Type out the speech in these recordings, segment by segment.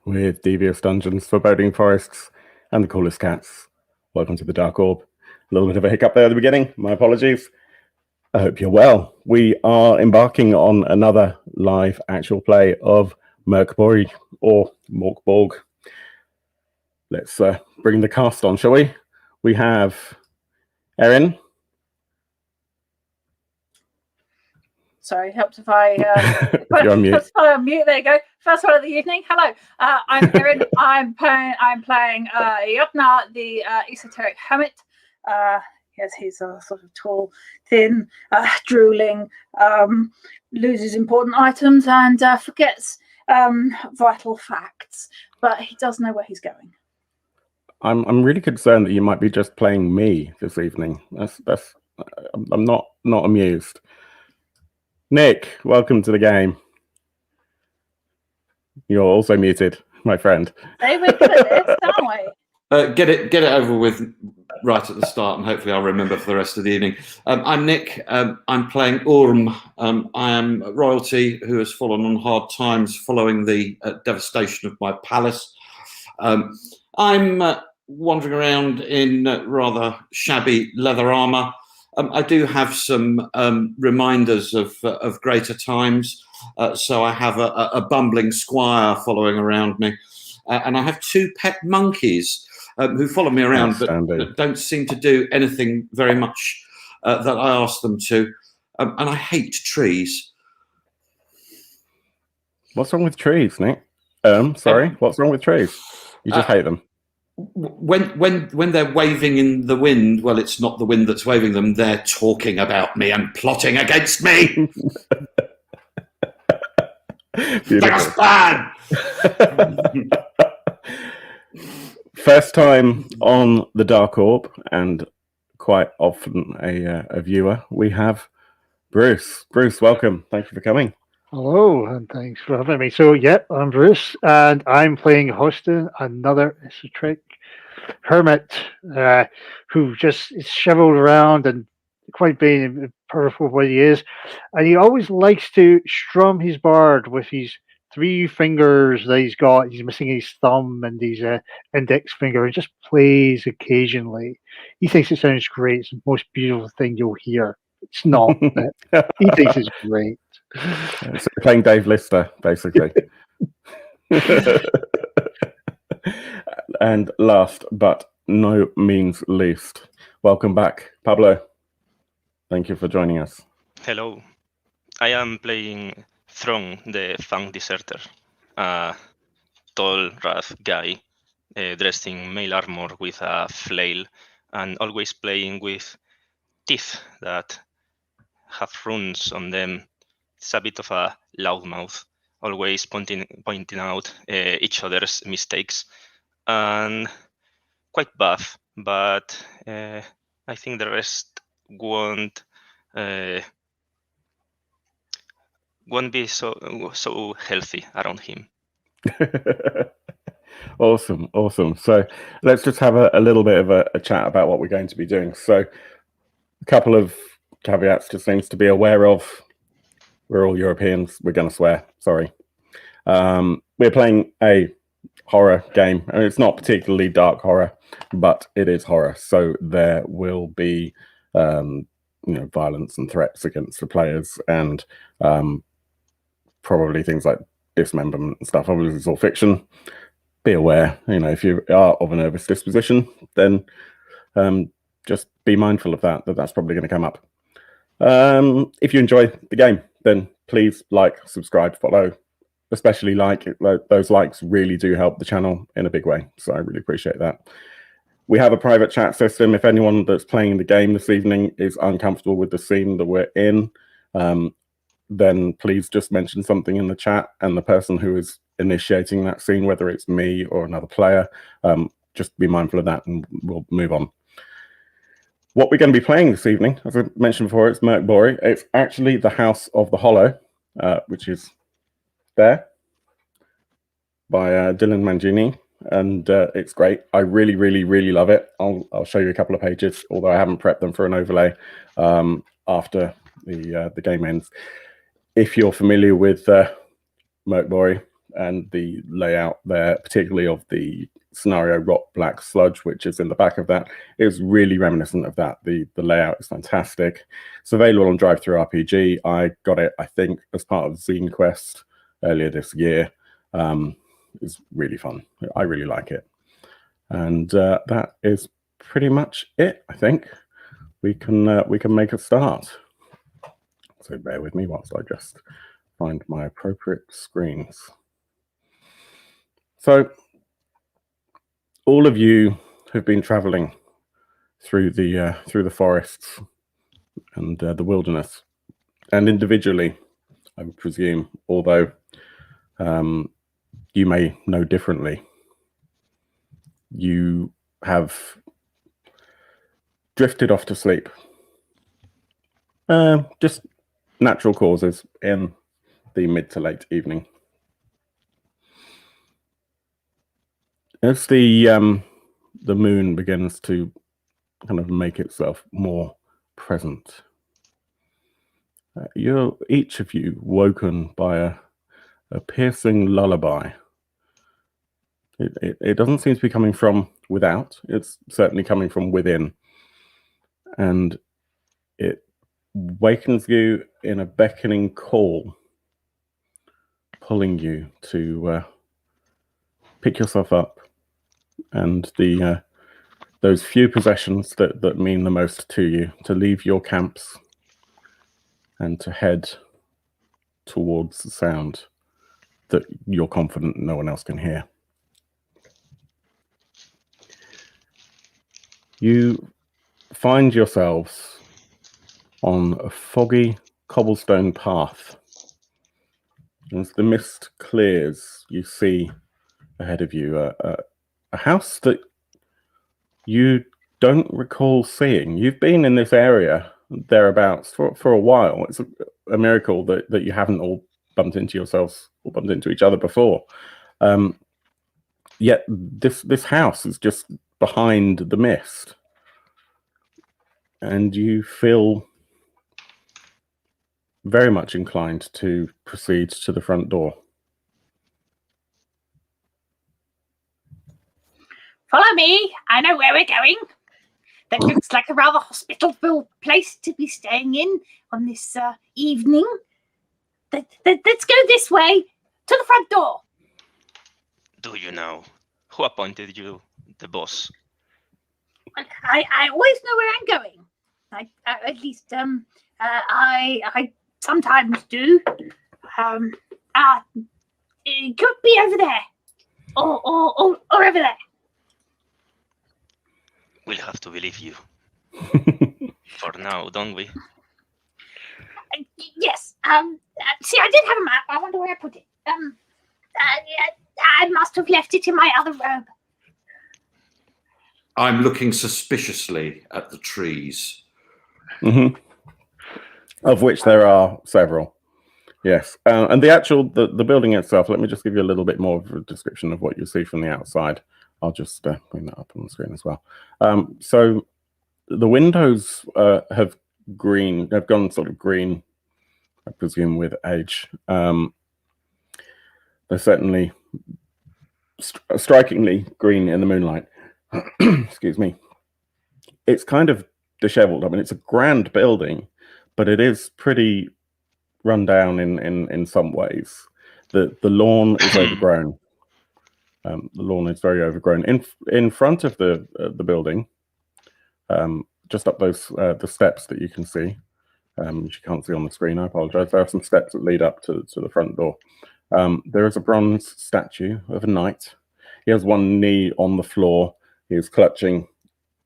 with devious dungeons, foreboding forests, and the coolest cats. Welcome to the Dark Orb. A little bit of a hiccup there at the beginning. My apologies. I hope you're well. We are embarking on another live actual play of Mörk Borg, or Mörk Borg. Let's bring the cast on, shall we? We have Erin. Sorry, helps if I You're on mute. There you go. First one of the evening. Hello, I'm Erin. I'm playing Jotnar, the esoteric hermit. Yes, he's a sort of tall, thin, drooling, loses important items and forgets vital facts, but he does know where he's going. I'm really concerned that you might be just playing me this evening. I'm not amused. Nick, welcome to the game. You're also muted, my friend. Hey, we're good at this, aren't we? Get it over with right at the start, and hopefully I'll remember for the rest of the evening. I'm Nick. I'm playing Orm. I am royalty who has fallen on hard times following the devastation of my palace. I'm wandering around in rather shabby leather armor. I do have some reminders of greater times. So I have a bumbling squire following around me. And I have two pet monkeys who follow me around, but don't seem to do anything very much that I ask them to. And I hate trees. What's wrong with trees, Nick? Sorry, what's wrong with trees? You just hate them. When they're waving in the wind, well, it's not the wind that's waving them. They're talking about me and plotting against me. That's bad. First time on the Dark Orb, and quite often a viewer. We have Bruce. Bruce, welcome. Thank you for coming. Hello, and thanks for having me. So, I'm Bruce, and I'm playing Hostin, another esoteric hermit who just is shriveled around and quite being powerful what he is. And he always likes to strum his bard with his 3 fingers that he's got. He's missing his thumb and his index finger, and just plays occasionally. He thinks it sounds great. It's the most beautiful thing you'll hear. It's not, but he thinks it's great. So playing Dave Lister, basically. And last but no means least, welcome back, Pablo. Thank you for joining us. Hello. I am playing Throng, the Fang Deserter, a tall, rough guy dressed in mail armor with a flail and always playing with teeth that have runes on them. It's a bit of a loudmouth, always pointing out each other's mistakes, and quite buff, but I think the rest won't be so healthy around him. Awesome. So let's just have a little bit of a chat about what we're going to be doing. So a couple of caveats just things to be aware of. We're all Europeans. We're going to swear. Sorry. We're playing a horror game. I mean, it's not particularly dark horror, but it is horror. So there will be, violence and threats against the players, and probably things like dismemberment and stuff. Obviously, it's all fiction. Be aware. If you are of a nervous disposition, then just be mindful of that. That's probably going to come up. If you enjoy the game, then please like, subscribe, follow, especially like. Those likes really do help the channel in a big way, so I really appreciate that. We have a private chat system. If anyone that's playing the game this evening is uncomfortable with the scene that we're in, then please just mention something in the chat, and the person who is initiating that scene, whether it's me or another player, just be mindful of that, and we'll move on. What we're going to be playing this evening, as I mentioned before, it's Mörk Borg. It's actually the House of the Hollow, which is there, by Dylan Mangini, and it's great. I really, really, really love it. I'll show you a couple of pages, although I haven't prepped them for an overlay after the game ends. If you're familiar with Mörk Borg, and the layout there, particularly of the scenario Rot Black Sludge, which is in the back of that, is really reminiscent of that. The layout is fantastic. It's available on Drive-Thru RPG. I got it, I think, as part of Zine Quest earlier this year. It's really fun. I really like it. And that is pretty much it, I think. We can make a start. So bear with me whilst I just find my appropriate screens. So all of you have been traveling through the forests and the wilderness, and individually, I would presume, although you may know differently, you have drifted off to sleep. Just natural causes in the mid to late evening. As the moon begins to kind of make itself more present, you're each of you woken by a piercing lullaby. It doesn't seem to be coming from without. It's certainly coming from within, and it wakens you in a beckoning call, pulling you to pick yourself up, and those few possessions that mean the most to you, to leave your camps and to head towards the sound that you're confident no one else can hear. You find yourselves on a foggy cobblestone path. As the mist clears, you see ahead of you a house that you don't recall seeing. You've been in this area thereabouts for a while. It's a miracle that you haven't all bumped into yourselves or bumped into each other before. Yet this house is just behind the mist, and you feel very much inclined to proceed to the front door. Follow me. I know where we're going. That looks like a rather hospitable place to be staying in on this evening. Let's go this way to the front door. Do you know who appointed you the boss? I always know where I'm going. At least I sometimes do. It could be over there, or over there. We'll have to believe you. For now, don't we? Yes. See, I did have a map. I wonder where I put it. I must have left it in my other robe. I'm looking suspiciously at the trees. Mm-hmm. Of which there are several. Yes. And the building itself, let me just give you a little bit more of a description of what you see from the outside. I'll just bring that up on the screen as well. So the windows have gone sort of green, I presume, with age. They're certainly strikingly green in the moonlight. Excuse me. It's kind of disheveled. I mean, it's a grand building, but it is pretty run down in some ways. The lawn is overgrown. The lawn is very overgrown. In front of the building, just up those the steps that you can see, which you can't see on the screen. I apologize. There are some steps that lead up to the front door. There is a bronze statue of a knight. He has one knee on the floor. He is clutching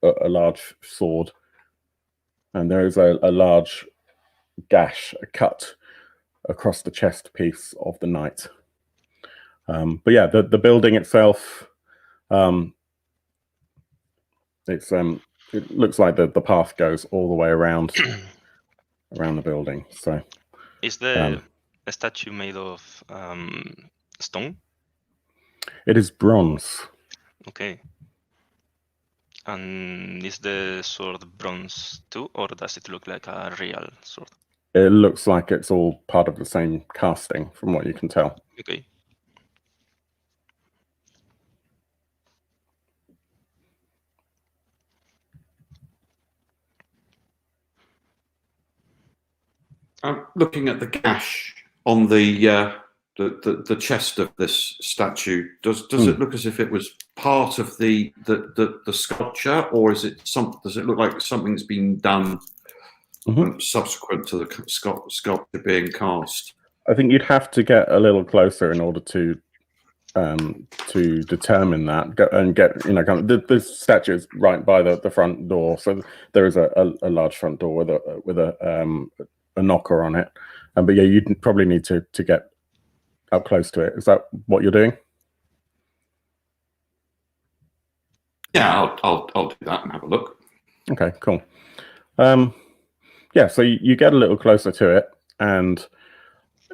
a large sword, and there is a large gash, a cut across the chest piece of the knight. But yeah, the building itself, it looks like the path goes all the way around the building. So, is the statue made of stone? It is bronze. Okay. And is the sword bronze too, or does it look like a real sword? It looks like it's all part of the same casting, from what you can tell. Okay. I'm looking at the gash on the chest of this statue. Does it look as if it was part of the sculpture, or is it does it look like something's been done subsequent to the sculpture being cast? I think you'd have to get a little closer in order to determine that and get kind of the statue is right by the front door, so there is a large front door with a knocker on it, but yeah, you'd probably need to get up close to it. Is that what you're doing? Yeah, I'll do that and have a look. Okay, cool. Yeah, so you get a little closer to it, and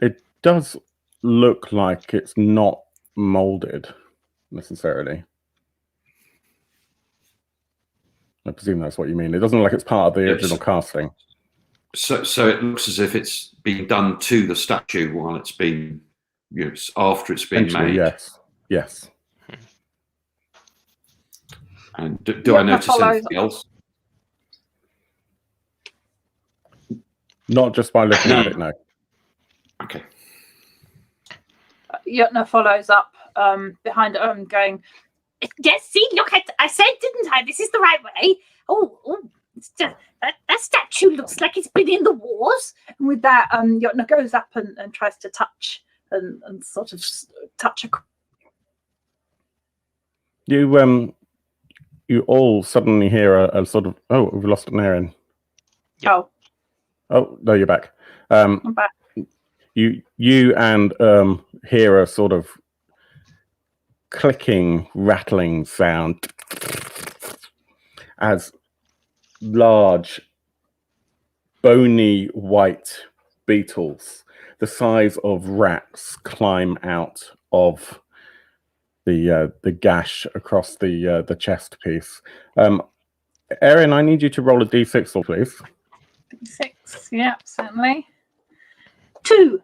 it does look like it's not molded necessarily. I presume that's what you mean. It doesn't look like it's part of the original casting. So it looks as if it's been done to the statue while it's been, after it's been made. Yes. And do I notice anything else? Not just by looking at it, no. Okay. Yotna follows up behind going, yes, see, look, I said, didn't I? This is the right way. Oh, it's just, that statue looks like it's been in the wars. And with that, Yotna goes up and tries to touch and sort of touch a... You all suddenly hear a sort of, oh, we've lost an Erin. Oh. Oh, no, you're back. I'm back. You and hear a sort of clicking, rattling sound as large, bony white beetles, the size of rats, climb out of the gash across the chest piece. Erin, I need you to roll a d6, please. D6, yeah, certainly. 2.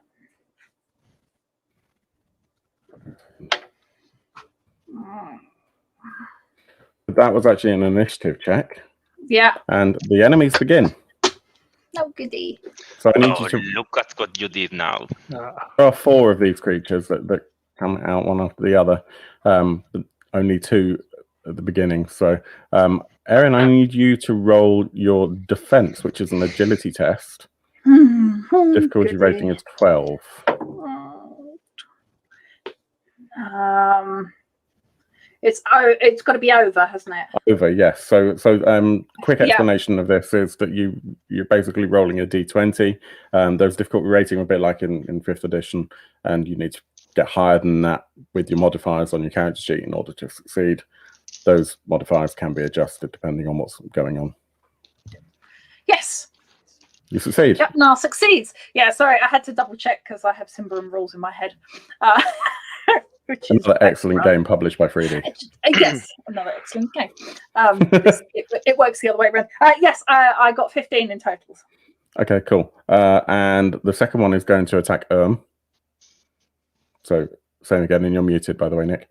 That was actually an initiative check. Yeah. And the enemies begin. Oh, goody. So I need you to look at what you did now. There are 4 of these creatures that come out one after the other. But only 2 at the beginning. So, Erin, I need you to roll your defense, which is an agility test. Difficulty rating is 12. It's got to be over, hasn't it? Over, yes. So quick explanation of this is that you're basically rolling a d20. There's difficulty rating a bit like in 5th edition, and you need to get higher than that with your modifiers on your character sheet in order to succeed. Those modifiers can be adjusted depending on what's going on. Yes. You succeed. Yep, no, succeeds. Yeah, sorry, I had to double check because I have Symbaroum rules in my head. Another excellent game published by 3D. Yes, another excellent game. It works the other way around. Yes, I got 15 in total. Okay, cool. And the second one is going to attack So, same again, and you're muted, by the way, Nick.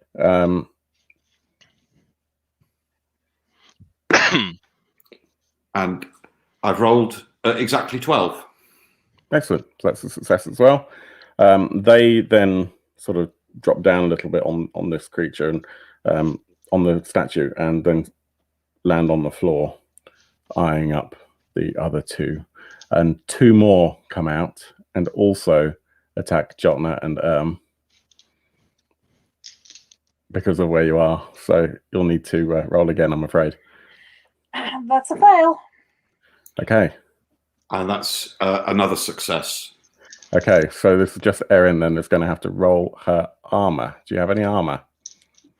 And I've rolled exactly 12. Excellent. So that's a success as well. They then sort of drop down a little bit on this creature and on the statue, and then land on the floor, eyeing up the other 2. And 2 more come out and also attack Jotna and because of where you are. So you'll need to roll again, I'm afraid. That's a fail. Okay. And that's another success. Okay, so this is just Erin then is going to have to roll her armor. Do you have any armor?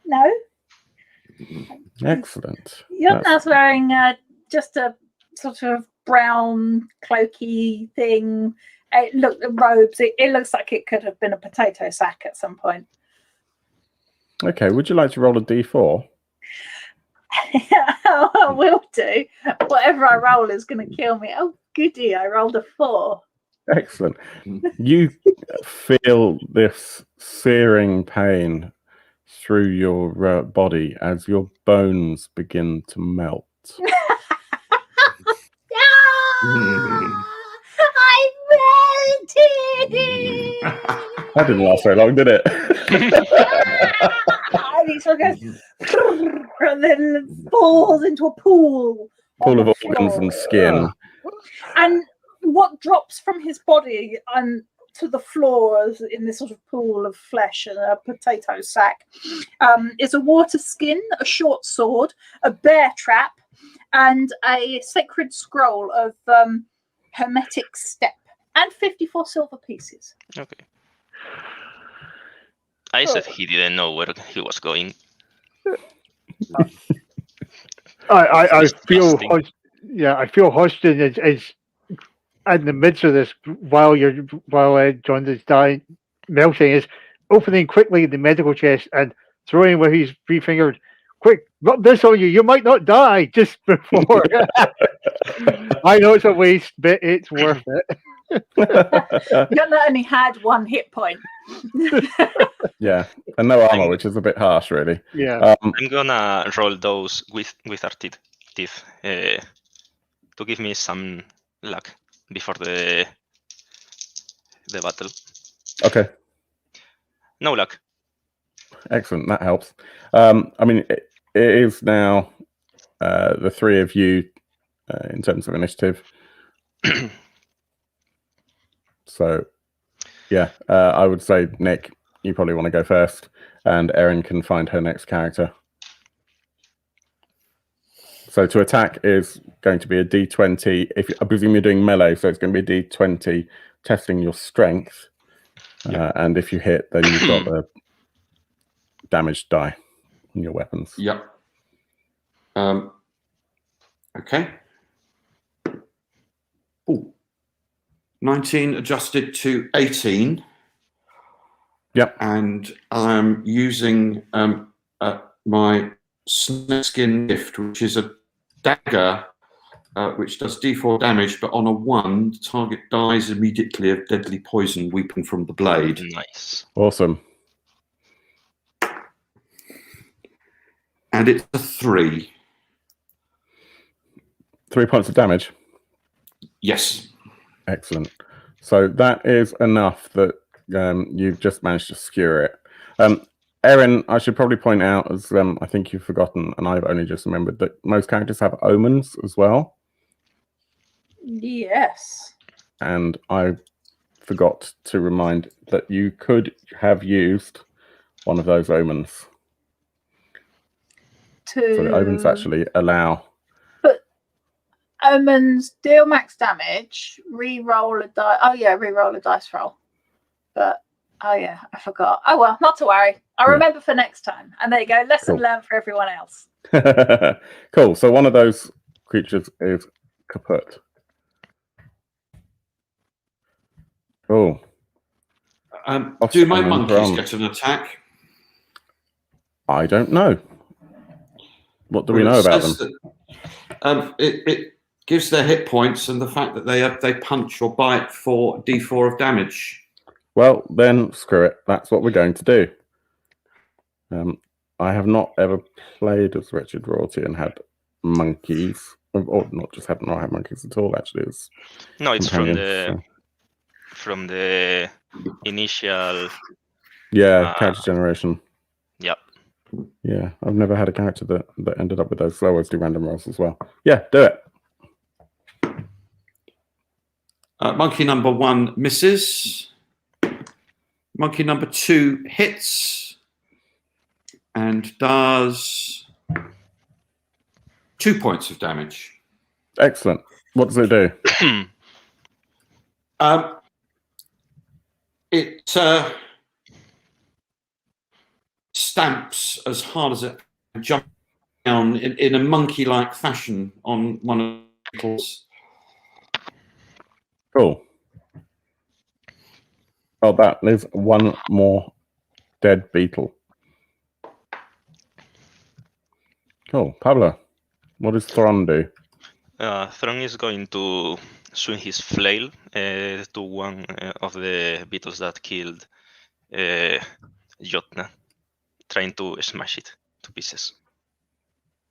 No. Excellent. Yotna's wearing just a sort of brown cloaky thing. Robes. It looks like it could have been a potato sack at some point. Okay, would you like to roll a d4? I will do. Whatever I roll is going to kill me. Oh, goody, I rolled a 4. Excellent. You feel this searing pain through your body as your bones begin to melt. I'm That didn't last very long, did it? And he sort of goes, and then falls into a pool. Full on of the organs floor. and skin. And what drops from his body and to the floor in this sort of pool of flesh and a potato sack is a water skin, a short sword, a bear trap, and a sacred scroll of hermetic step, and 54 silver pieces. Okay. I said he didn't know where he was going. I feel, Disgusting. I feel Hodgson is in the midst of this while John is dying, melting, is opening quickly the medical chest and throwing where he's free-fingered. Quick, rub this on you. You might not die just before. I know it's a waste, but it's worth it. Yotna only had 1 hit point. Yeah, and no armor, which is a bit harsh, really. Yeah. I'm gonna roll those with our teeth to give me some luck before the battle. Okay, No luck. excellent. That helps. I mean, it is now the 3 of you in terms of initiative. So, yeah, I would say, Nick, you probably want to go first, and Erin can find her next character. So to attack is going to be a D20. I presume you're doing melee, so it's going to be a D20 testing your strength. And if you hit, then you've got a damage die on your weapons. Yep. Okay. Ooh. 19 adjusted to 18. Yep. And I'm using my snakeskin gift, which is a dagger, which does D4 damage, but on a 1, the target dies immediately of deadly poison weeping from the blade. Nice. Awesome. And it's a 3. 3 points of damage. Yes. Excellent. So that is enough that you've just managed to skewer it. Erin, I should probably point out, as I think you've forgotten, and I've only just remembered, that most characters have omens as well. Yes. And I forgot to remind that you could have used one of those omens. So the omens actually allow... But omens deal max damage, re-roll a die. Oh yeah, re-roll a dice roll. But oh yeah, I forgot. Oh well, not to worry. I'll remember for next time. And there you go. Lesson learned for everyone else. Cool. So one of those creatures is kaput. Oh. Do my monkeys get an attack? I don't know. What do we know about them? It gives their hit points and the fact that they punch or bite for D4 of damage. Well, then screw it. That's what we're going to do. I have not ever played as Wretched Royalty and had monkeys, or not just had monkeys at all. Actually, No, it's from the initial. Yeah, character generation. Yep. Yeah, I've never had a character that ended up with those. So I always do random rolls as well. Yeah, do it. Monkey number 1 misses. Monkey number 2 hits and does 2 points of damage. Excellent. What does it do? It stamps as hard as it can, jump down in a monkey-like fashion on one of the beetles. Cool. Oh, that leaves one more dead beetle. Cool. Pablo, what does Thron do? Thron is going to swing his flail to one of the beetles that killed Jotna, trying to smash it to pieces.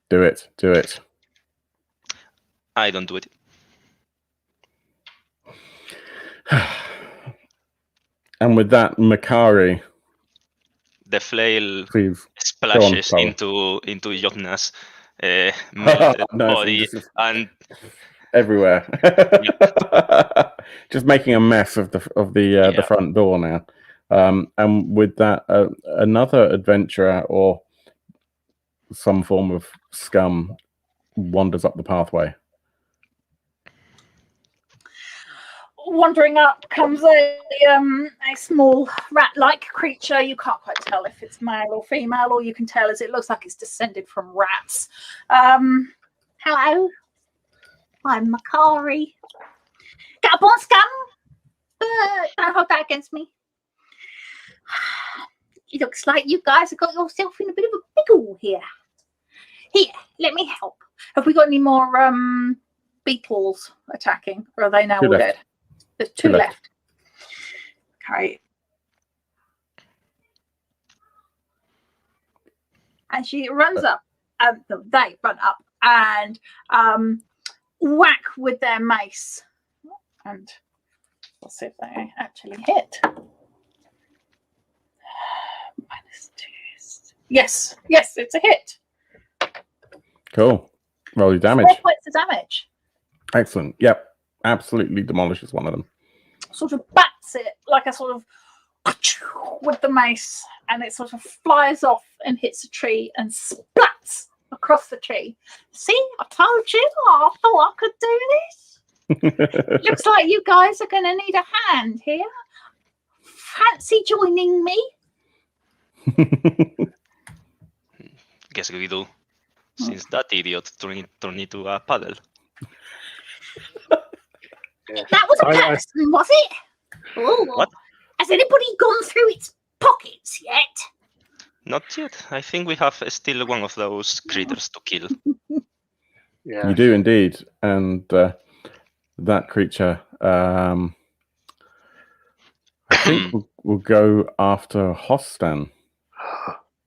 Do it. Do it. I don't do it. And with that, Makari, The flail please. splashes Paul. into Jotna's melted Nice, body, just and everywhere. Just making a mess of the front door now. And with that, another adventurer or some form of scum wanders up the pathway. Wandering up comes a small rat-like creature. You can't quite tell if it's male or female. All you can tell is it looks like it's descended from rats. Hello, I'm Makari. Gutterborn scum. Don't hold that against me. It looks like you guys have got yourself in a bit of a pickle here. Here, let me help. Have we got any more beetles attacking, or are they now all dead? There's two left. Okay. And she runs up, they run up and whack with their mace. And we'll see if they actually hit. -2. Yes, it's a hit. Cool. Roll your damage. 4 points of damage. Excellent. Yep. Absolutely demolishes one of them. Sort of bats it like a sort of with the mace, and it sort of flies off and hits a tree and splats across the tree. See, I told you, I thought I could do this. Looks like you guys are going to need a hand here. Fancy joining me? guess we do. Since that idiot turned into a paddle. That was a person, was it? Ooh. What? Has anybody gone through its pockets yet? Not yet. I think we have still one of those critters to kill. Yeah. You do indeed. And that creature, I think we'll go after Hostan.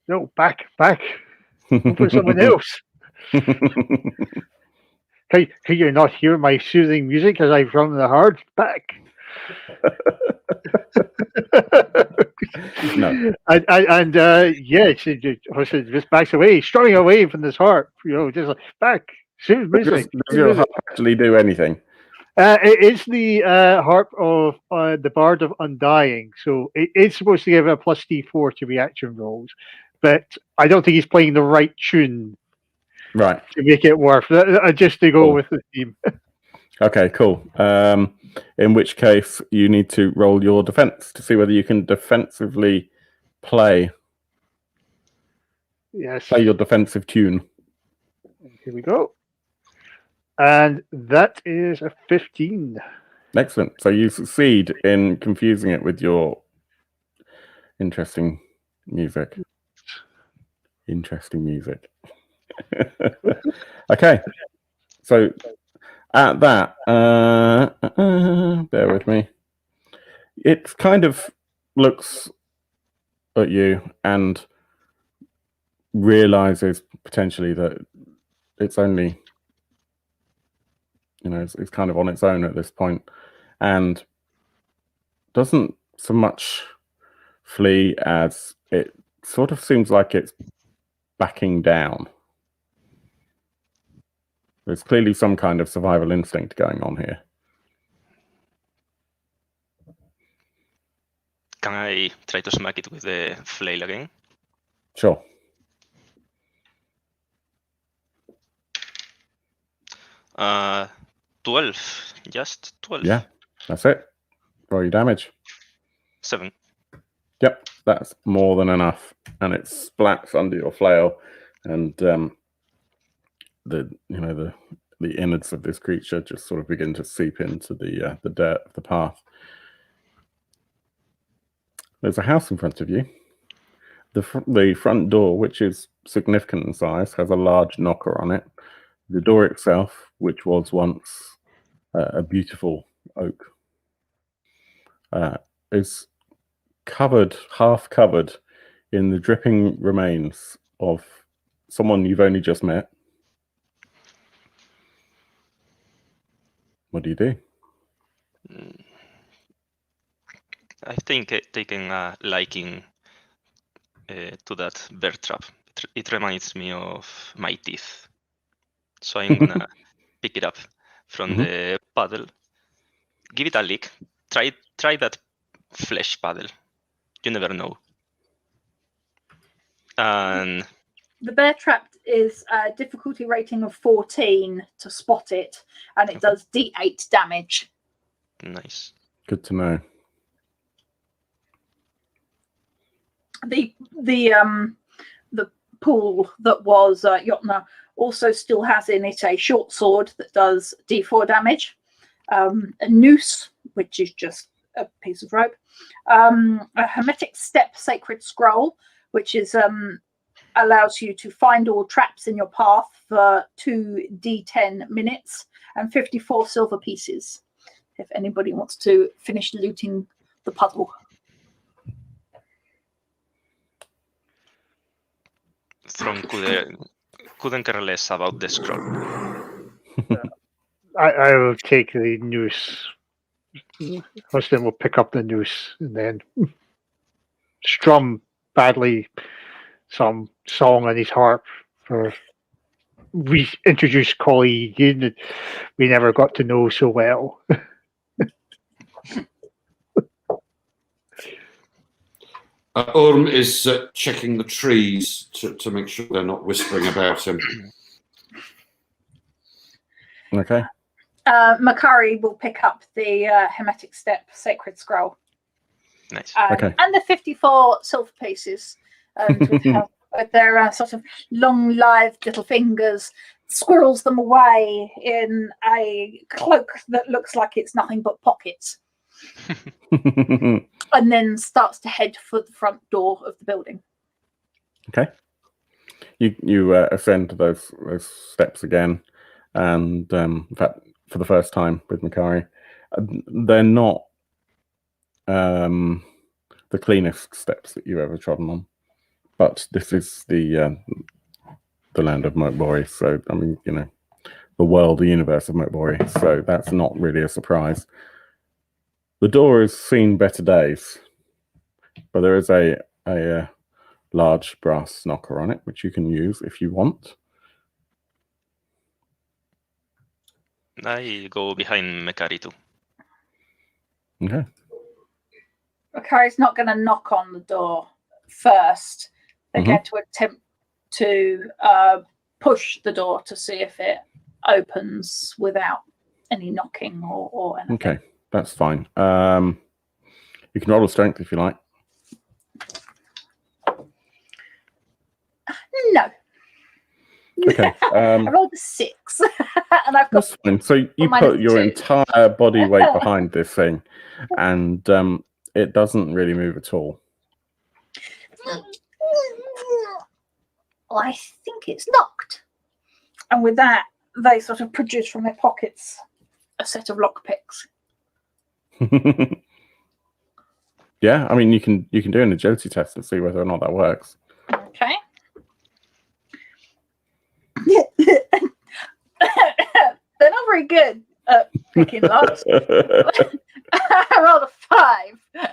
No, back. Go for someone else. Can you not hear my soothing music as I run the hard back? No. And yes, it just backs away, strolling away from this harp. Just like back. Soothe music. Does your harp actually do anything? It is the harp of the Bard of Undying, so it's supposed to give a plus D4 to reaction rolls, but I don't think he's playing the right tune. Right. To make it work, just to go with the theme. Okay, cool. In which case, you need to roll your defense to see whether you can defensively play your defensive tune. Here we go. And that is a 15. Excellent. So you succeed in confusing it with your interesting music. Okay, so at that, bear with me. It kind of looks at you and realizes potentially that it's only, it's kind of on its own at this point, and doesn't so much flee as it sort of seems like it's backing down. There's clearly some kind of survival instinct going on here. Can I try to smack it with the flail again? Sure. Uh, 12. Just 12. Yeah, that's it. Roll your damage. 7. Yep, that's more than enough, and it splats under your flail, and the innards of this creature just sort of begin to seep into the dirt of the path. There's a house in front of you. The front door, which is significant in size, has a large knocker on it. The door itself, which was once a beautiful oak, is half covered in the dripping remains of someone you've only just met. What do you do? I've taken a liking to that bear trap. It reminds me of my teeth. So I'm gonna pick it up from the paddle. Give it a lick. Try that flesh paddle. You never know. And The bear trap is a difficulty rating of 14 to spot it, and it does D8 damage. nice. Good to know. The pool that was Jotna also still has in it a short sword that does D4 damage, a noose, which is just a piece of rope, a hermetic step sacred scroll, which is allows you to find all traps in your path for 2d10 minutes, and 54 silver pieces if anybody wants to finish looting the puzzle. Thron couldn't care less about the scroll. I will take the noose. Huston will pick up the noose and then strum badly some song on his harp for we introduced colleague that we never got to know so well. Orm is checking the trees to make sure they're not whispering about him. Okay. Makari will pick up the hermetic step sacred scroll. Nice. Okay. And the 54 silver pieces. With their sort of long, lithe little fingers, squirrels them away in a cloak that looks like it's nothing but pockets. And then starts to head for the front door of the building. Okay. You ascend to those steps again, and in fact, for the first time with Makari, they're not the cleanest steps that you've ever trodden on, but this is the land of Mörk Borg, so I mean, you know, the world, the universe of Mörk Borg, so that's not really a surprise. The door has seen better days, but there is a large brass knocker on it, which you can use if you want. I go behind Mekari too. Okay. Makari's not going to knock on the door first. They're going to attempt to push the door to see if it opens without any knocking or anything. Okay, that's fine. You can roll a strength if you like. No. Okay. I rolled a 6, and I've got. That's fine. So you put your entire body weight behind this thing, and it doesn't really move at all. I think it's locked. And with that, they sort of produce from their pockets a set of lockpicks. Yeah, I mean, you can do an agility test and see whether or not that works. Okay. They're not very good at picking locks. I rolled a 5.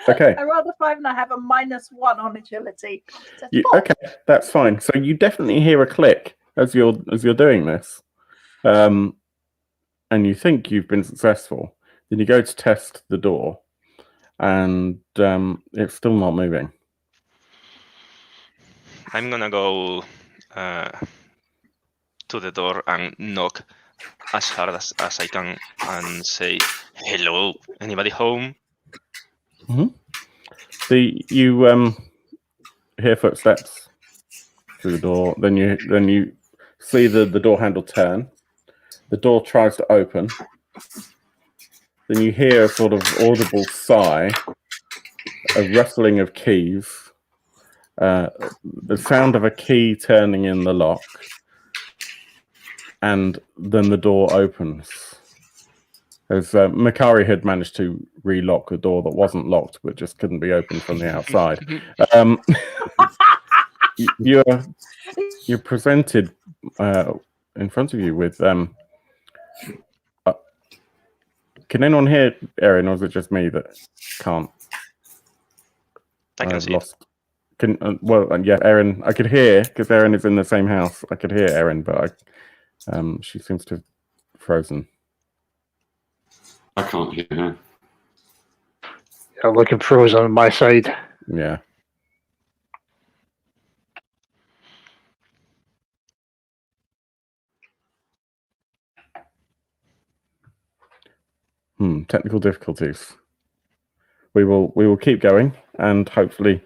Okay. I rolled a 5 and I have a -1 on agility. So Okay, that's fine. So you definitely hear a click as you're doing this, and you think you've been successful. Then you go to test the door, and it's still not moving. I'm gonna go to the door and knock as hard as I can and say, "Hello, anybody home?" You hear footsteps through the door. Then you see the door handle turn. The door tries to open. Then you hear a sort of audible sigh, a rustling of keys, the sound of a key turning in the lock, and then the door opens. As Makari had managed to relock the door that wasn't locked, but just couldn't be opened from the outside. You're presented in front of you with Can anyone hear Erin, or is it just me that can't? I can I've see lost. Yeah, Erin. I could hear because Erin is in the same house. I could hear Erin, but she seems to have frozen. I can't hear her. Yeah, looking frozen on my side. Yeah. Technical difficulties. We will keep going, and hopefully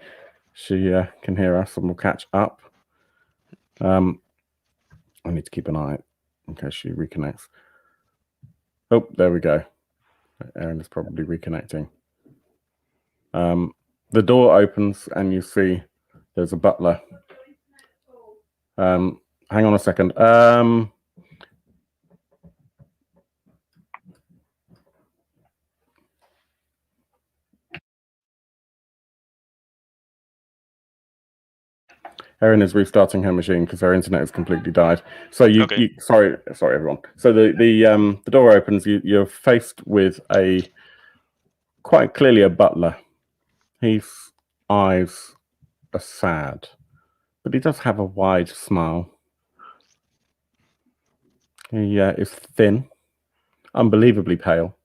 she can hear us, and we'll catch up. I need to keep an eye in case she reconnects. Oh, there we go. Erin is probably reconnecting. The door opens, and you see there's a butler. Hang on a second. Erin is restarting her machine because her internet has completely died. So Okay. sorry everyone. So the door opens. You're faced with quite clearly a butler. His eyes are sad, but he does have a wide smile. He is thin, unbelievably pale,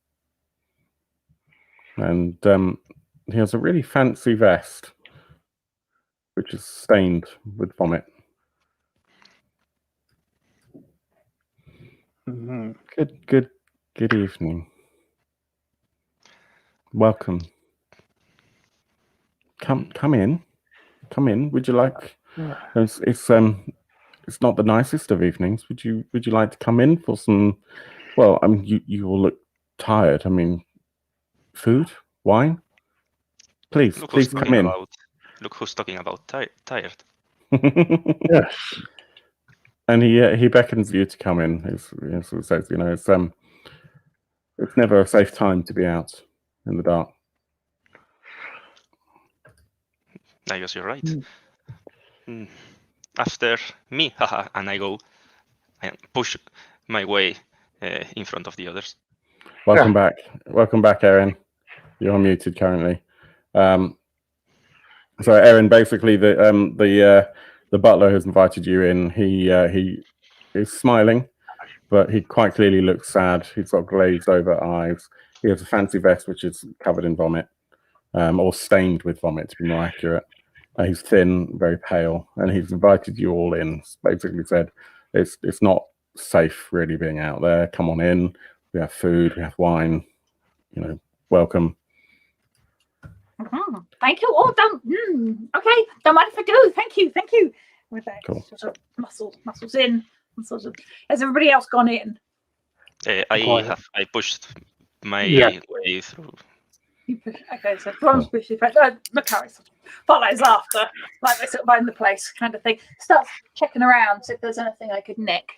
and he has a really fancy vest, which is stained with vomit. Mm-hmm. Good evening. Welcome. Come in. Would you like? It's not the nicest of evenings. Would you like to come in for some? Well, I mean, you all look tired. I mean, food, wine. Please come in. Look who's talking about tired. Yes. And he beckons you to come in. He sort of says, it's never a safe time to be out in the dark. I guess you're right. After me, haha, and I go and push my way in front of the others. Welcome back, Erin. You're muted currently. So, Erin, basically, the butler has invited you in. He is smiling, but he quite clearly looks sad. He's got glazed over eyes. He has a fancy vest which is covered in vomit, or stained with vomit, to be more accurate. He's thin, very pale, and he's invited you all in. Basically said, it's not safe really being out there. Come on in. We have food. We have wine. Welcome. Mm-hmm. Thank you. Oh, okay. Don't mind if I do. Thank you. With that Cool. sort of muscles in. Has everybody else gone in? I pushed my way through. Okay, so Brom's pushes back. Macari sort of follows after, like they sort of own the place, kind of thing. Starts checking around, see if there's anything I could nick.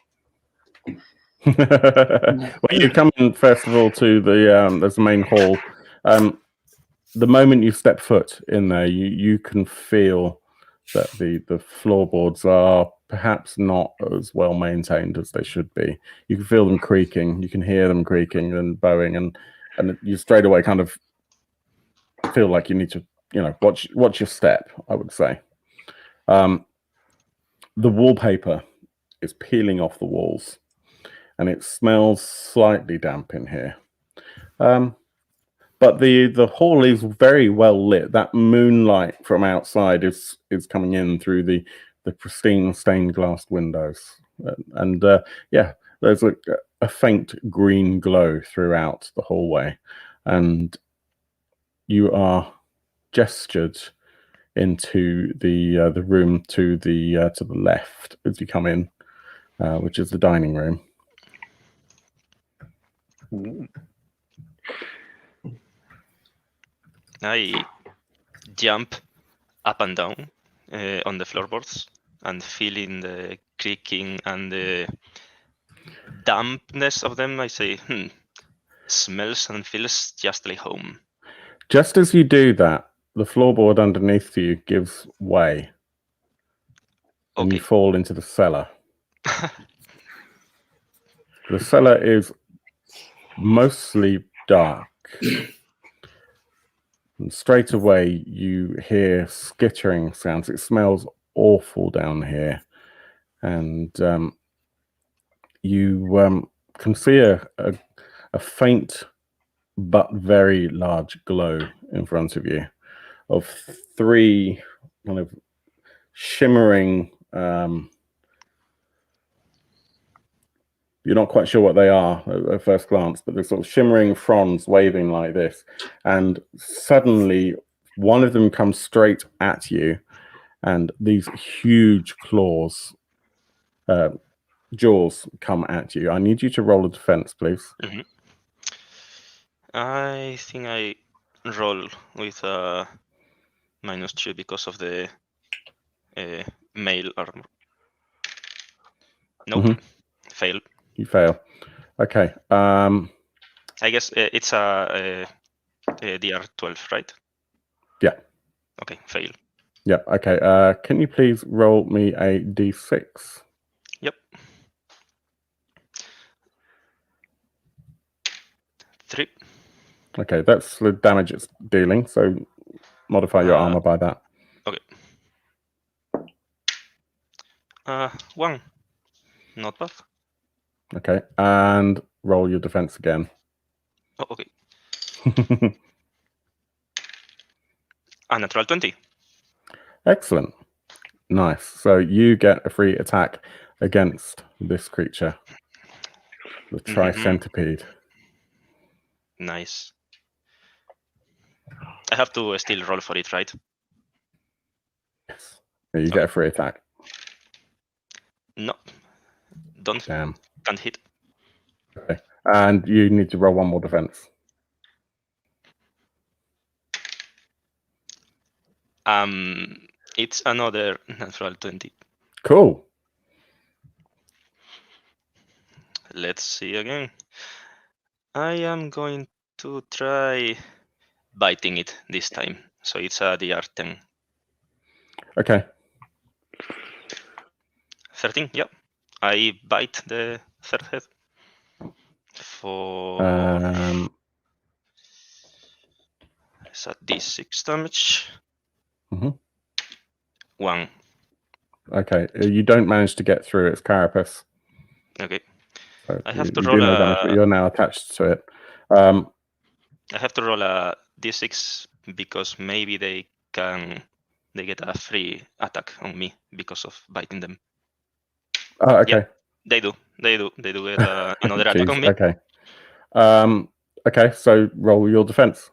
Well, you come in first of all to there's the main hall. The moment you step foot in there, you can feel that the floorboards are perhaps not as well maintained as they should be. You can feel them creaking. You can hear them creaking and bowing, and you straight away kind of feel like you need to, watch your step, I would say. The wallpaper is peeling off the walls, and it smells slightly damp in here. But the hall is very well lit. That moonlight from outside is coming in through the pristine stained glass windows, and there's a faint green glow throughout the hallway, and you are gestured into the room to the left as you come in, which is the dining room. I jump up and down on the floorboards and feeling the creaking and the dampness of them. I say, smells and feels just like home. Just as you do that, the floorboard underneath you gives way, and you fall into the cellar. The cellar is mostly dark. And straight away, you hear skittering sounds. It smells awful down here. And you can see a faint but very large glow in front of you of 3 kind of shimmering, you're not quite sure what they are at first glance, but they're sort of shimmering fronds waving like this. And suddenly one of them comes straight at you, and these huge claws, jaws come at you. I need you to roll a defense, please. Mm-hmm. I think I roll with a -2 because of the mail armor. Nope. Fail. You fail. Okay. I guess it's a DR12, right? Yeah. Okay, fail. Yeah. Okay. Can you please roll me a d6? Yep. 3. Okay, that's the damage it's dealing. So modify your armor by that. Okay. 1. Not bad. Okay, and roll your defense again. Oh, okay. A natural 20. Excellent. Nice. So you get a free attack against this creature, the tri-centipede. Nice. I have to still roll for it, right? Yes. You get a free attack. No. Don't. Damn. Can't hit. Okay. And you need to roll one more defense. It's another natural 20. Cool. Let's see again. I am going to try biting it this time. So it's a DR10. Okay. 13, yep. I bite the third head. For it's a D6 damage. 1. Okay. You don't manage to get through its carapace. Okay. So I have to you roll do no damage, but you're now attached to it. I have to roll a D6 because maybe they get a free attack on me because of biting them. Oh, okay. Yeah, they do get another attack on me. Okay. Okay, so roll your defense.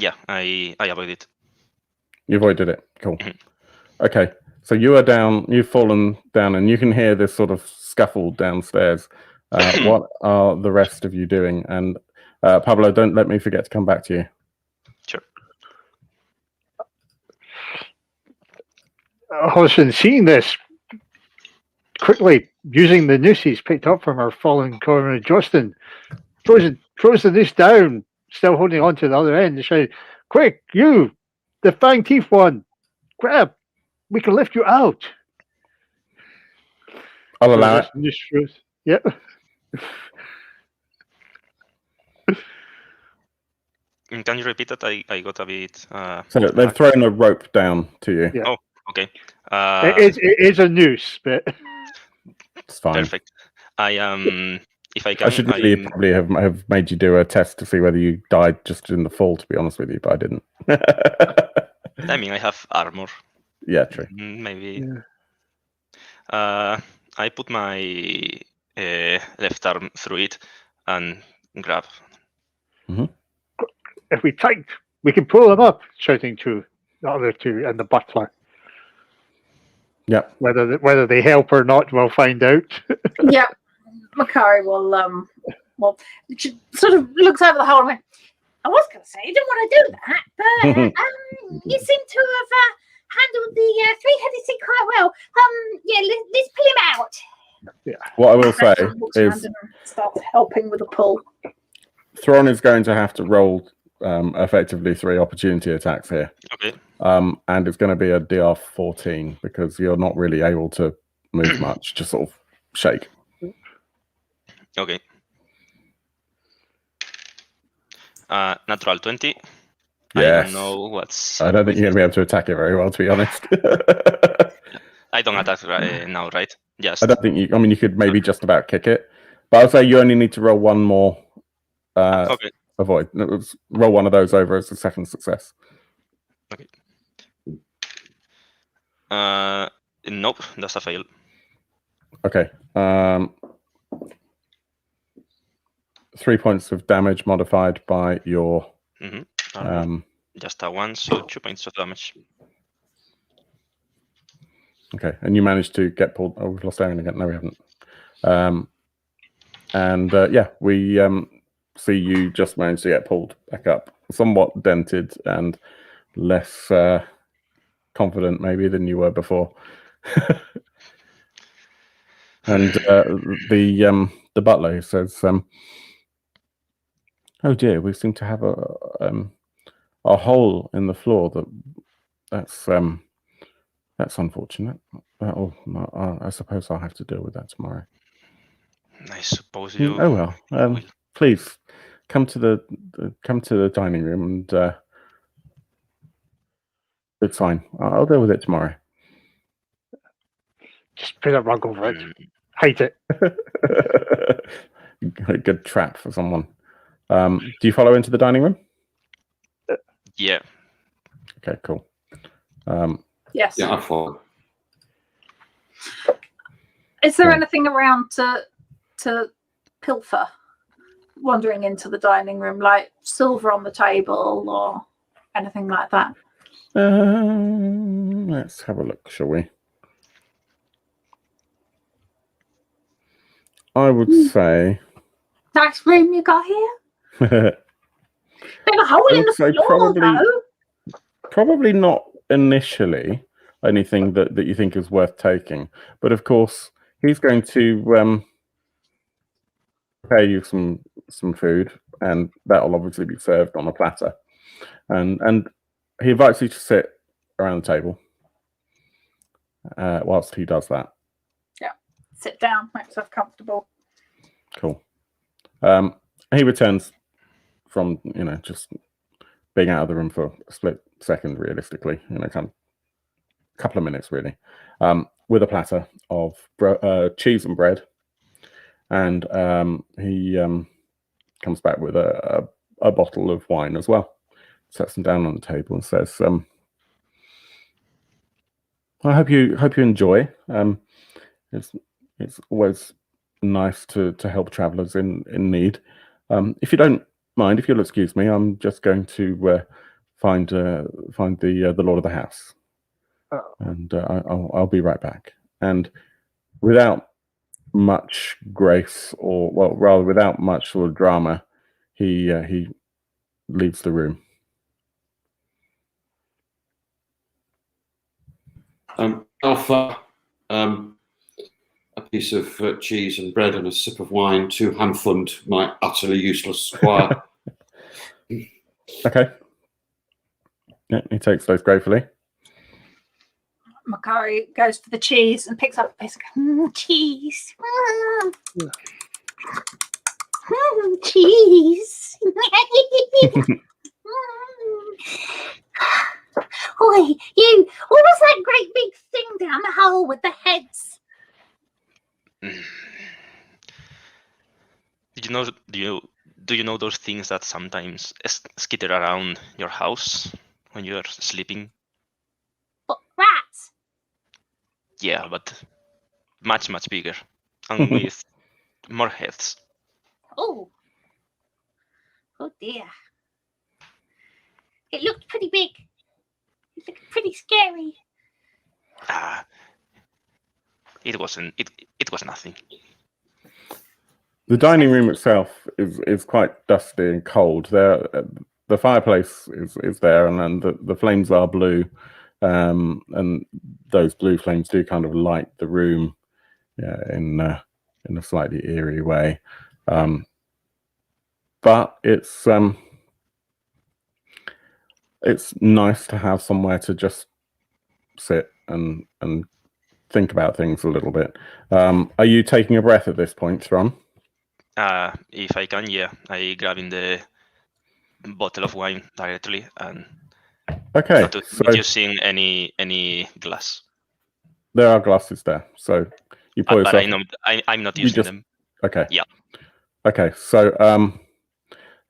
Yeah, I avoid it. You avoided it. Cool. Okay, so you are down, you've fallen down, and you can hear this sort of scuffle downstairs. What are the rest of you doing? And Pablo, don't let me forget to come back to you. Sure. Hodgson, seeing this, quickly using the noose he's picked up from our fallen Comrade Justin, throws the noose down, still holding on to the other end, and shouts, "Quick, you, the fang teeth one, grab! We can lift you out." I'll allow it. Yep. Can you repeat that? I got a bit. So they've thrown a rope down to you. Yeah. Oh, okay. It is a noose, but It's fine. Perfect. I am. If I can, I should really probably have made you do a test to see whether you died just in the fall, to be honest with you, but I didn't. I mean, I have armor. Yeah, true. Maybe. Yeah. I put my left arm through it and grab. if we take, we can pull them up, shouting to the other two and the butler. Yeah. Whether they help or not, we'll find out. Yeah. Makari will she sort of looks over the hole and went, I was going to say you didn't want to do that, but you seem to have handled the three-headed thing quite well. Yeah, let's pull him out. Yeah. What I will say is start helping with the pull. Thrawn is going to have to roll effectively 3 opportunity attacks here. Okay. And it's going to be a DR 14 because you're not really able to move much, just sort of shake. Okay. Natural 20. I Yes. don't know what's. I don't think you're going to be able to attack it very well, to be honest. I don't attack now, right? Just. I don't think you. I mean, you could maybe just about kick it, but I'll say you only need to roll one more. Okay. Avoid. Roll one of those over as a second success. Okay. Nope, that's a fail. Okay. 3 points of damage modified by your. Just a 1, so 2 points of damage. Okay, and you managed to get pulled. Oh, we've lost Aaron again. No, we haven't. Yeah, we see you just managed to get pulled back up, somewhat dented and less confident maybe than you were before. And the butler says, "Oh dear, we seem to have a hole in the floor. That's unfortunate. I suppose I'll have to deal with that tomorrow." I suppose you. Oh well. Please come to the dining room, and it's fine. I'll deal with it tomorrow. Just put a rug over it. Hide it. A good trap for someone. Do you follow into the dining room? Yeah. Okay, cool. Yes. Yeah, I follow. Is there Cool. anything around to pilfer? Wandering into the dining room, like silver on the table or anything like that? Let's have a look, shall we? I would say Nice room you got here. Bit of a hole I in would the say floor, though. probably not initially anything that you think is worth taking, but of course he's going to prepare you some food, and that'll obviously be served on a platter, and he invites you to sit around the table whilst he does that. Sit down, make yourself comfortable. Cool. He returns from just being out of the room for a split second, realistically, kind of a couple of minutes really, with a platter of cheese and bread, and he comes back with a bottle of wine as well, sets them down on the table and says, I hope you enjoy. It's always nice to help travelers in need. If you don't mind, if you'll excuse me, I'm just going to find the lord of the house, and I'll be right back. And without much grace, or well, rather without much sort of drama, he leaves the room. Alpha, a piece of cheese and bread and a sip of wine to hand-fund my utterly useless squire. Okay. Yeah, he takes those gratefully. Makari goes for the cheese and picks up a piece of cheese. Cheese. Oi, you! What was that great big thing down the hole with the heads? Do you know those things that sometimes skitter around your house when you're sleeping? What, rats? Yeah, but much bigger and with more heads. Oh dear. It looked pretty big. It looked pretty scary. It wasn't. It was nothing. The dining room itself is quite dusty and cold. There, the fireplace is there, and the flames are blue, and those blue flames do kind of light the room, in a slightly eerie way. But it's nice to have somewhere to just sit and think about things a little bit. Are you taking a breath at this point, Thron? If I can, yeah. I grab in the bottle of wine directly and Okay, not so using any glass. there are glasses there. So you pour But yourself. I'm not you using just- them. Okay. Yeah. Okay, so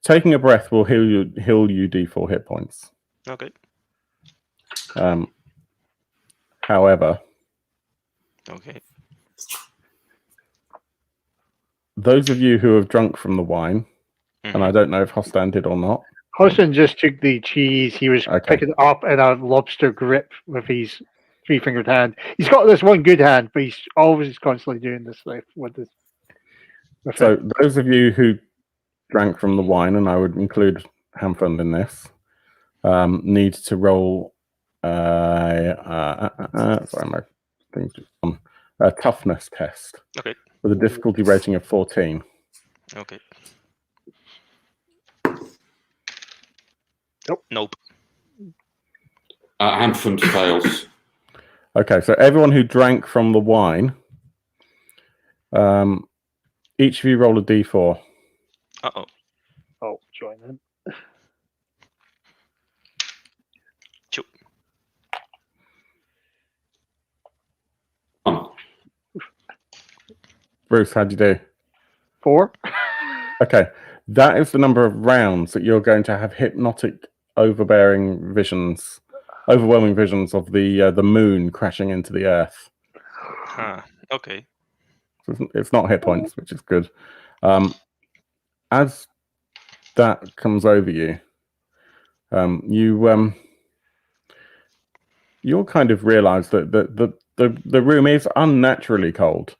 taking a breath will heal you D4 hit points. Okay. However, Okay. those of you who have drunk from the wine, and I Mhm. don't know if Hostan did or not. Hostin just took the cheese. He was Okay. picking it up in a lobster grip with his 3-fingered hand. He's got this one good hand, but he's always constantly doing this with this. With So it. those of you who drank from the wine, and I would include Hamfund in this, need to roll sorry, my thing's just on a toughness test. Okay. With a difficulty rating of 14. Okay. Nope. Hamfund fails. Okay, so everyone who drank from the wine, each of you roll a d4. Uh-oh. Oh, join in. Bruce, how'd you do? 4. Okay, that is the number of rounds that you're going to have hypnotic, overwhelming visions of the moon crashing into the earth. Okay. So it's not hit points, which is good. As that comes over you, you'll kind of realize that the room is unnaturally cold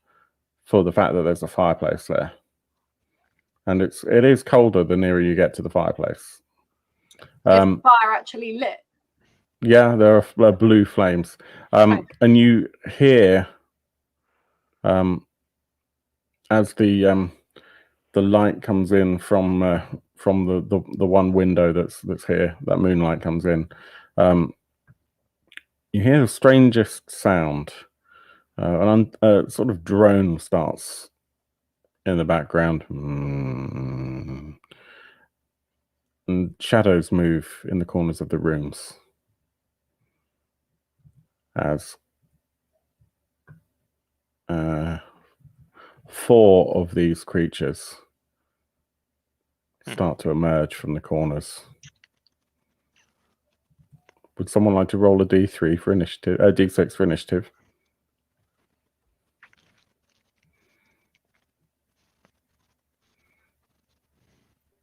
for the fact that there's a fireplace there. And it is colder the nearer you get to the fireplace. Is the fire actually lit? Yeah, there are blue flames. And you hear as the light comes in from the one window that's here, that moonlight comes in. You hear the strangest sound. A sort of drone starts in the background. And shadows move in the corners of the rooms as 4 of these creatures start to emerge from the corners. Would someone like to roll a d3 for initiative? D6 for initiative.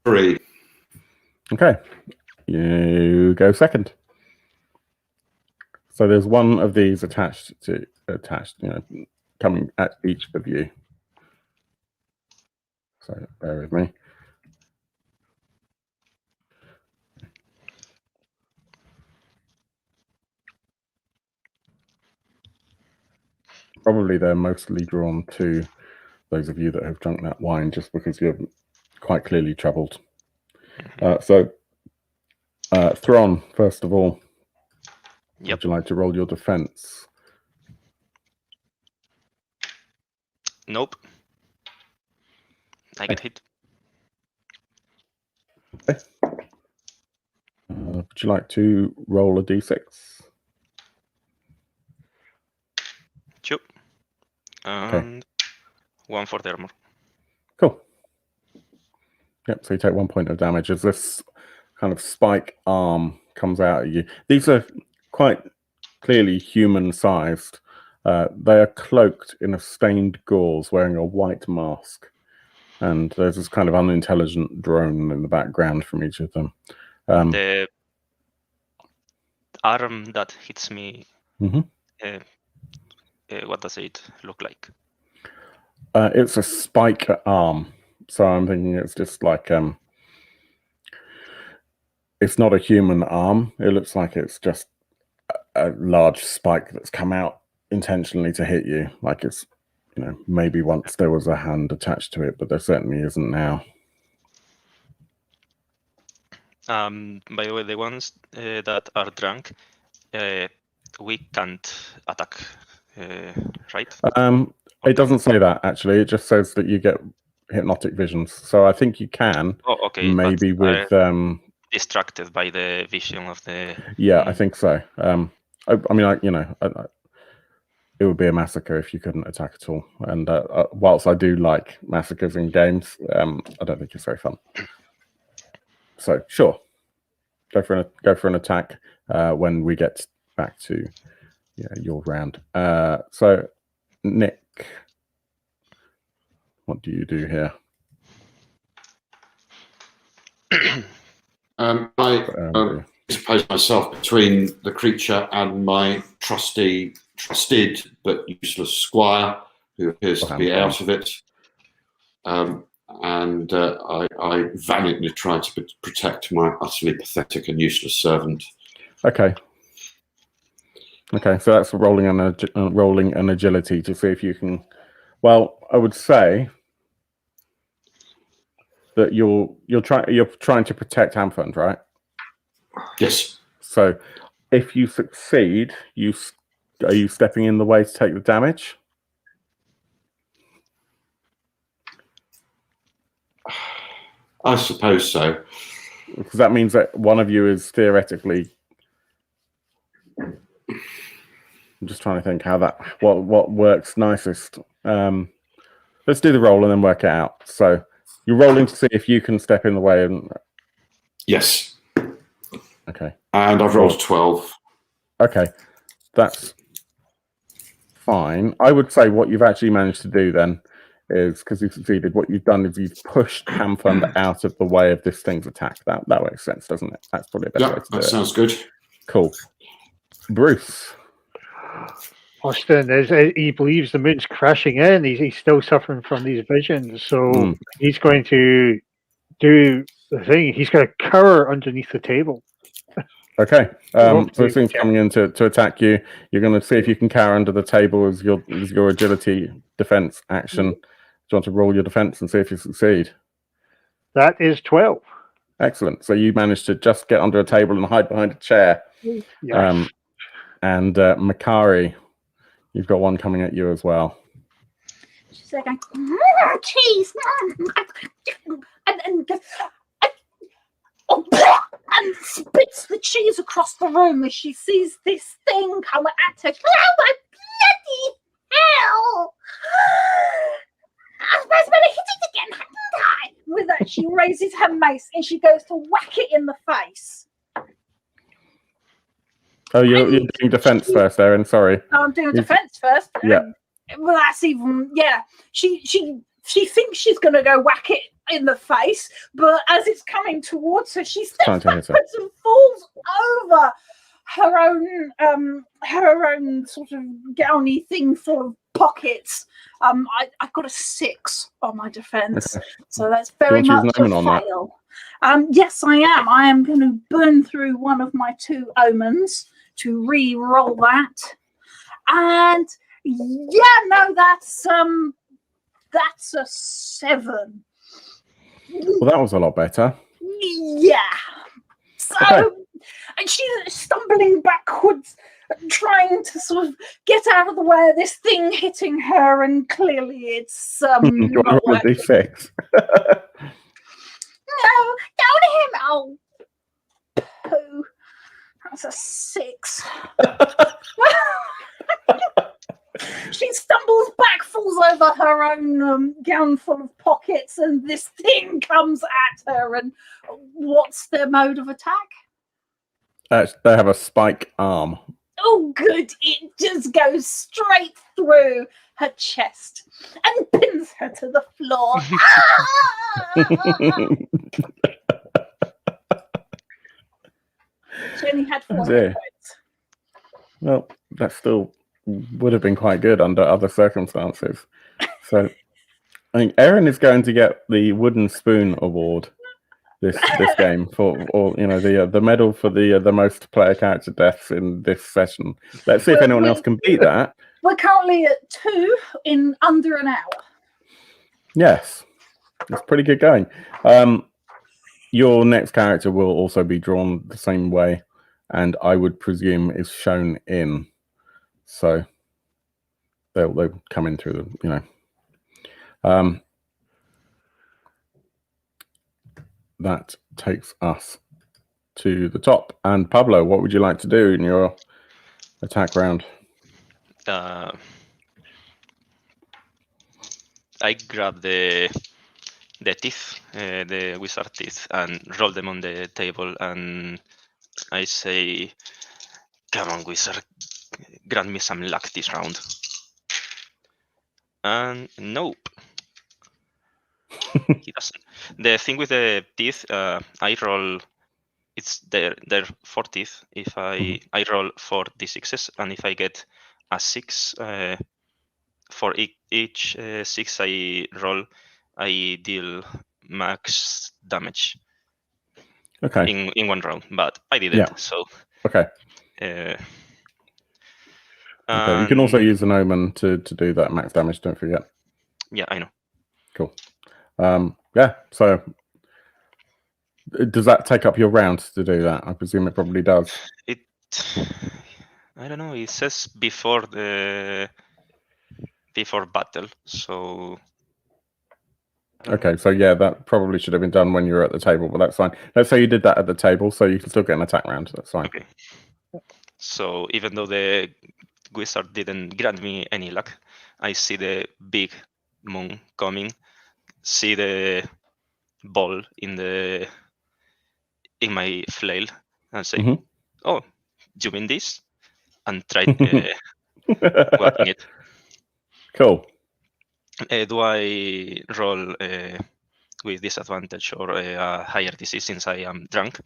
Three. Okay, you go second. So there's one of these attached, coming at each of you. So bear with me. Probably they're mostly drawn to those of you that have drunk that wine, just because you're quite clearly troubled. So Thron, first of all, would you like to roll your defense? Nope. I get hit. Okay. Would you like to roll a d6? Sure. And 1 for the armor. Cool. Yep, so you take 1 point of damage as this kind of spike arm comes out at you. These are quite clearly human-sized. They are cloaked in a stained gauze, wearing a white mask. And there's this kind of unintelligent drone in the background from each of them. The arm that hits me, what does it look like? It's a spike arm. So I'm thinking it's just like, it's not a human arm. It looks like it's just a large spike that's come out intentionally to hit you. Like it's, maybe once there was a hand attached to it, but there certainly isn't now. By the way, the ones that are drunk, we can't attack, right? It doesn't say that, actually. It just says that you get hypnotic visions. So I think you can. Oh, okay. Maybe with distracted by the vision of the. Yeah, I think so. I mean, it would be a massacre if you couldn't attack at all. And whilst I do like massacres in games, I don't think it's very fun. So sure, go for an attack when we get back to your round. So Nick, what do you do here? I suppose myself between the creature and my trusted but useless squire, who appears to be out of it. And I valiantly try to protect my utterly pathetic and useless servant. Okay. Okay, so that's rolling an agility to see if you can. Well, I would say that you're trying to protect Hamfund, right? Yes. So if you succeed, are you stepping in the way to take the damage? I suppose so. Because that means that one of you is theoretically. I'm just trying to think what works nicest. Let's do the roll and then work it out. So you're rolling to see if you can step in the way. Yes. Okay. And I've rolled 12. Okay, that's fine. I would say what you've actually managed to do then is, because you've succeeded, what you've done is you've pushed Hamfund out of the way of this thing's attack. That makes sense, doesn't it? That's probably a better way to do it. That sounds good. Cool. Bruce. Austin he believes the moon's crashing in. He's still suffering from these visions, so he's going to do the thing. He's going to cower underneath the table. Okay. So this thing's coming in to attack you. You're going to see if you can cower under the table as your agility defense action. Do you want to roll your defense and see if you succeed? That is 12. Excellent. So you managed to just get under a table and hide behind a chair. Yes. And Makari, you've got one coming at you as well. She's like, cheese, and spits the cheese across the room as she sees this thing come at her. Oh my bloody hell! I was going to hit it again, hadn't I? With that, she raises her mace and she goes to whack it in the face. Oh, you're doing defense first, Erin. Sorry. Oh, I'm doing defense first. Yeah. Well, that's even. Yeah. She thinks she's going to go whack it in the face, but as it's coming towards her, she steps backwards and falls over her own sort of gowny thing full of pockets. I've got a 6 on my defense, so that's very much a fail. Yes, I am. I am going to burn through one of my 2 omens to re-roll that, and that's a 7. Well, that was a lot better. Yeah. So, and she's stumbling backwards, trying to sort of get out of the way of this thing hitting her, and clearly it's not working. D6. No, down him. Oh, poo. That's a 6. She stumbles back, falls over her own gown full of pockets, and this thing comes at her. And what's their mode of attack? They have a spike arm. Oh, good. It just goes straight through her chest and pins her to the floor. She only had 4 hit points. Well, that still would have been quite good under other circumstances. So I think Erin is going to get the Wooden Spoon Award this game for, or the medal for the most player character deaths in this session. Let's see if anyone else can beat that. We're currently at 2 in under an hour. Yes, it's pretty good going. Your next character will also be drawn the same way, and I would presume is shown in. So they'll come in through that takes us to the top. And Pablo, what would you like to do in your attack round? I grab the teeth, the wizard teeth, and roll them on the table, and I say, "Come on, wizard, grant me some luck this round." And nope, he doesn't. The thing with the teeth, I roll. It's there 4 teeth. If I roll 4 d6s, and if I get a 6, for each 6 I roll, I deal max damage. Okay. In one round, but I did it. Yeah. So Okay. okay. You can also use an omen to do that max damage. Don't forget. Yeah, I know. Cool. Yeah. So, does that take up your round to do that? I presume it probably does. I don't know. It says before battle, so. Okay, so yeah, that probably should have been done when you were at the table, but that's fine. Let's say you did that at the table, so you can still get an attack round. That's fine. Okay. So even though the wizard didn't grant me any luck, I see the big moon coming, see the ball in my flail, and say, "Oh, you mean this?" And try whacking it. Cool. Do I roll with disadvantage or a higher DC since I am drunk?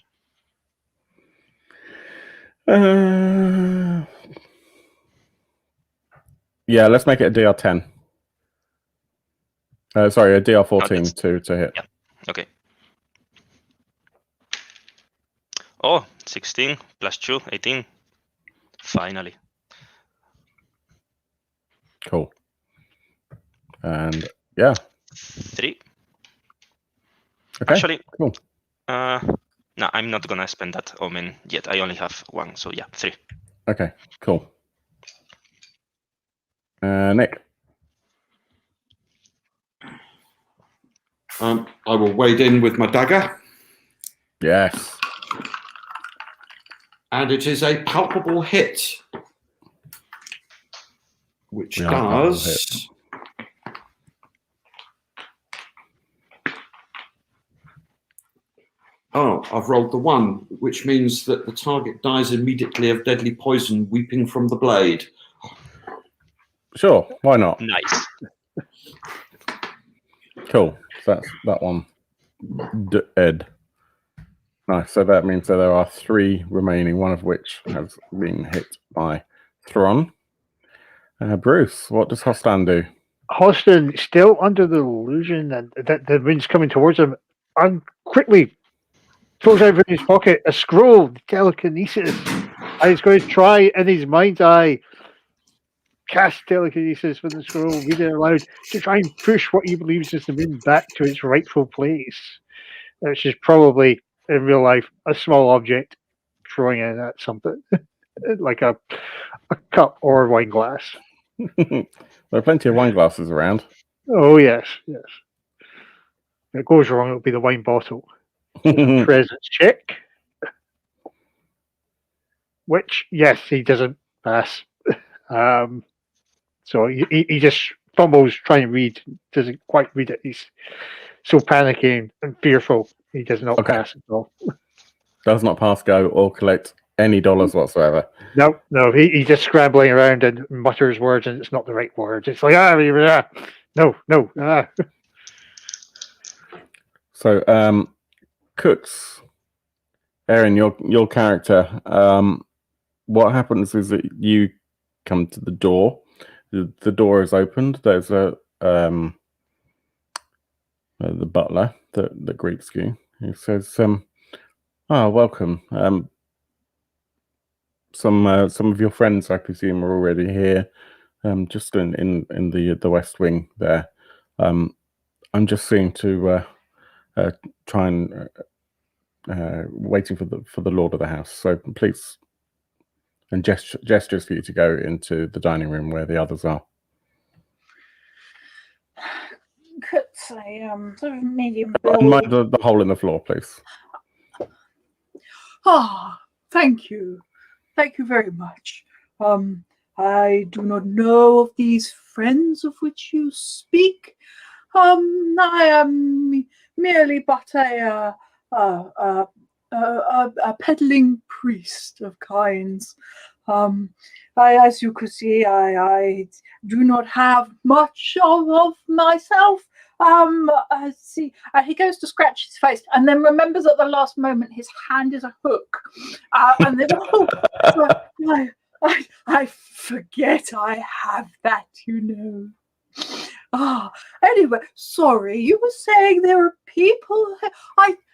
Yeah, let's make it a DR10. Sorry, a DR14 to hit. Yeah. Okay. Oh, 16 plus 2, 18. Finally. Cool. And yeah. 3. Okay. Actually, cool. No, I'm not gonna spend that omen yet. I only have 1, so yeah, 3. Okay, cool. Nick. I will wade in with my dagger. Yes. And it is a palpable hit, which does. Oh, I've rolled the 1, which means that the target dies immediately of deadly poison weeping from the blade. Sure, why not? Nice. Cool. So that's that one. Dead. Nice. So that means that there are 3 remaining, one of which has been hit by Thron. Bruce, what does Hostan do? Hostan, still under the illusion that the wind's coming towards him, and quickly pulls out from his pocket a scroll, telekinesis, and he's going to try in his mind's eye cast telekinesis with the scroll, read it aloud to try and push what he believes is the wind back to its rightful place, which is probably in real life a small object throwing it at something like a cup or a wine glass. There are plenty of wine glasses around. Oh yes. If it goes wrong, it'll be the wine bottle. Presence check. Which, yes, he doesn't pass. So he just fumbles trying to read, doesn't quite read it. He's so panicking and fearful, he does not pass at all. Does not pass go or collect any dollars whatsoever. No, he's just scrambling around and mutters words, and it's not the right words. It's like, no. So, Cooks, Aaron, your character, what happens is that you come to the door. The door is opened. There's the butler that greets you. He says, welcome. Some of your friends, I presume, are already here. Just in the West Wing there. I'm just seeing to try and waiting for the Lord of the House. So please, and gestures for you to go into the dining room where the others are. Cuts a sort of medium And build. mind the hole in the floor, please. Thank you. Thank you very much. I do not know of these friends of which you speak. I am merely but a peddling priest of kinds. As you could see, I do not have much of myself. See, he goes to scratch his face and then remembers at the last moment his hand is a hook. And then, I forget I have that, you know. Anyway, sorry, you were saying there are people.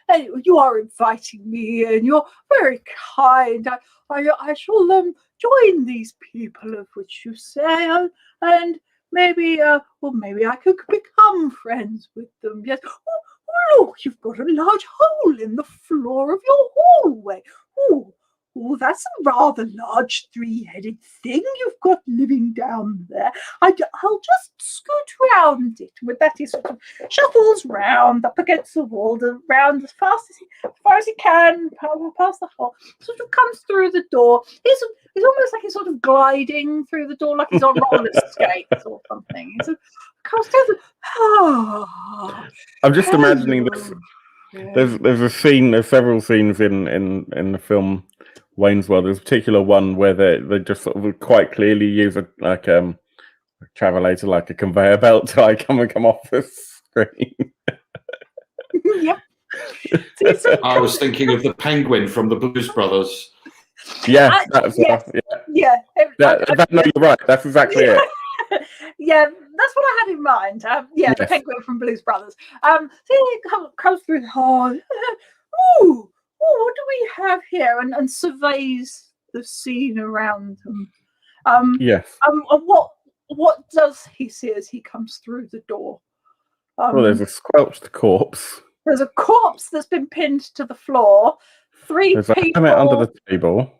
Anyway, you are inviting me, and you're very kind. I shall join these people of which you say, and maybe, maybe I could become friends with them. Yes. Oh, look, you've got a large hole in the floor of your hallway. Oh, that's a rather large three-headed thing you've got living down there. I'll just scoot round it. With that, he sort of shuffles round up against the wall, round as far as he can, past the hole. Sort of comes through the door. He's almost like he's sort of gliding through the door, like he's on roller skates or something. He sort of comes through I'm just imagining this. There's a scene. There's several scenes in the film Wayne's World. There's a particular one where they just sort of quite clearly use a travelator, like a conveyor belt, to come off the screen. Yep. I was thinking of the penguin from the Blues Brothers. Yeah, no, you're right. That's exactly it. Yeah, that's what I had in mind. Yes. The penguin from Blues Brothers. So he comes through the hall. Ooh, what do we have here? And surveys the scene around him. Yes. What does he see as he comes through the door? Well, there's a squelched corpse. There's a corpse that's been pinned to the floor. There's a helmet under the table.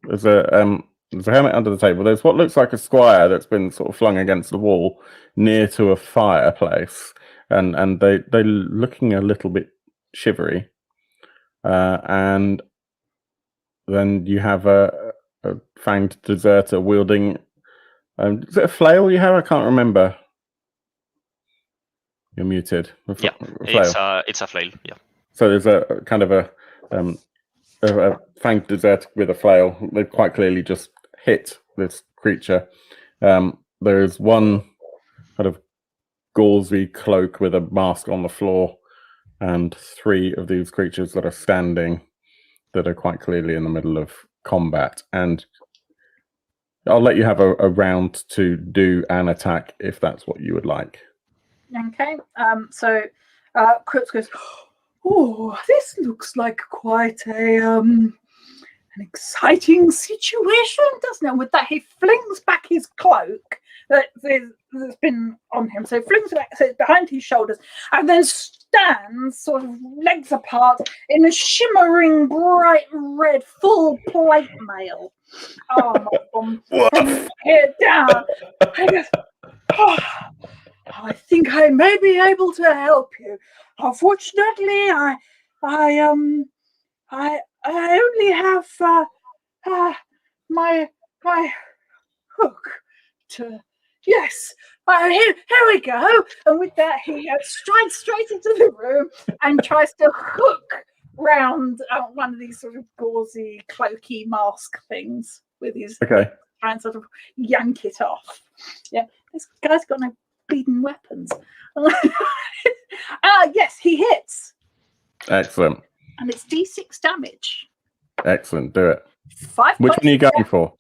There's a helmet under the table. There's what looks like a squire that's been sort of flung against the wall near to a fireplace, and they're looking a little bit shivery. And then you have a fanged deserter wielding. Is it a flail you have? I can't remember. You're muted. Yeah, it's a flail. Yeah. So there's a kind of a fanged deserter with a flail. They've quite clearly just hit this creature. There is one kind of gauzy cloak with a mask on the floor, and 3 of these creatures that are standing that are quite clearly in the middle of combat. And I'll let you have a round to do an attack if that's what you would like. Okay. So Crooks goes, oh, this looks like quite an exciting situation, doesn't it? With that, he flings back his cloak that's been on him. So he flings it back, so it's behind his shoulders, and then stands sort of legs apart in a shimmering bright red full plate mail. Oh, from here down. I guess, I think I may be able to help you. Unfortunately, I only have my hook to. Yes, here we go. And with that, he strides straight into the room and tries to hook round one of these sort of gauzy, cloaky mask things with his. Okay. Try and sort of yank it off. Yeah, this guy's got no bleeding weapons. Yes, he hits. Excellent. And it's D6 damage. Excellent. Do it. 5 Which one are you going for?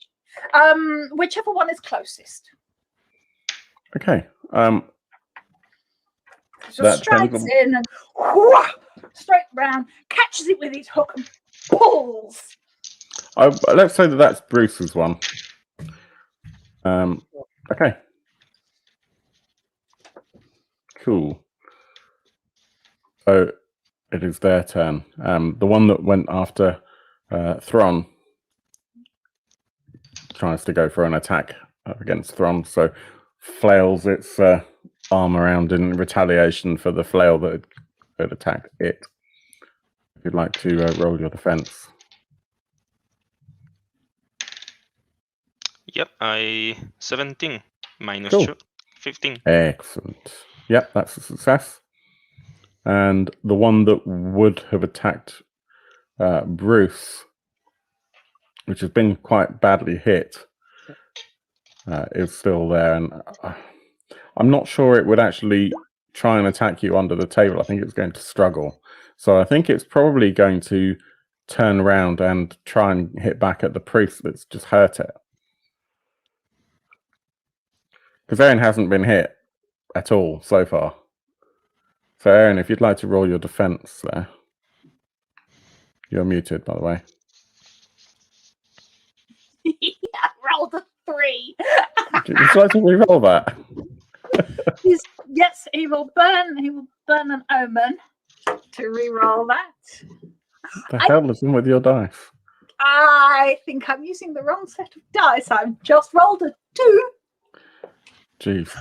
Whichever one is closest. Okay. So strides in and straight round, catches it with his hook and pulls. Let's say that's Bruce's one. Okay. Cool. So it is their turn. The one that went after Thron tries to go for an attack up against Thron, so flails its arm around in retaliation for the flail that had attacked it. if you'd like to roll your defense. Yep, I 17 minus Cool. 2, 15. Excellent. Yep, that's a success. And the one that would have attacked Bruce, which has been quite badly hit, is still there. And I'm not sure it would actually try and attack you under the table. I think it's going to struggle. So I think it's probably going to turn around and try and hit back at the priest that's just hurt it. Because Aaron hasn't been hit at all so far. So Aaron, if you'd like to roll your defense there. You're muted, by the way. I rolled a 3. Would you like to re-roll that? Yes, he will burn an omen to re-roll that. The hell is in with your dice? I think I'm using the wrong set of dice. I've just rolled a 2. Jeez.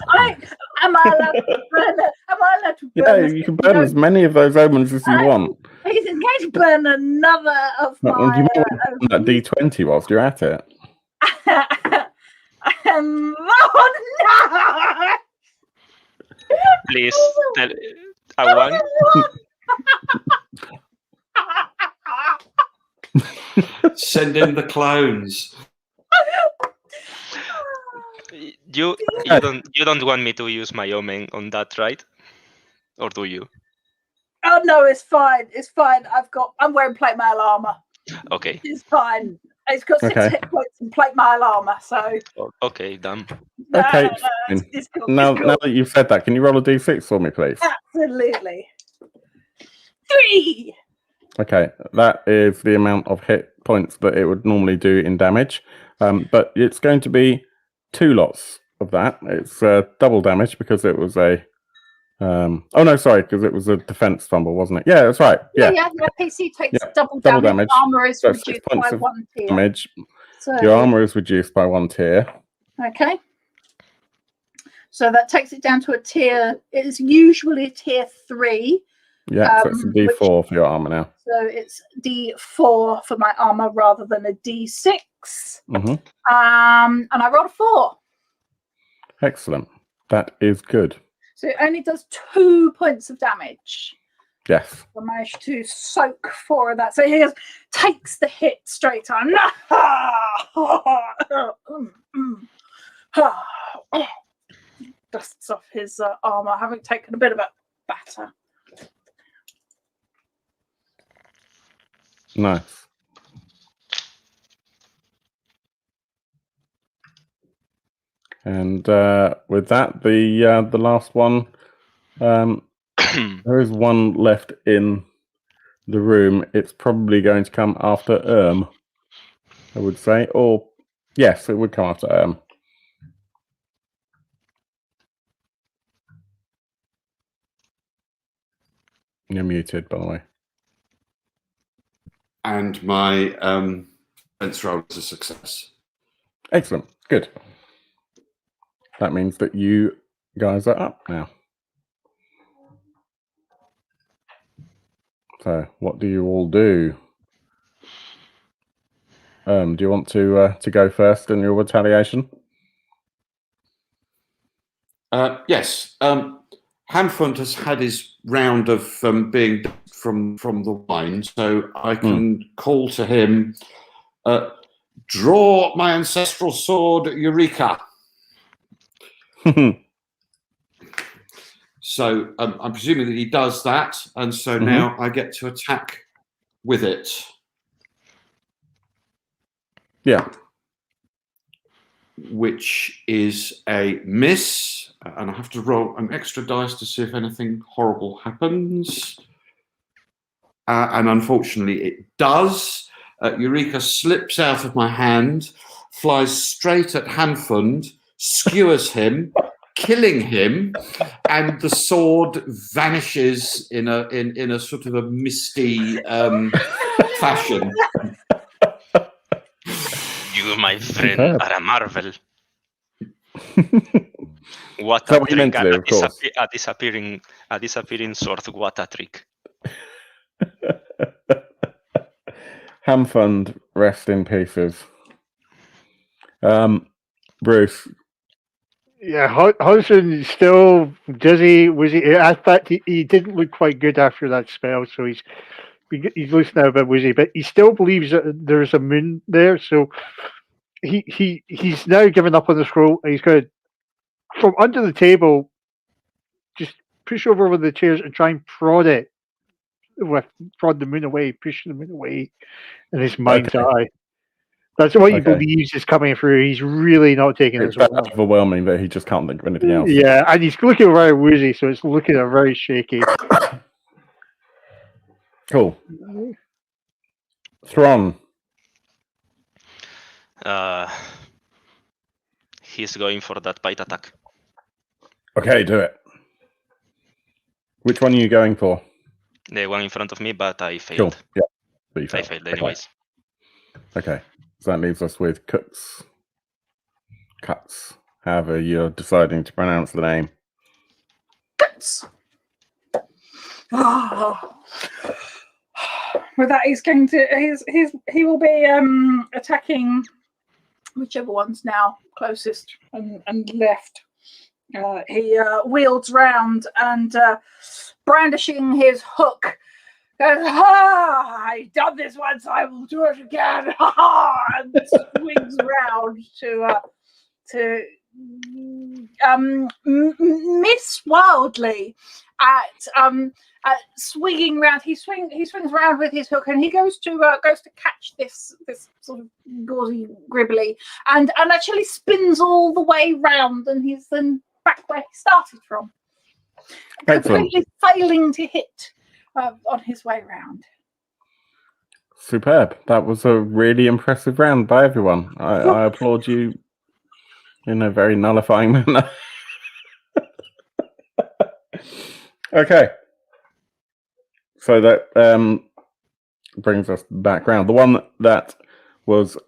Am I allowed to burn it? Am I allowed to burn Yeah, this? you can burn as many of those omens as you want. He's going to burn another of Do my. you want that D20 whilst you're at it? Oh no! Please, tell, I want. Send in the clones. You don't want me to use my omen on that, right? Or do you? Oh no, it's fine. It's fine. I'm wearing plate mail armor. Okay. It's fine. It's got 6 hit points and plate mail armor, so. Okay, done. Okay. It's cool. Now It's cool. that you've said that, can you roll a D6 for me, please? Absolutely. 3. Okay, that is the amount of hit points that it would normally do in damage. But it's going to be 2 lots of that. It's double damage because it was a... oh no, sorry, because it was a defense fumble, wasn't it? Yeah, that's right. Yeah. PC takes Yeah, double double damage. damage. Armor is So 6 reduced points by of 1 tier. damage. So, Your armor is reduced by 1 tier. okay. So that takes it down to a tier. It is usually a tier 3. Yeah, so it's a D4 for your armor now. So it's D4 for my armor rather than a D6. Mm-hmm. And I rolled a 4. Excellent. That is good. So it only does 2 points of damage. Yes. I managed to soak 4 of that. So he takes the hit straight on. Dusts off his armor, having taken a bit of a batter. Nice. And with that, the last one, there is one left in the room. It's probably going to come after I would say. Or, yes, it would come after You're muted, by the way. And my defense roll is a success. Excellent. Good. That means that you guys are up now. So, what do you all do? Do you want to go first in your retaliation? Yes. Hanfund has had his round of being from the wine, so I can call to him, draw my ancestral sword, Eureka. So I'm presuming that he does that, and so now I get to attack with it. Yeah. Which is a miss, and I have to roll an extra dice to see if anything horrible happens. And unfortunately, it does. Eureka slips out of my hand, flies straight at Hanfund, skewers him, killing him, and the sword vanishes in a sort of a misty fashion. You, my friend, are a marvel. What Is that a what you meant trick! to do, of course? A disappearing sword. What a trick! Hamfund, rest in pieces. Bruce. Yeah, Hudson is still dizzy. Was he? In fact, he didn't look quite good after that spell, so he's loose now a bit woozy, but he still believes that there's a moon there. So he's now given up on the scroll, and he's going to, from under the table, just push over one of the chairs and try and prod the moon away, push the moon away in his mind's eye. That's what he believes is coming through. He's really not taking It's this that well. overwhelming that he just can't think of anything else. Yeah, and he's looking very woozy, so it's looking very shaky. Cool. Thron. He's going for that bite attack. Okay, do it. Which one are you going for? The one in front of me, but I failed. Cool. Yeah. But you I failed anyways. Okay. So that leaves us with Cuts. Cuts. However you're deciding to pronounce the name. Cuts. With that, he's going to. He will be attacking whichever one's now closest and left. He wields round and brandishing his hook. Goes, I've done this once, I will do it again. And swings round to miss wildly at swinging round. He swings round with his hook, and he goes to catch this sort of gauzy gribbly, and actually spins all the way round, and he's then back where he started from. Excellent. Completely failing to hit on his way round. Superb. That was a really impressive round by everyone. I applaud you in a very nullifying manner. Okay. So that brings us back round. The one that was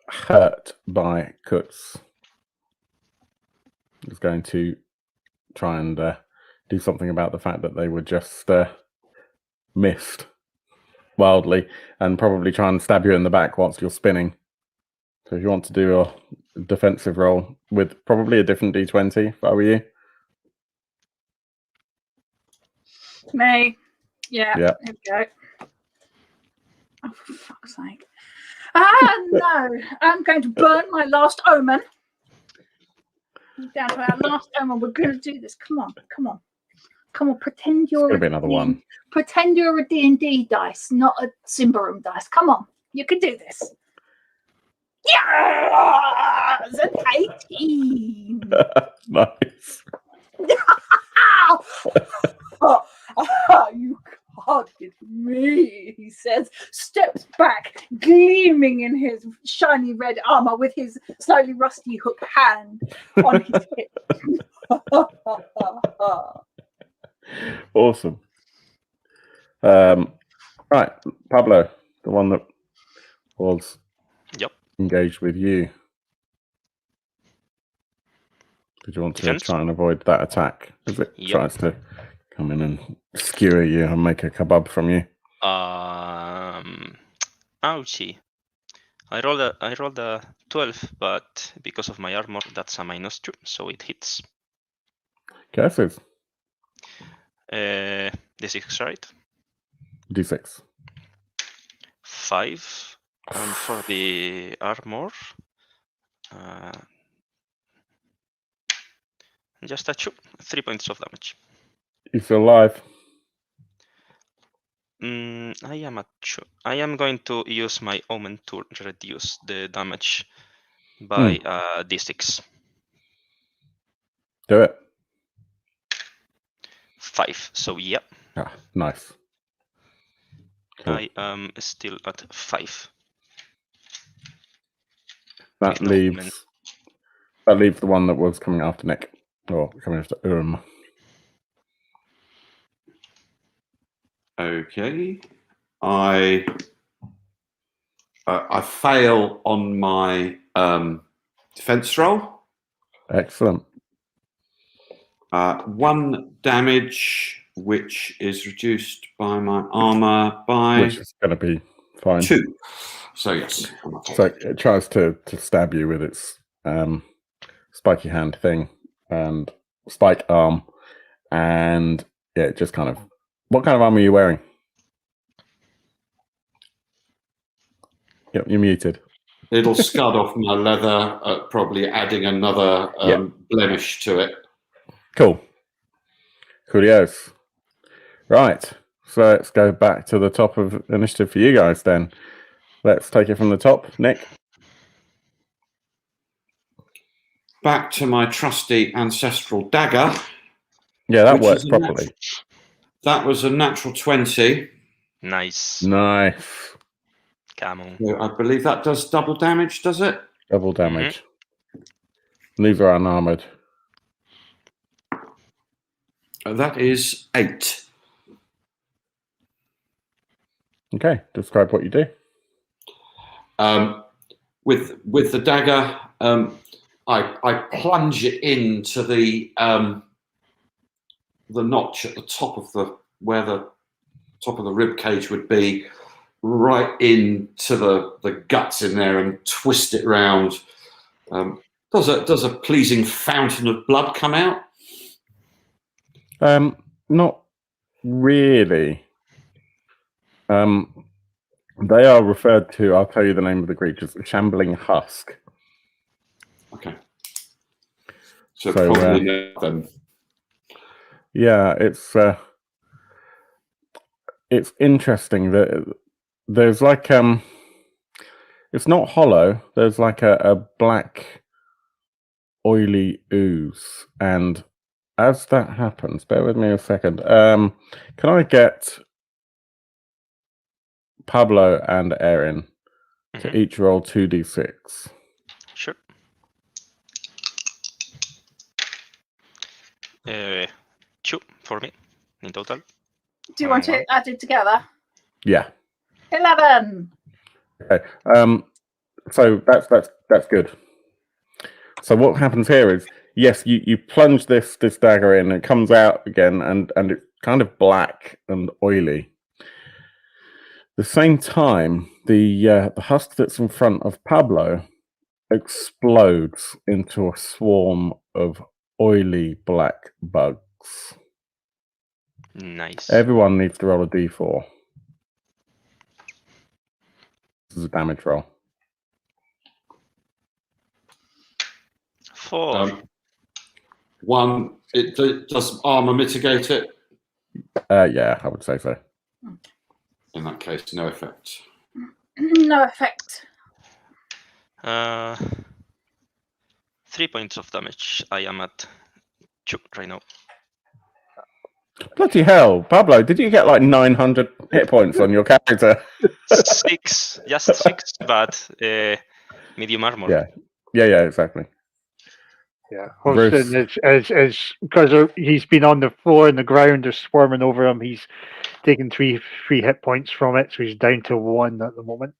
hurt by Cuts is going to try and do something about the fact that they were just missed wildly, and probably try and stab you in the back whilst you're spinning. So if you want to do a defensive roll with probably a different d20, if I were you. Me. Yeah. Yeah. Here we go. Oh, for fuck's sake. No. I'm going to burn my last omen. Down to our last omen. We're going to do this. Come on. Pretend you're It's going to be another one. Pretend you're a D&D dice, not a Symbaroum dice. Come on. You can do this. Yes! An 18. Nice. You can't hit me, he says, steps back, gleaming in his shiny red armor with his slightly rusty hook hand on his hip. Awesome. Right, Pablo, the one that was engaged with you. Did you want to try and avoid that attack as it tries to come in and skewer you and make a kebab from you? Ouchie. I rolled a 12, but because of my armor, that's a -2, so it hits. Guesses. D6, right? D6. 5. And for the armor, just a 2. 3 points of damage. You feel alive? I am going to use my omen to reduce the damage by D6. Do it. 5. So yeah. Ah, nice. Cool. I am still at 5. That leaves the one that was coming after Nick, or coming after Okay. I fail on my defense roll. Excellent. 1 damage which is reduced by my armor by Which is going to be fine. 2. So yes. So it tries to stab you with its spiky hand thing and spike arm, and yeah, it just kind of. What kind of armor are you wearing? Yep, you're muted. It'll scud off my leather, probably adding another blemish to it. Cool. Coolios. Right. So let's go back to the top of initiative for you guys then. Let's take it from the top. Nick? Back to my trusty ancestral dagger. Yeah, that which works is a properly. That was a natural 20. Nice. Nice. Come on. So I believe that does double damage, does it? Double damage. And these are unarmored. That is 8. Okay, describe what you do. With the dagger, I plunge it into the notch at the top of where the top of the rib cage would be, right into the guts in there, and twist it round. Does a pleasing fountain of blood come out? Not really. They are referred to, I'll tell you the name of the creatures, shambling husk. Okay. So probably not then. Yeah, it's interesting that there's like it's not hollow. There's like a black oily ooze, and as that happens, bear with me a second. Can I get Pablo and Erin to each roll 2d6? Sure. 2 for me in total. Do you want to add it together? Yeah. 11. Okay. So that's good. So what happens here is, yes, you plunge this dagger in, it comes out again, and it's kind of black and oily. At the same time, the husk that's in front of Pablo explodes into a swarm of oily black bugs. Nice. Everyone needs to roll a d4. This is a damage roll. 4. 1. Does armor mitigate it? Yeah, I would say so. In that case, no effect. No effect. 3 points of damage. I am at 2 right now. Bloody hell, Pablo! Did you get like 900 hit points on your character? 6, just 6, but medium armor. Yeah, exactly. Yeah, Holston is because he's been on the floor and the ground is swarming over him. He's taken three hit points from it, so he's down to 1 at the moment.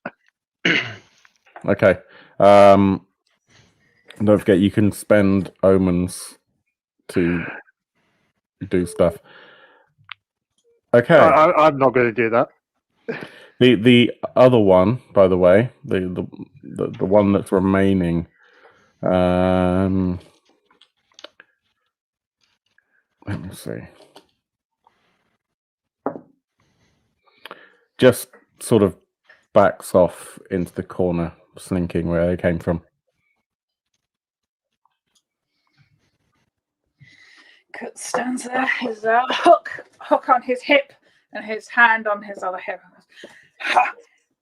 Okay. Don't forget, you can spend omens to do stuff. Okay. I'm not going to do that. The other one, by the way, the one that's remaining. Let me see. Just sort of backs off into the corner, slinking where they came from. Kurt stands there, his hook on his hip and his hand on his other hip. Ha!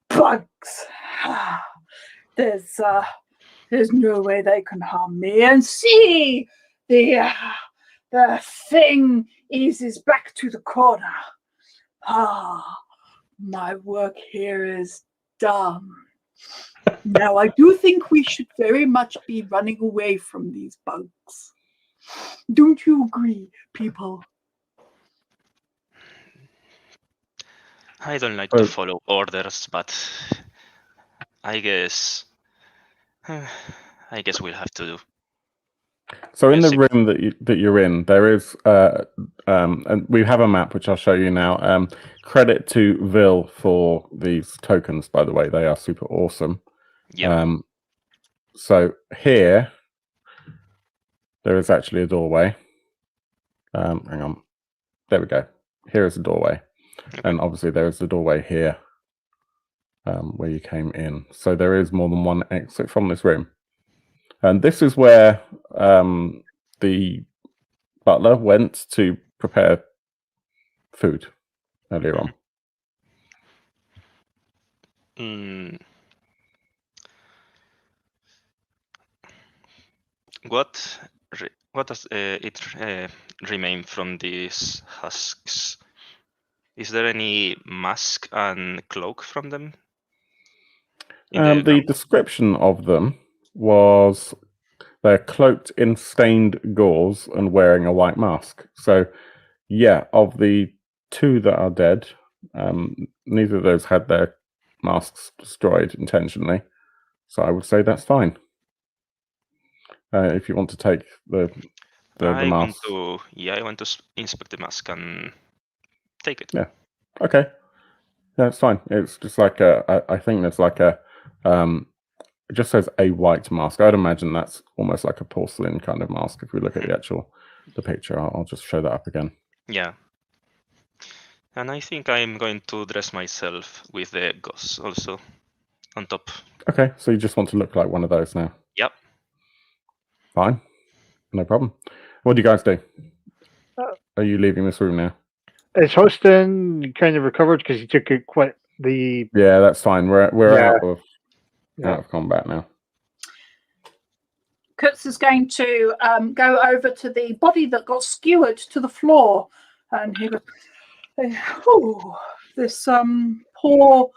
Bugs. Ha! There's no way they can harm me. And see, the thing eases back to the corner. My work here is done. Now, I do think we should very much be running away from these bugs. Don't you agree, people? I don't like to follow orders, but I guess we'll have to do. So in the Yes, room that you're in, there is and we have a map which I'll show you now. Credit to Vil for these tokens, by the way. They are super awesome. yeah. So here there is actually a doorway. Hang on. There we go. Here is a doorway. Okay. And obviously there is the doorway here where you came in. So there is more than one exit from this room. And this is where the butler went to prepare food earlier on. What does it remain from these husks? Is there any mask and cloak from them? The description of them was they're cloaked in stained gauze and wearing a white mask. So, yeah, of the two that are dead, neither of those had their masks destroyed intentionally. So I would say that's fine. If you want to take the mask. I want to inspect the mask and take it. Yeah. Okay. That's fine. It's just like I think there's like a it just says a white mask. I'd imagine that's almost like a porcelain kind of mask. If we look at the picture, I'll just show that up again. Yeah. And I think I'm going to dress myself with the gauze also on top. Okay, so you just want to look like one of those now? Yep. Fine. No problem. What do you guys do? Are you leaving this room now? Is Hostin kind of recovered because he took it quite the? Yeah, that's fine. We're out of combat now. Kurtz is going to go over to the body that got skewered to the floor, and he goes, "Oh, this poor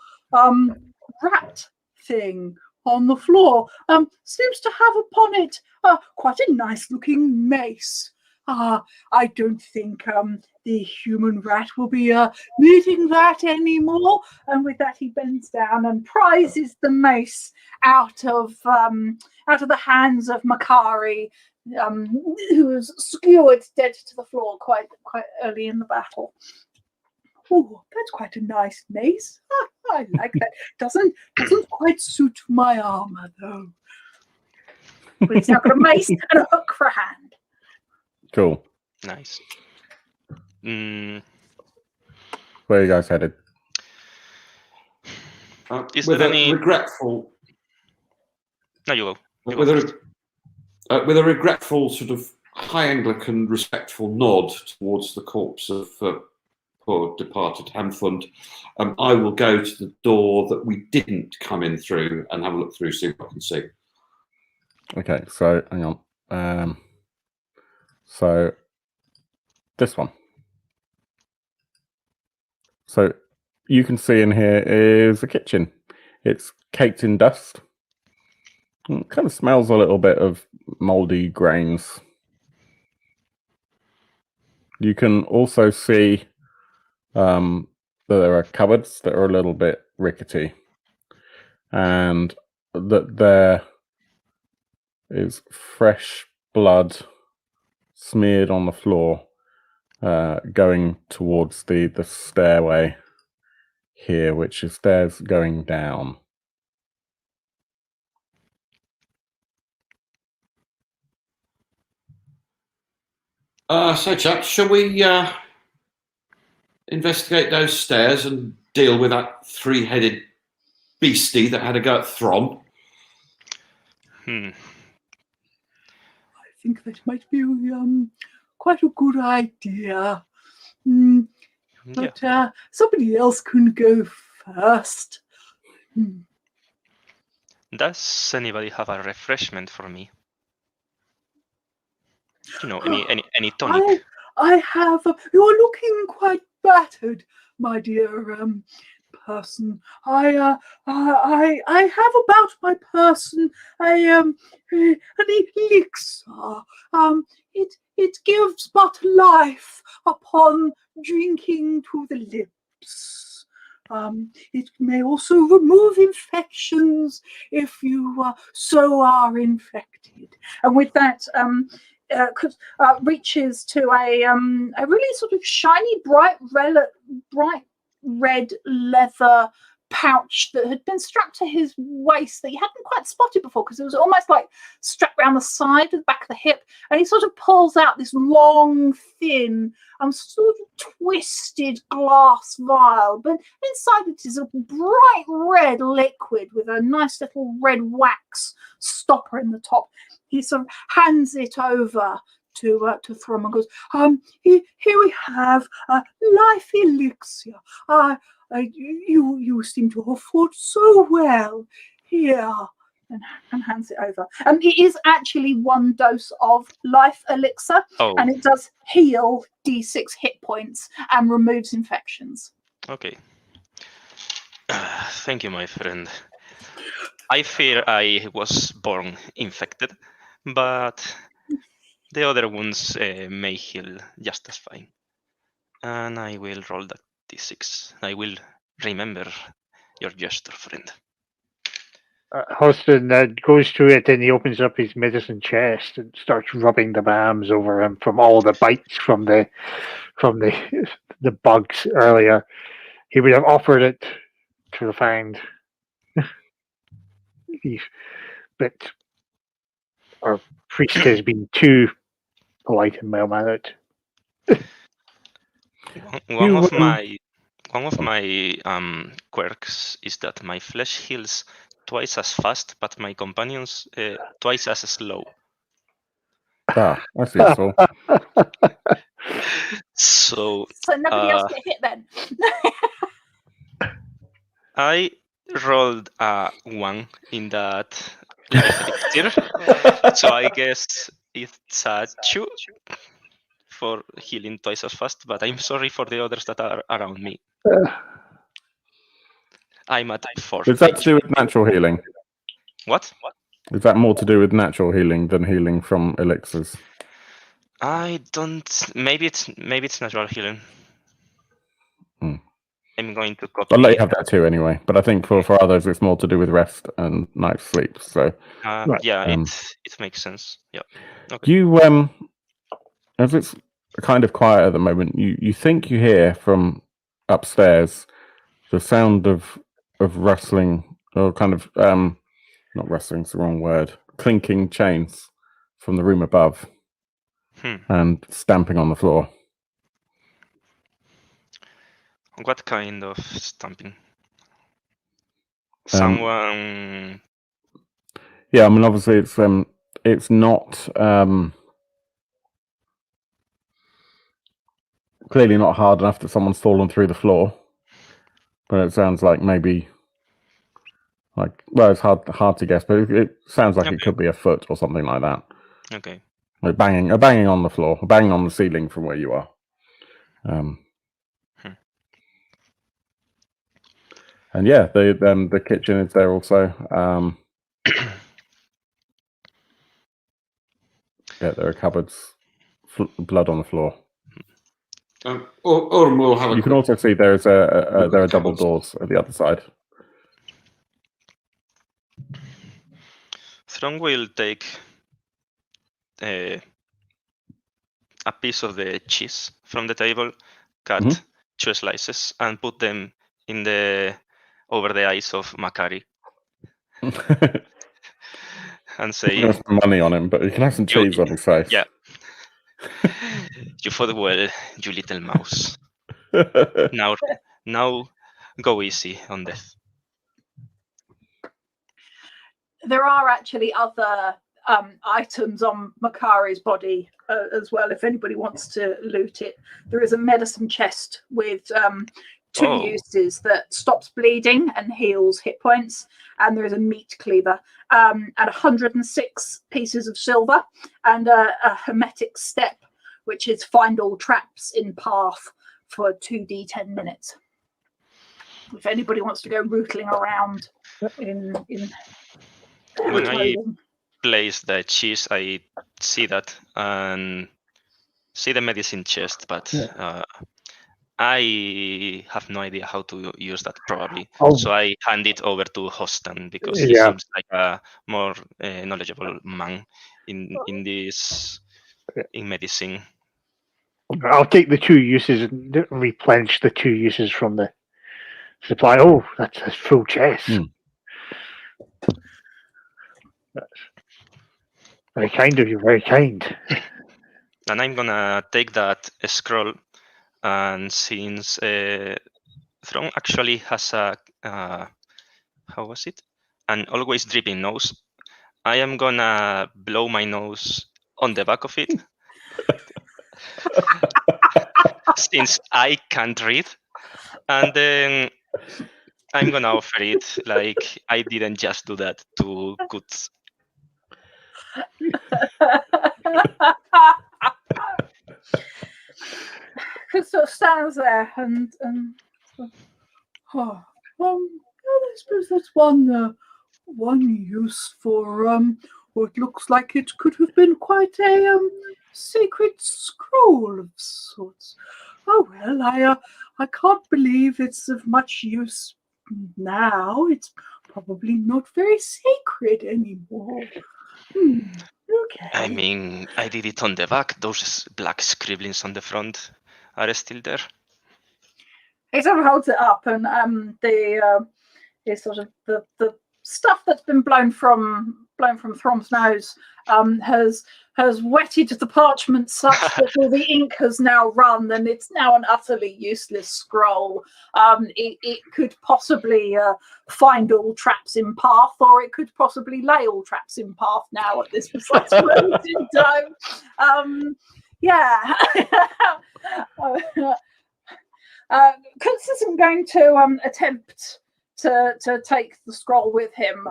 rat thing on the floor seems to have upon it quite a nice-looking mace. I don't think the human rat will be needing that anymore." And with that, he bends down and prizes the mace out of the hands of Makari, who was skewered dead to the floor quite early in the battle. "Oh, that's quite a nice mace. I like that. Doesn't quite suit my armor though. But it's now got a mace and a hook for a hand." Cool. Nice. Where are you guys headed? Is with there a any regretful? No, you go. With a regretful sort of high Anglican respectful nod towards the corpse of poor departed Hamfund, I will go to the door that we didn't come in through and have a look through, see what I can see. Okay, so hang on. So this one. So you can see in here is a kitchen. It's caked in dust. It kind of smells a little bit of moldy grains. You can also see that there are cupboards that are a little bit rickety, and that there is fresh blood smeared on the floor going towards the stairway here, which is stairs going down. So, chaps, shall we investigate those stairs and deal with that three-headed beastie that had a go at Throm? I think that might be quite a good idea. But somebody else can go first. Does anybody have a refreshment for me? You know, any tonic? I have. You're looking quite battered, my dear person. I have about my person an elixir. It gives but life upon drinking to the lips. It may also remove infections if you so are infected. And with that, reaches to a really sort of shiny, bright red leather pouch that had been strapped to his waist that he hadn't quite spotted before because it was almost like strapped around the side of the back of the hip, and he sort of pulls out this long, thin, sort of twisted glass vial, but inside it is a bright red liquid with a nice little red wax stopper in the top. He sort of hands it over to Thrum and goes, here we have life elixir. You seem to have fought so well. Here, and hands it over. It is actually 1 dose of life elixir, and it does heal D6 hit points and removes infections. Okay. Thank you, my friend. I fear I was born infected, but the other wounds may heal just as fine. And I will roll that D6. I will remember your gesture, friend. Huston goes to it and he opens up his medicine chest and starts rubbing the bams over him from all the bites from the bugs earlier. He would have offered it to the find. But our priest has been too polite and well-mannered. One of my quirks is that my flesh heals twice as fast, but my companions twice as slow. Ah, that's useful. So nobody else get hit then. I rolled a 1 in that life elixir, so I guess it's a 2 for healing twice as fast, but I'm sorry for the others that are around me. I'm at 4. Is that to do with natural healing? What? Is that more to do with natural healing than healing from elixirs? I don't. Maybe it's natural healing. I'm going to copy. I'll let you have that too, anyway. But I think for others, it's more to do with rest and night sleep. So yeah, it makes sense. Yeah. Okay. You as it's kind of quiet at the moment, you think you hear from upstairs the sound of rustling, or kind of not rustling's the wrong word, clinking chains from the room above and stamping on the floor. What kind of stamping? Someone. Yeah, I mean, obviously it's not clearly not hard enough that someone's fallen through the floor, but it sounds like maybe it's hard to guess, but it sounds like it could be a foot or something like that. Okay. Like banging on the floor, banging on the ceiling from where you are. And yeah, the kitchen is there also. Yeah, there are cupboards, blood on the floor. Or we'll have you can also see there are double doors at the other side. Thrum will take a piece of the cheese from the table, cut 2 slices, and put them over the eyes of Makari. And say, "You some money on him, but you can have some cheese on his face." Yeah. You fought well, you little mouse. Now, go easy on death. There are actually other items on Makari's body as well. If anybody wants to loot it, there is a medicine chest with 2 uses that stops bleeding and heals hit points, and there is a meat cleaver and 106 pieces of silver and a hermetic step, which is find all traps in path for 2d10 minutes. If anybody wants to go rootling around in when I place the cheese, I see that and see the medicine chest, but I have no idea how to use that probably. Oh. So I hand it over to Hostan because he Yeah. seems like a more knowledgeable man in this in medicine. I'll take the 2 uses and replenish the 2 uses from the supply. Oh, that's a full chest. That's very kind of you, very kind. And I'm gonna take that scroll, and since Throne actually has a how was it? An always dripping nose, I am gonna blow my nose on the back of it. Since I can't read, and then I'm gonna offer it like I didn't just do that to Guts. It sort of stands there and I suppose that's one use for what looks like it could have been quite a sacred scroll of sorts. Oh well, I can't believe it's of much use now. It's probably not very sacred anymore. Okay. I mean, I did it on the back. Those black scribblings on the front are still there. He sort of holds it up, and the sort of the stuff that's been blown from Throm's nose has wetted the parchment such that all the ink has now run, and it's now an utterly useless scroll. It could possibly find all traps in path, or it could possibly lay all traps in path now at this precise moment in time. Yeah. Kunz isn't going to attempt to take the scroll with him.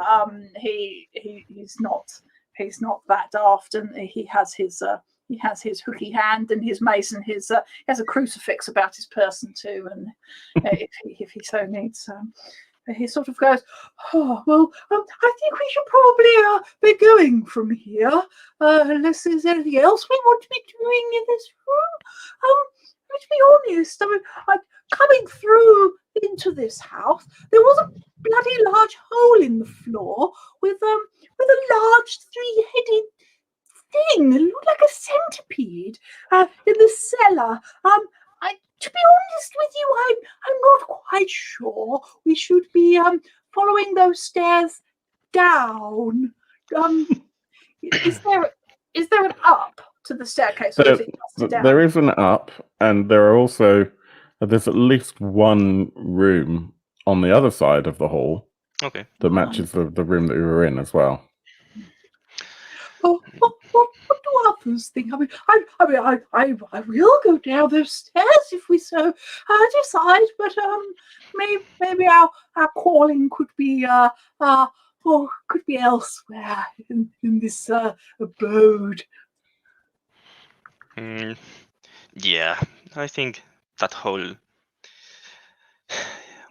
He's not that daft, and he has his hooky hand and his mace, and he has a crucifix about his person too, and if he so needs. He sort of goes, oh, well, I think we should probably be going from here, unless there's anything else we want to be doing in this room. To be honest, I mean, coming through into this house, there was a bloody large hole in the floor with a large 3-headed thing that looked like a centipede in the cellar. To be honest with you, I'm not quite sure we should be following those stairs down. Is there an up to the staircase? Or is it just down? There is an up, and there's at least one room on the other side of the hall. Okay. That matches the room that we were in as well. Oh, what do others think? I mean, I will go down those stairs if we so decide, but maybe our calling could be or could be elsewhere in this abode. Yeah, I think that hole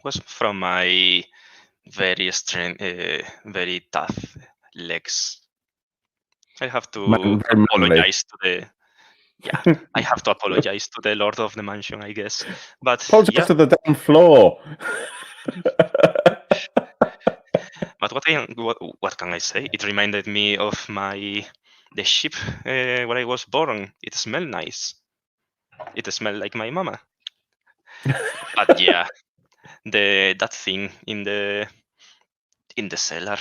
was from my very tough legs. I have to apologize to the. Yeah, I have to apologize to the Lord of the Mansion, I guess. But apologize to the damn floor. But what can I say? It reminded me of the ship where I was born. It smelled nice. It smelled like my mama. But yeah, that thing in the cellar,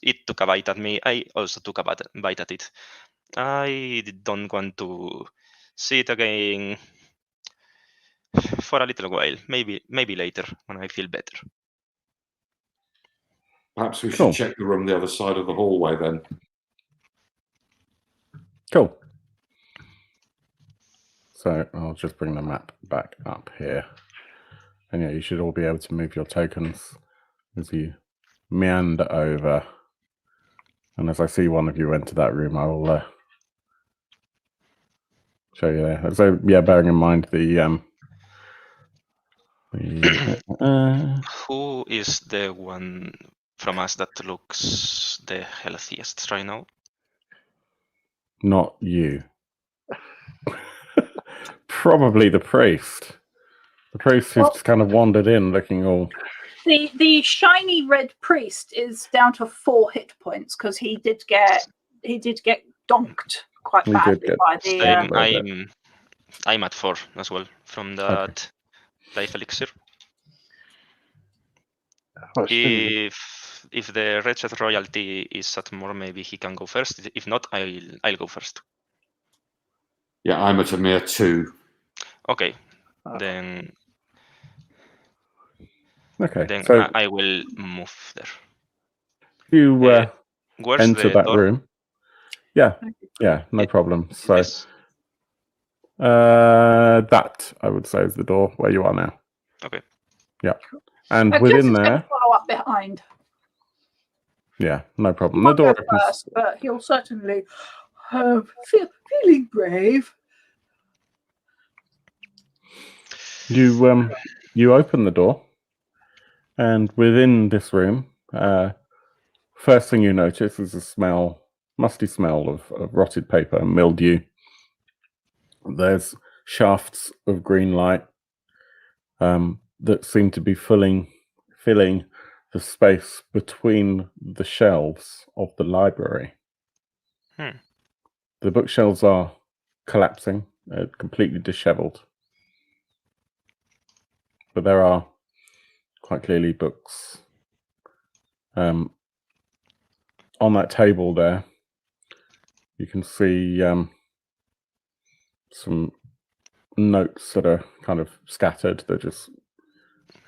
it took a bite at me. I also took a bite at it. I don't want to see it again for a little while. Maybe later when I feel better. Perhaps we should check the room the other side of the hallway then. Cool. So I'll just bring the map back up here. And yeah, you should all be able to move your tokens as you meander over. And as I see one of you enter that room, I will show you there. So yeah, bearing in mind who is the one from us that looks the healthiest right now? Not you. Probably the priest. The priest who's just kind of wandered in, looking all. The shiny red priest is down to 4 hit points because he did get donked quite He did badly get by the. Same, I'm at 4 as well from that life elixir. If the wretched royalty is at more, maybe he can go first. If not, I'll go first. Yeah, I'm at a mere 2. Okay, then so I will move there. you Where's enter the that door? room. Yeah, no problem. So Yes. that I would say is the door where you are now. Okay. Yeah, and Chris within is going there, to follow up behind. yeah, no problem. He The won't door go opens. first, but he'll certainly feeling brave. You open the door, and within this room, first thing you notice is a musty smell of rotted paper and mildew. There's shafts of green light that seem to be filling the space between the shelves of the library. The bookshelves are collapsing, completely disheveled. But there are quite clearly books. On that table there, you can see some notes that are kind of scattered. They just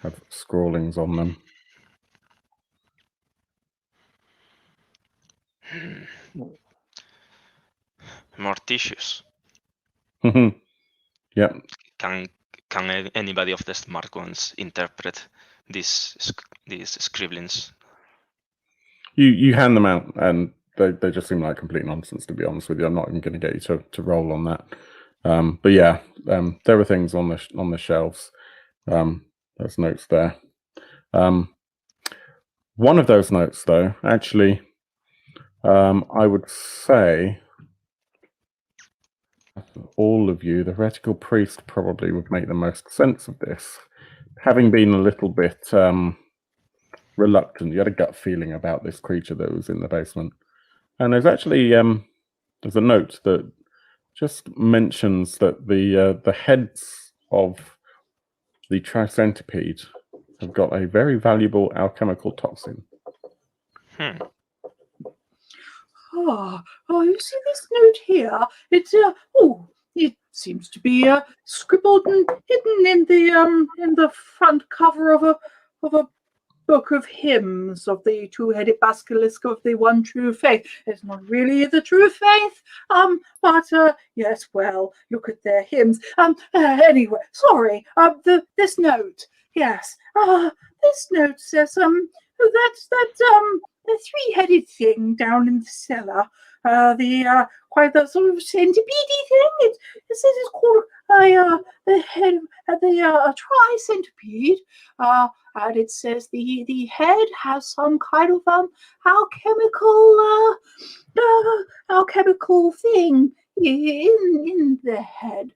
have scrawlings on them. Morticius. Yep. Can anybody of the smart ones interpret these scribblings? You hand them out, and they just seem like complete nonsense, to be honest with you. I'm not even going to get you to roll on that. But yeah, there are things on the shelves. There's notes there. One of those notes, though, actually, I would say all of you, the heretical priest probably would make the most sense of this. Having been a little bit reluctant, you had a gut feeling about this creature that was in the basement. And there's actually there's a note that just mentions that the heads of the tricentennial have got a very valuable alchemical toxin. You see this note here? It's it seems to be scribbled and hidden in the front cover of a book of hymns of the two-headed basilisk of the one true faith. It's not really the true faith, but yes, well, look at their hymns. Anyway, sorry. This note, yes. This note says the three-headed thing down in the cellar. Quite the sort of centipede thing. It says it's called the head the tri-centipede. And it says the head has some kind of alchemical thing in the head.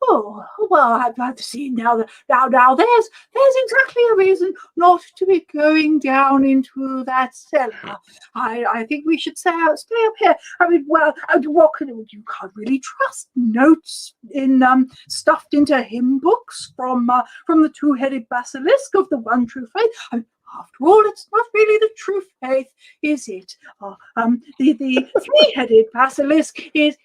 Oh well, I've seen now. Now there's exactly a reason not to be going down into that cellar. I think we should stay up here. I mean, well, what you can't really trust notes in stuffed into hymn books from the two-headed basilisk of the one true faith. I mean, after all, it's not really the true faith, is it? The three-headed basilisk is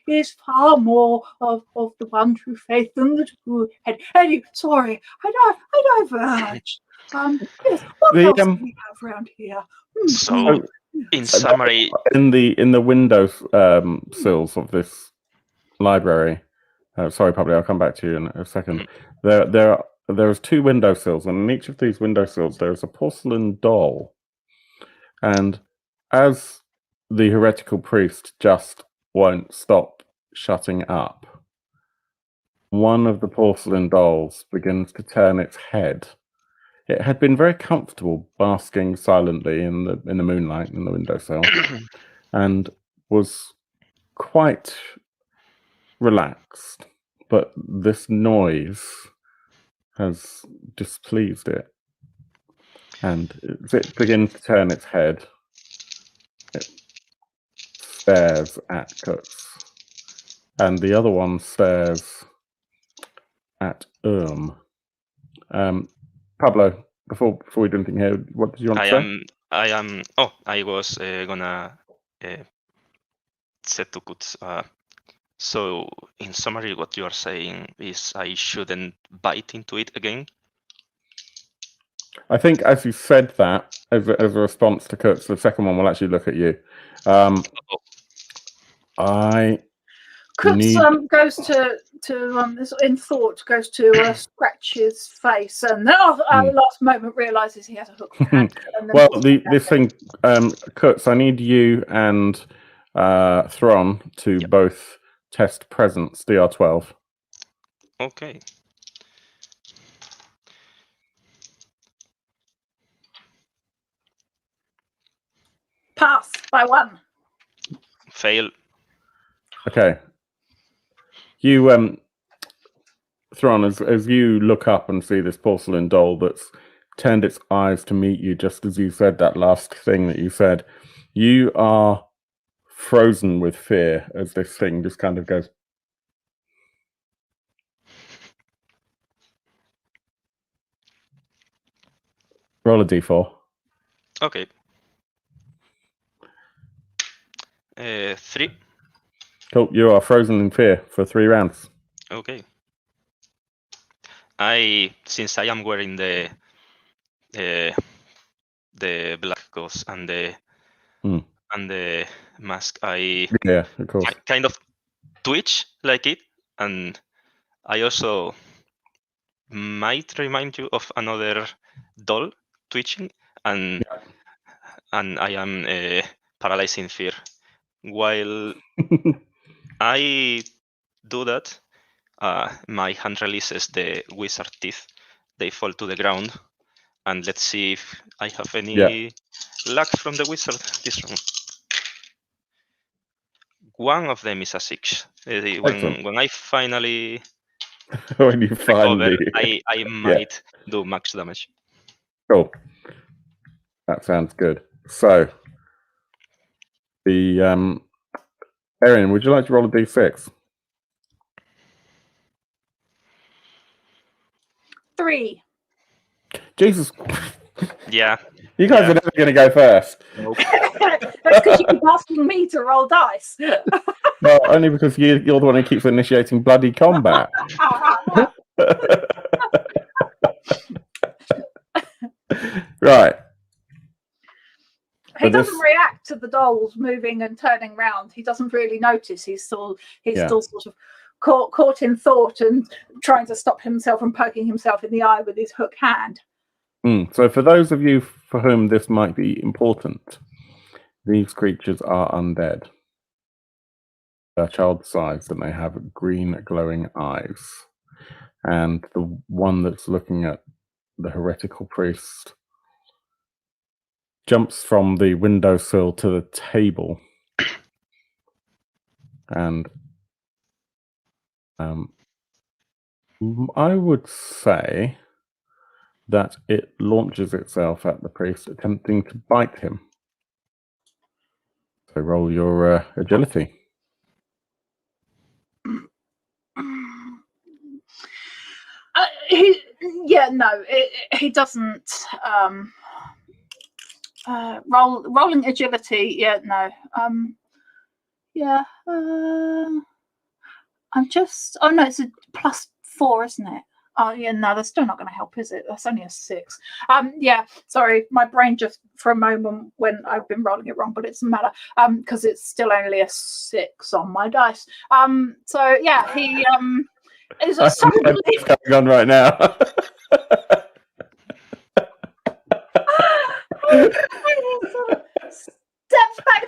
far more of the one true faith than the two-headed. Anyway, sorry, I diverged. Yes, what else do we have around here? So, in summary, in the windows sills of this library. Sorry, Pablo, I'll come back to you in a second. There's 2 windowsills, and in each of these windowsills there's a porcelain doll. And as the heretical priest just won't stop shutting up, one of the porcelain dolls begins to turn its head. It had been very comfortable basking silently in the moonlight in the windowsill, and was quite relaxed. But this noise has displeased it. And as it begins to turn its head, it stares at Kutz. And the other one stares at Pablo, before we do anything here, what did you want to say? I was gonna say to Kutz, so in summary, what you are saying is I shouldn't bite into it again? I think as you said that, as a response to Kutz, the second one will actually look at you. Kutz goes to in thought goes to scratch his face, and then at the last moment realizes he has a hook. Well, this thing, Kutz, I need you and Thron to both test presence, DR12. Okay. Pass by 1. Fail. Okay. You, Thron, as you look up and see this porcelain doll that's turned its eyes to meet you just as you said that last thing that you said, you are frozen with fear as this thing just kind of goes. Roll a d4. Okay. 3. Cool. You are frozen in fear for 3 rounds. Okay. Since I am wearing the black gauze and the mask, yeah, of course. I kind of twitch like it, and I also might remind you of another doll twitching, and I am paralyzed in fear. While I do that, my hand releases the wizard teeth. They fall to the ground, and let's see if I have any luck from the wizard this round. One of them is a 6. When I finally when you finally recover, I might do max damage. Cool. That sounds good. So the Arian, would you like to roll a d6? 3. Jesus. Yeah. You guys are never going to go first. Nope. That's because you keep asking me to roll dice. Well, only because you're the one who keeps initiating bloody combat. Right. He doesn't react to the dolls moving and turning round. He doesn't really notice. He's still sort of caught in thought and trying to stop himself from poking himself in the eye with his hook hand. So for those of you for whom this might be important, these creatures are undead. They're child-sized and they have green glowing eyes. And the one that's looking at the heretical priest jumps from the windowsill to the table. And I would say that it launches itself at the priest, attempting to bite him. So roll your agility. He doesn't. Rolling agility. Yeah, no. I'm just. Oh no, it's a +4, isn't it? Oh yeah, no, that's still not going to help, is it? That's only a 6. Sorry, my brain just for a moment when I've been rolling it wrong, but it doesn't matter because it's still only a 6 on my dice. So yeah, he is suddenly going on right now. Steps back.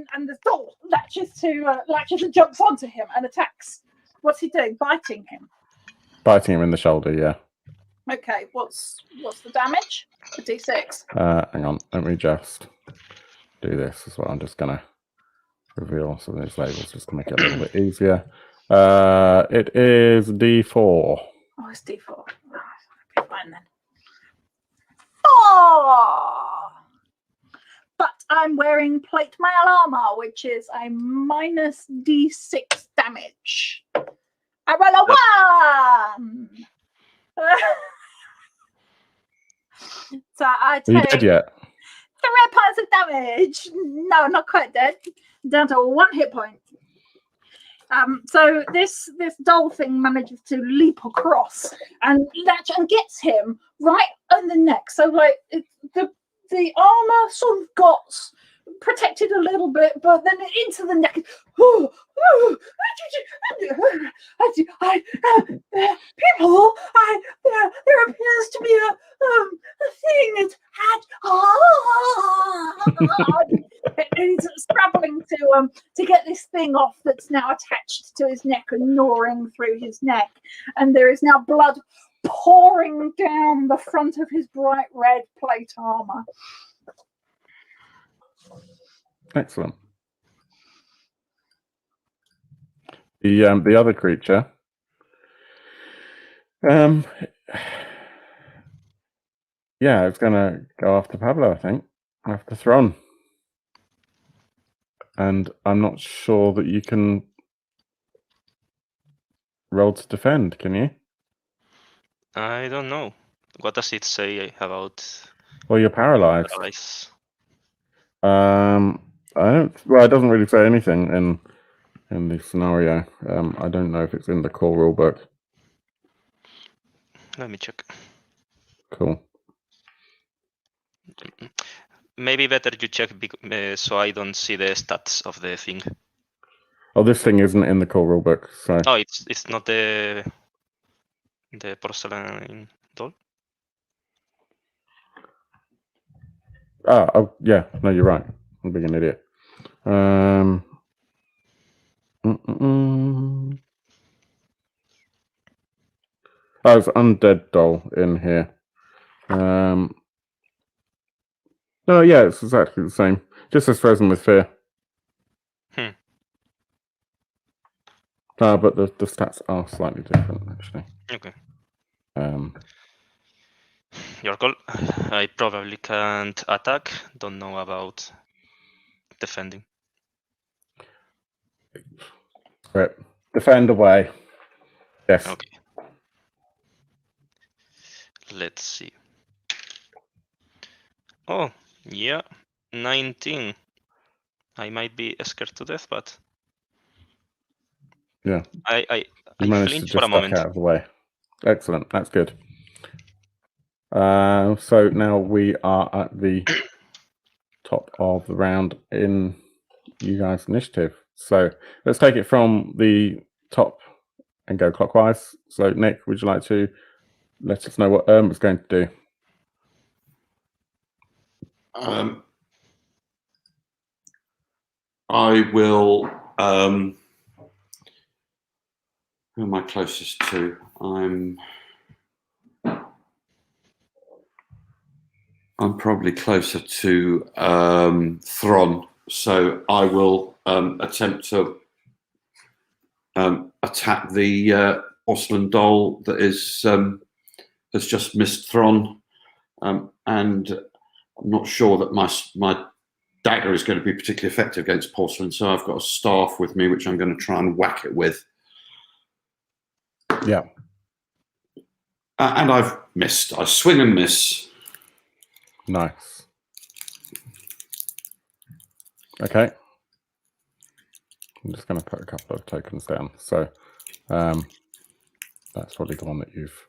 And the doll latches and jumps onto him and attacks. What's he doing? Biting him. Biting him in the shoulder, yeah. Okay, what's the damage? A d6. Hang on, let me just do this as well. I'm just gonna reveal some of these labels just to make it a little bit easier. It is D4. Oh, it's D4. Oh, fine then. 4! But I'm wearing plate mail armor, which is a minus D6 damage. I roll a 1! So I Are you take dead yet? 3 points of damage. No, not quite dead. Down to 1 hit point. So this doll thing manages to leap across and latch and gets him right on the neck. So like the armor sort of got protected a little bit, but then into the neck. People, there appears to be a thing that had. And he's scrabbling to get this thing off that's now attached to his neck and gnawing through his neck. And there is now blood pouring down the front of his bright red plate armor. Excellent. The other creature, yeah, it's gonna go after Pablo, I think, after Thron. And I'm not sure that you can roll to defend, can you? I don't know. What does it say about Well, you're paralyzed. paralyze? I don't. Well, it doesn't really say anything in the scenario. I don't know if it's in the core rulebook. Let me check. Cool. Maybe better you check so I don't see the stats of the thing. Oh, this thing isn't in the core rulebook, so. Oh, it's not the porcelain doll. Oh, yeah. No, you're right. I'm being an idiot. Oh, it's undead doll in here. No, yeah, it's exactly the same. Just as frozen with fear. But the stats are slightly different, actually. Okay. Your call. I probably can't attack. Don't know about defending. Right. Defend away. Yes. Okay. Let's see. Oh, yeah. 19. I might be scared to death, but Yeah. I You managed to flinch just for a duck moment. out of the way. Excellent. That's good. So now we are at the top of the round in you guys' initiative. So let's take it from the top and go clockwise. So Nick, would you like to let us know what is going to do? I will. Who am I closest to? I'm probably closer to Thron, so I will attempt to attack the porcelain doll that has just missed Thron, and I'm not sure that my dagger is going to be particularly effective against porcelain, so I've got a staff with me which I'm going to try and whack it with. Yeah. And I've missed. I swing and miss. Nice. Okay. I'm just going to put a couple of tokens down. So that's probably the one that you've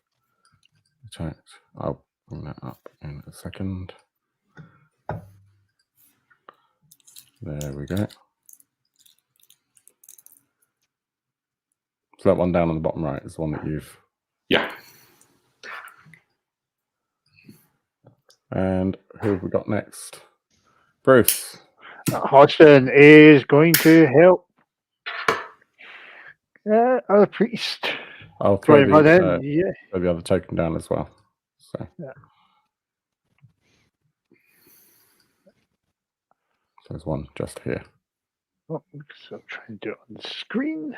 attacked. I'll bring that up in a second. There we go. So that one down on the bottom right is the one that you've... Yeah. And who have we got next? Bruce. Hodgson is going to help our priest. I'll throw the yeah. other token down as well. So yeah. There's one just here. Oh, so I'm trying to do it on the screen.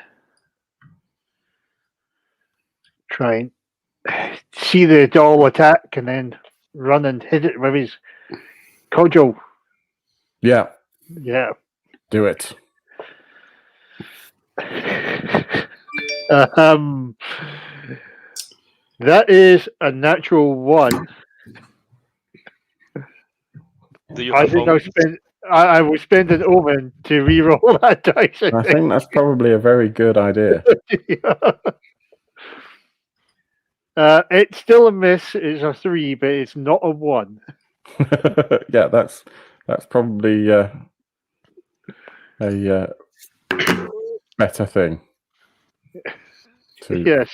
Try and see the doll attack and then run and hit it with his cudgel. Yeah, Yeah. do it. That is a natural 1. Do you I have think omens? I will spend an omen to re-roll that dice. I think that's probably a very good idea. It's still a miss. It's a 3, but it's not a 1. Yeah, that's probably a better thing. Yes.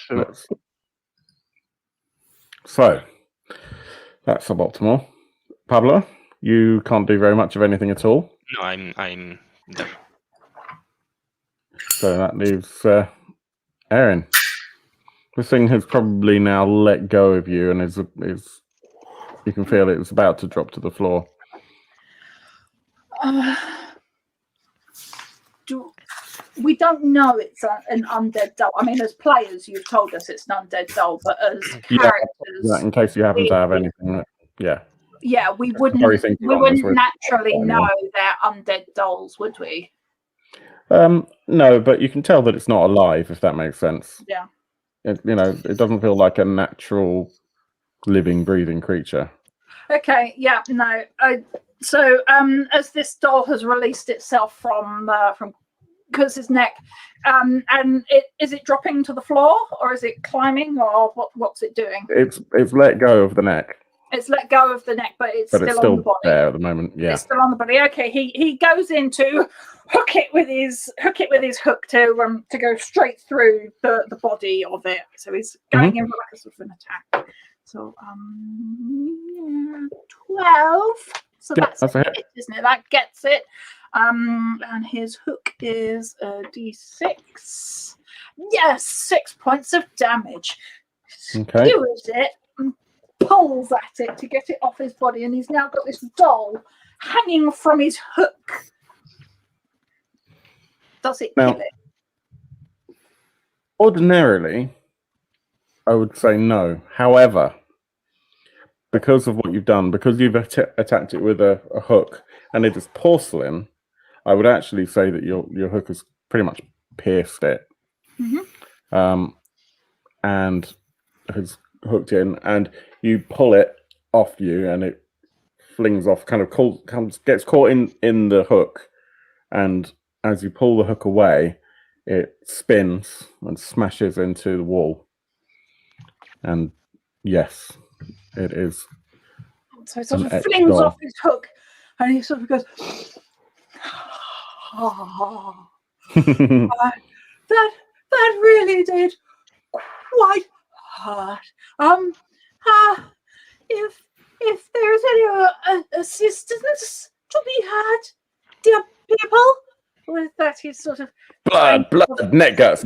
So that's suboptimal. Pablo, you can't do very much of anything at all. No, I'm there. So that leaves Erin. This thing has probably now let go of you and is you can feel it's about to drop to the floor. We don't know it's an undead doll. I mean, as players, you've told us it's an undead doll, but as characters, in case you happen to have anything. Yeah, we wouldn't naturally know they're undead dolls, would we? No, but you can tell that it's not alive, if that makes sense. Yeah. It doesn't feel like a natural, living, breathing creature. Okay. Yeah. No. So, as this doll has released itself from Kurtz's neck, and is it dropping to the floor, or is it climbing, or what's it doing? It's let go of the neck. It's let go of the neck, but it's still on the body. There at the moment. Yeah, it's still on the body. Okay, he goes in to hook it with his hook to go straight through the body of it. So he's going in for like a sort of an attack. So 12. So that's a hit, isn't it? That gets it. And his hook is a d6. Yes, 6 points of damage. Okay. Skewers it. Pulls at it to get it off his body, and he's now got this doll hanging from his hook. Does it kill it? Ordinarily, I would say no. However, because of what you've done, because you've attacked it with a hook, and it is porcelain, I would actually say that your hook has pretty much pierced it, and has hooked in, and you pull it off you, and it flings off, gets caught in the hook, and as you pull the hook away, it spins and smashes into the wall. And yes, it is. So it sort of flings off his hook, and he sort of goes, that really did quite hurt. If there is any assistance to be had, dear people. With that, he's sort of blood, neck guts.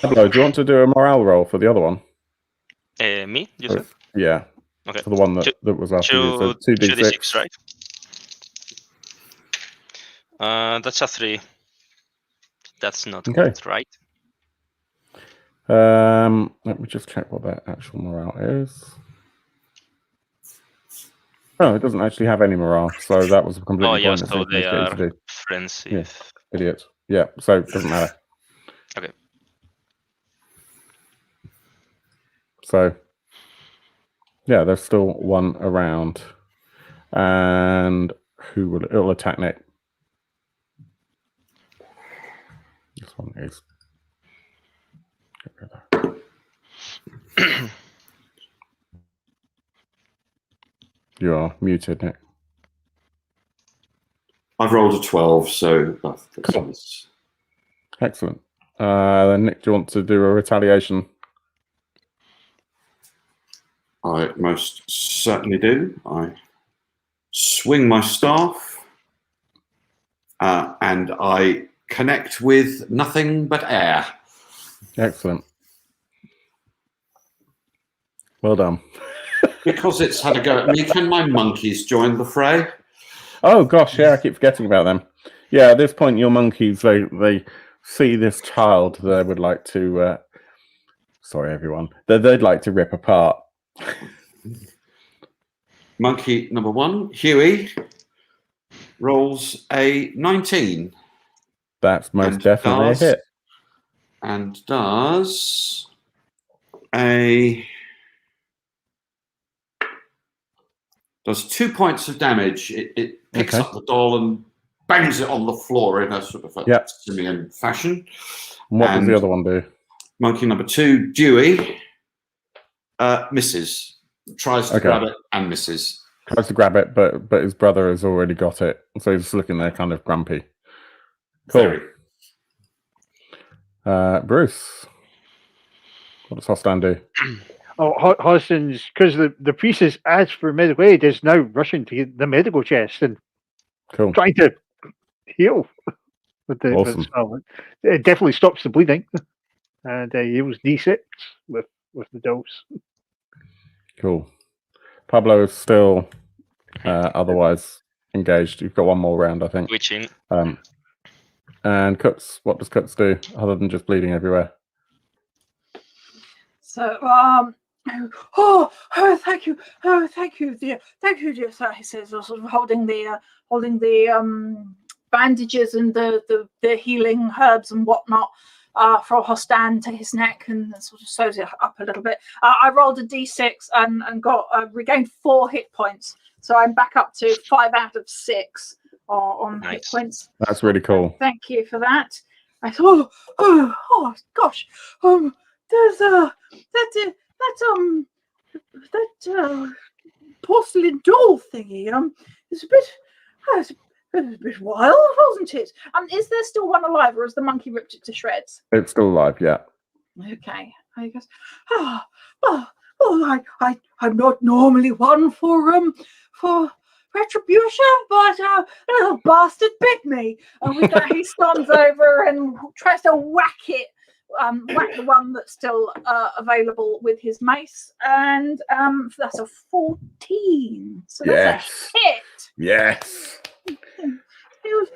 Pablo, do you want to do a morale roll for the other one? Me, you said? Yeah. Okay. For the one that was after you. So 2d6, right? That's a 3. That's not good, right? Let me just check what that actual morale is. Oh, it doesn't actually have any morale, so that was completely pointless. So they are friends. Yeah, idiot. Yeah, so it doesn't matter. Okay. So, yeah, there's still one around. And it'll attack Nick. This one is. Get rid of that. You are muted, Nick. I've rolled a 12, so that's cool. Excellent. Then Nick, do you want to do a retaliation? I most certainly do. I swing my staff, and I connect with nothing but air. Excellent. Well done. Because it's had a go at me, can my monkeys join the fray? Oh gosh, yeah, I keep forgetting about them. Yeah, at this point, your monkeys they see this child they would like to. Sorry, everyone. They'd like to rip apart. Monkey number 1, Huey, rolls a 19. That's most And definitely a hit. And does 2 points of damage. It picks up the doll and bangs it on the floor in a sort of a simian fashion. And what does the other one do? Monkey number 2, Dewey, misses. Tries to grab it and misses. Tries to grab it, but his brother has already got it. So he's just looking there kind of grumpy. Cool. Bruce, what does Hostan do? Oh, Hostin's, because the priest has asked for medical aid, is now rushing to get the medical chest and trying to heal with the Awesome. spell. It definitely stops the bleeding, and he heals D6 with the dose. Cool. Pablo is still otherwise engaged. You've got one more round, I think. Twitching. And Cuts, what does Cuts do other than just bleeding everywhere? So, thank you, dear sir. He says, sort of holding the bandages and the healing herbs and whatnot for Hostan to his neck, and sort of sews it up a little bit. I rolled a d6 and got regained 4 hit points, so I'm back up to 5 out of 6 on hit points. That's really cool. Thank you for that. I thought, oh gosh, there's that porcelain doll thingy. It's a bit wild, wasn't it? Is there still one alive, or has the monkey ripped it to shreds? It's still alive, yeah. Okay. I guess. I'm not normally one for retribution, but a little bastard bit me. And with that, he storms over and tries to whack the one that's still available with his mace, and that's a 14. So that's a hit. Yes. He was,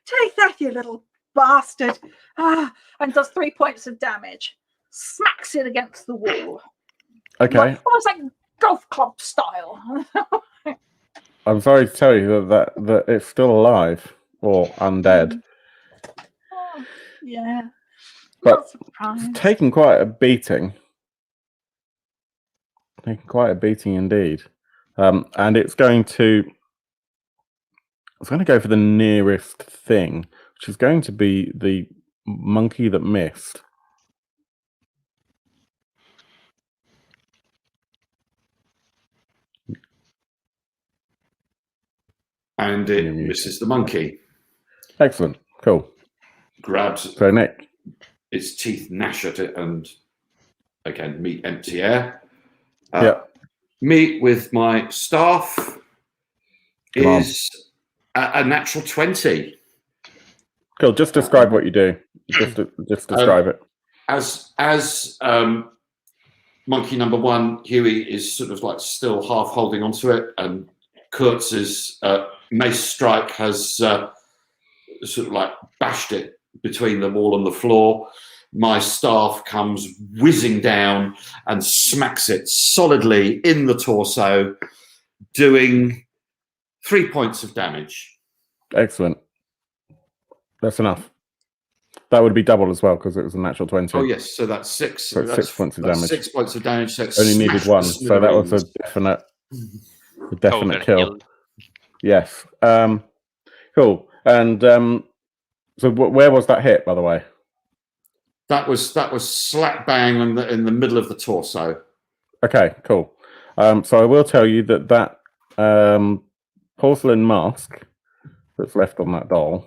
take that, you little bastard, and does 3 points of damage. Smacks it against the wall. Okay. Almost like golf club style. I'm sorry to tell you that it's still alive or undead. Yeah. But it's taken quite a beating. Taken quite a beating indeed. And it's going to go for the nearest thing, which is going to be the monkey that missed. And it misses the monkey. Excellent. Cool. Grabs Nick. Its teeth gnash at it and again meet empty air. Me with my staff is a natural 20. Cool. Just describe what you do. Just describe it. As monkey number 1, Huey, is sort of like still half holding onto it, and Kurtz's mace strike has sort of like bashed it between the wall and the floor. My staff comes whizzing down and smacks it solidly in the torso, doing 3 points of damage. Excellent. That's enough. That would be double as well because it was a natural 20. Oh yes, so that's 6. So that's 6 points of damage. 6 points of damage. So only needed 1, so that was a definite kill. Yes. Cool. And so where was that hit, by the way? That was slap bang in the middle of the torso. Okay, cool. So I will tell you that porcelain mask that's left on that doll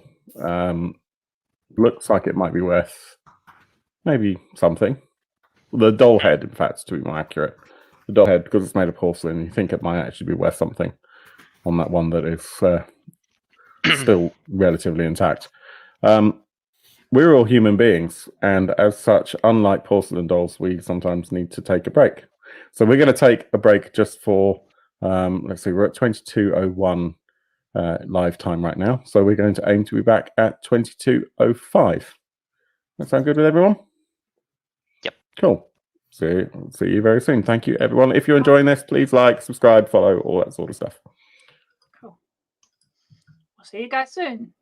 looks like it might be worth maybe something. The doll head, in fact, to be more accurate. The doll head, because it's made of porcelain, you think it might actually be worth something on that one that is still relatively intact. We're all human beings, and as such, unlike porcelain dolls, we sometimes need to take a break. So we're going to take a break just for, let's see, we're at 22:01 live time right now. So we're going to aim to be back at 22:05. That sound good with everyone? Yep. Cool. See you very soon. Thank you, everyone. If you're enjoying this, please like, subscribe, follow, all that sort of stuff. Cool. We'll see you guys soon.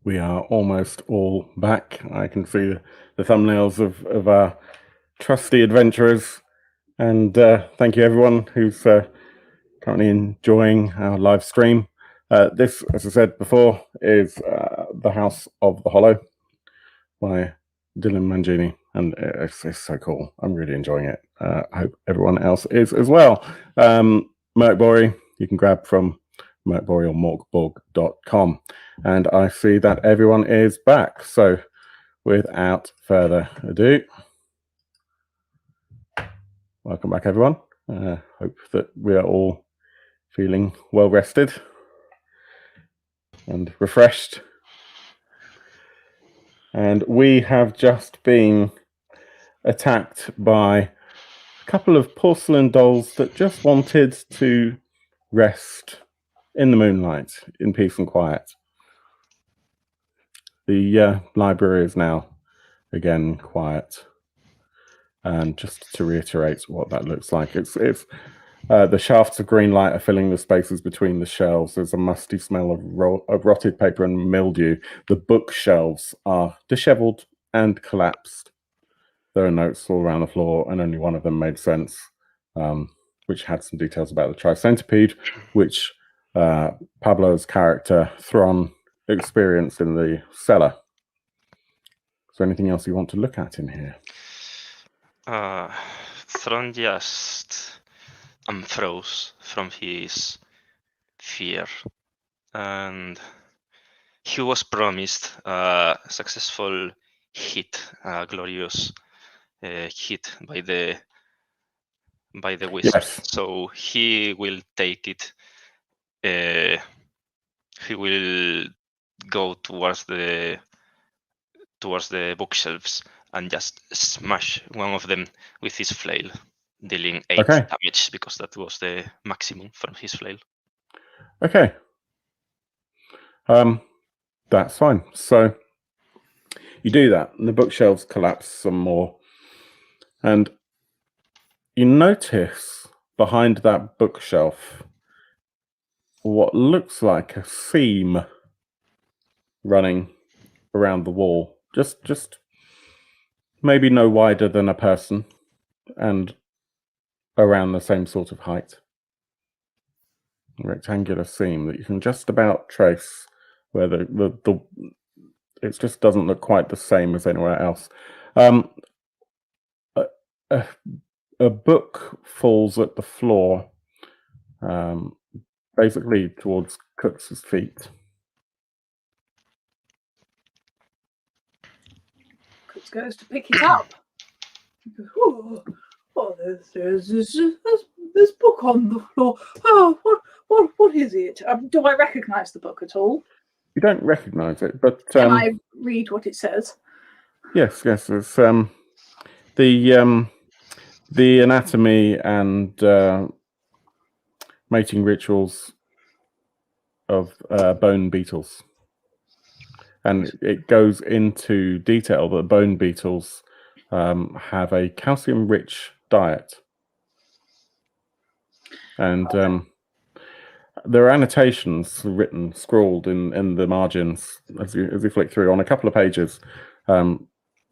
We are almost all back. I can see the thumbnails of our trusty adventurers. And thank you, everyone who's currently enjoying our live stream. This, as I said before, is The House of the Hollow by Dylan Mangini, and it's so cool. I'm really enjoying it. I hope everyone else is as well. Mörk Borg, you can grab from Mörk Borg or morkborg.com. And I see that everyone is back. So without further ado, welcome back, everyone. Hope that we are all feeling well rested and refreshed. And we have just been attacked by a couple of porcelain dolls that just wanted to rest in the moonlight, in peace and quiet. The library is now again quiet. And just to reiterate what that looks like, it's the shafts of green light are filling the spaces between the shelves. There's a musty smell of rotted paper and mildew. The bookshelves are disheveled and collapsed. There are notes all around the floor, and only one of them made sense, which had some details about the tricentennial, which Pablo's character, Thron, experienced in the cellar. Is there anything else you want to look at in here? Thron just unfroze from his fear, and he was promised a successful hit, a glorious hit by the wisp. Yes. So he will take it. He will go towards the bookshelves and just smash one of them with his flail, dealing 8 damage, because that was the maximum from his flail. Okay. That's fine. So you do that, and the bookshelves collapse some more. And you notice behind that bookshelf what looks like a seam running around the wall. Just maybe no wider than a person, and around the same sort of height. A rectangular seam that you can just about trace where the it just doesn't look quite the same as anywhere else. A book falls at the floor, basically towards Cooks's feet. Cooks goes to pick it up. Oh, there's this book on the floor. Oh, what is it? Do I recognise the book at all? You don't recognise it, but Can I read what it says? Yes. It's the anatomy and mating rituals of bone beetles, and it goes into detail that bone beetles have a calcium-rich diet, and there are annotations scrawled in the margins as you flick through on a couple of pages,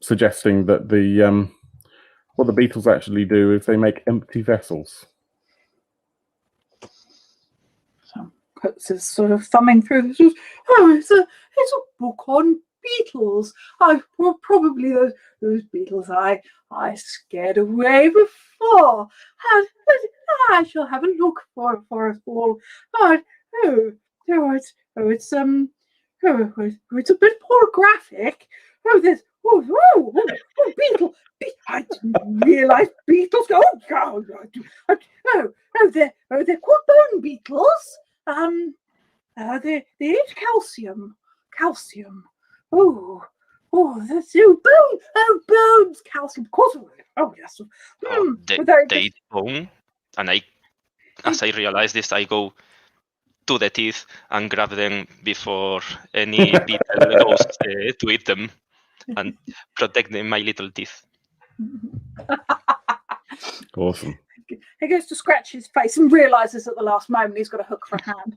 suggesting that what the beetles actually do is they make empty vessels. So Cooks is sort of thumbing through this. Oh, it's a book on beetles. Probably those beetles I scared away before. And I shall have a look for us all. It's a bit pornographic. Beetle. I didn't realise beetles. They're called bone beetles. They eat calcium. That's bones. Calcium, of course. Oh yes. They eat bone, and as I realize this, I go to the teeth and grab them before any beetle goes to eat them, and protect my little teeth. Awesome. He goes to scratch his face and realises at the last moment he's got a hook for a hand.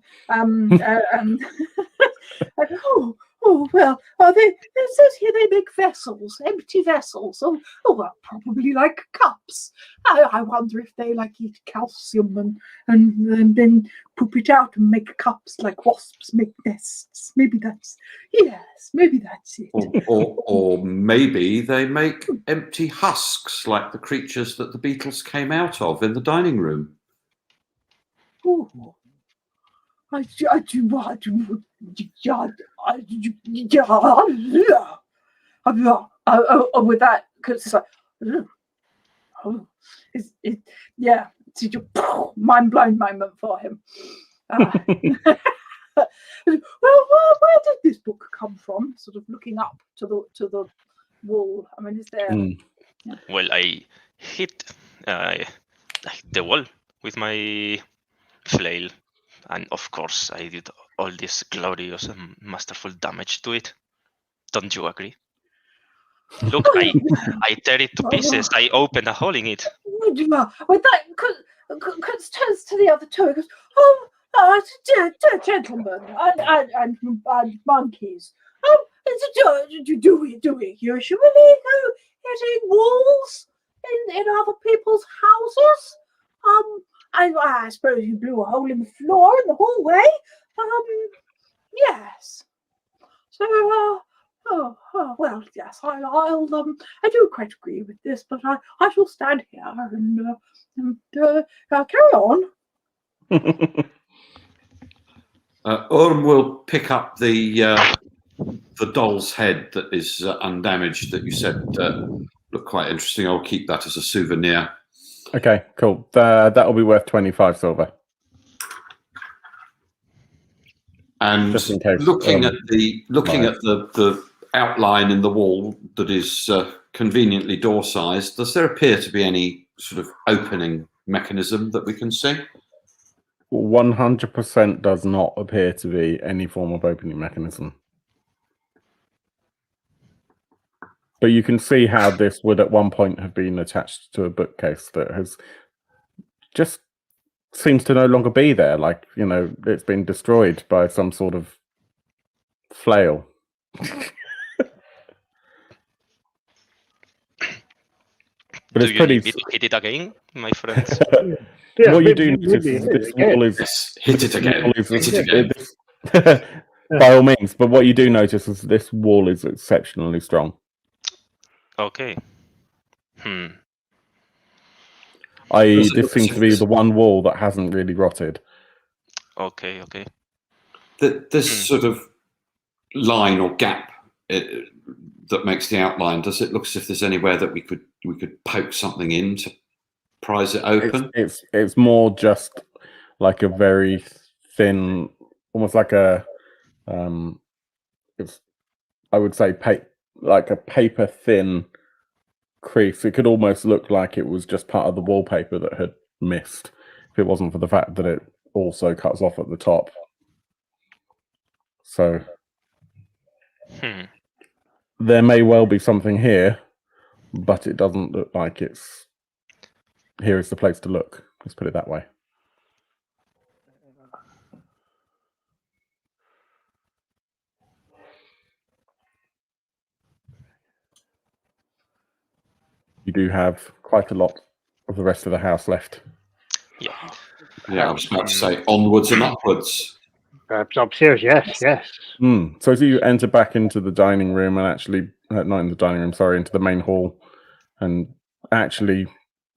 Oh, well, it says here they make vessels, empty vessels. Oh, well, probably like cups. I wonder if they like eat calcium and then poop it out and make cups like wasps make nests. Maybe that's it. Or maybe they make empty husks like the creatures that the beetles came out of in the dining room. Oh. With that, because it's like, yeah, it's a mind blown moment for him. Well, where did this book come from? Sort of looking up to the wall. I mean, is there? Yeah. Well, I hit the wall with my flail, and of course, I did all this glorious and masterful damage to it. Don't you agree? Look, I tear it to pieces. I open a hole in it. With that, turns to the other two and goes, gentlemen and monkeys. Do we usually go hitting walls in other people's houses? I suppose you blew a hole in the floor in the hallway. Yes. So, well, yes, I do quite agree with this, but I shall stand here and carry on. Orm will pick up the doll's head that is undamaged that you said looked quite interesting. I'll keep that as a souvenir. Okay, cool. That'll be worth 25 silver. And just in case, looking at the outline in the wall that is conveniently door-sized, does there appear to be any sort of opening mechanism that we can see? 100% does not appear to be any form of opening mechanism. But you can see how this would at one point have been attached to a bookcase that has just seems to no longer be there. Like, you know, it's been destroyed by some sort of flail. But do it's you pretty. need me to hit it again, my friends? Yeah, what you do notice is this wall is hit it again. Hit it again. By all means, but what you do notice is this wall is exceptionally strong. Okay. This seems to be the one wall that hasn't really rotted. Okay. This sort of line or gap that makes the outline, does it look as if there's anywhere that we could poke something in to prise it open? It's more just like a very thin, almost like a I would say like a paper thin crease. It could almost look like it was just part of the wallpaper that had missed, if it wasn't for the fact that it also cuts off at the top. So there may well be something here, but it doesn't look like it's here is the place to look. Let's put it that way. You do have quite a lot of the rest of the house left. Yeah. Yeah, I was about to say onwards and upwards. Perhaps upstairs, yes. So as you enter back into the dining room and actually, not in the dining room, sorry, into the main hall, and actually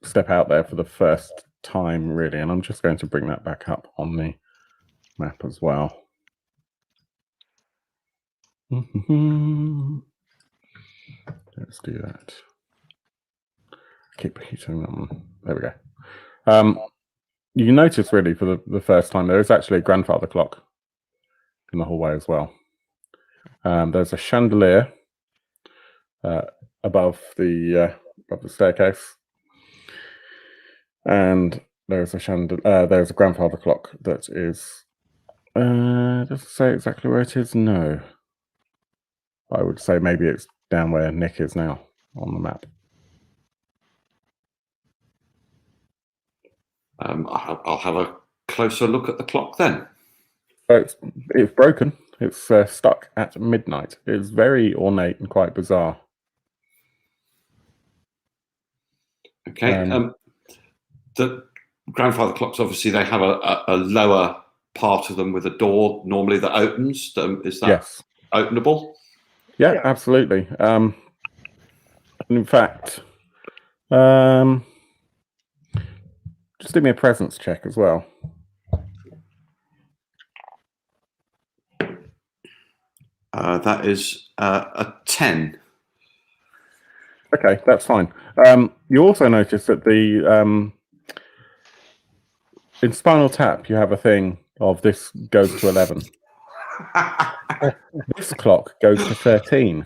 step out there for the first time, really. And I'm just going to bring that back up on the map as well. Let's do that. Keep hitting them. There we go. You notice really for the first time there is actually a grandfather clock in the hallway as well. There's a chandelier above the staircase, and there's a grandfather clock that is. Does it say exactly where it is? No. I would say maybe it's down where Nick is now on the map. I'll have a closer look at the clock then. It's broken, It's stuck at midnight. It's very ornate and quite bizarre. Okay. The grandfather clocks, obviously, they have a lower part of them with a door normally that opens. Is that Yes. openable? Yeah, Yeah. absolutely. In fact, just do me a presence check as well. That is a 10. Okay, that's fine. You also notice that the in Spinal Tap you have a thing of this goes to 11. This clock goes to 13.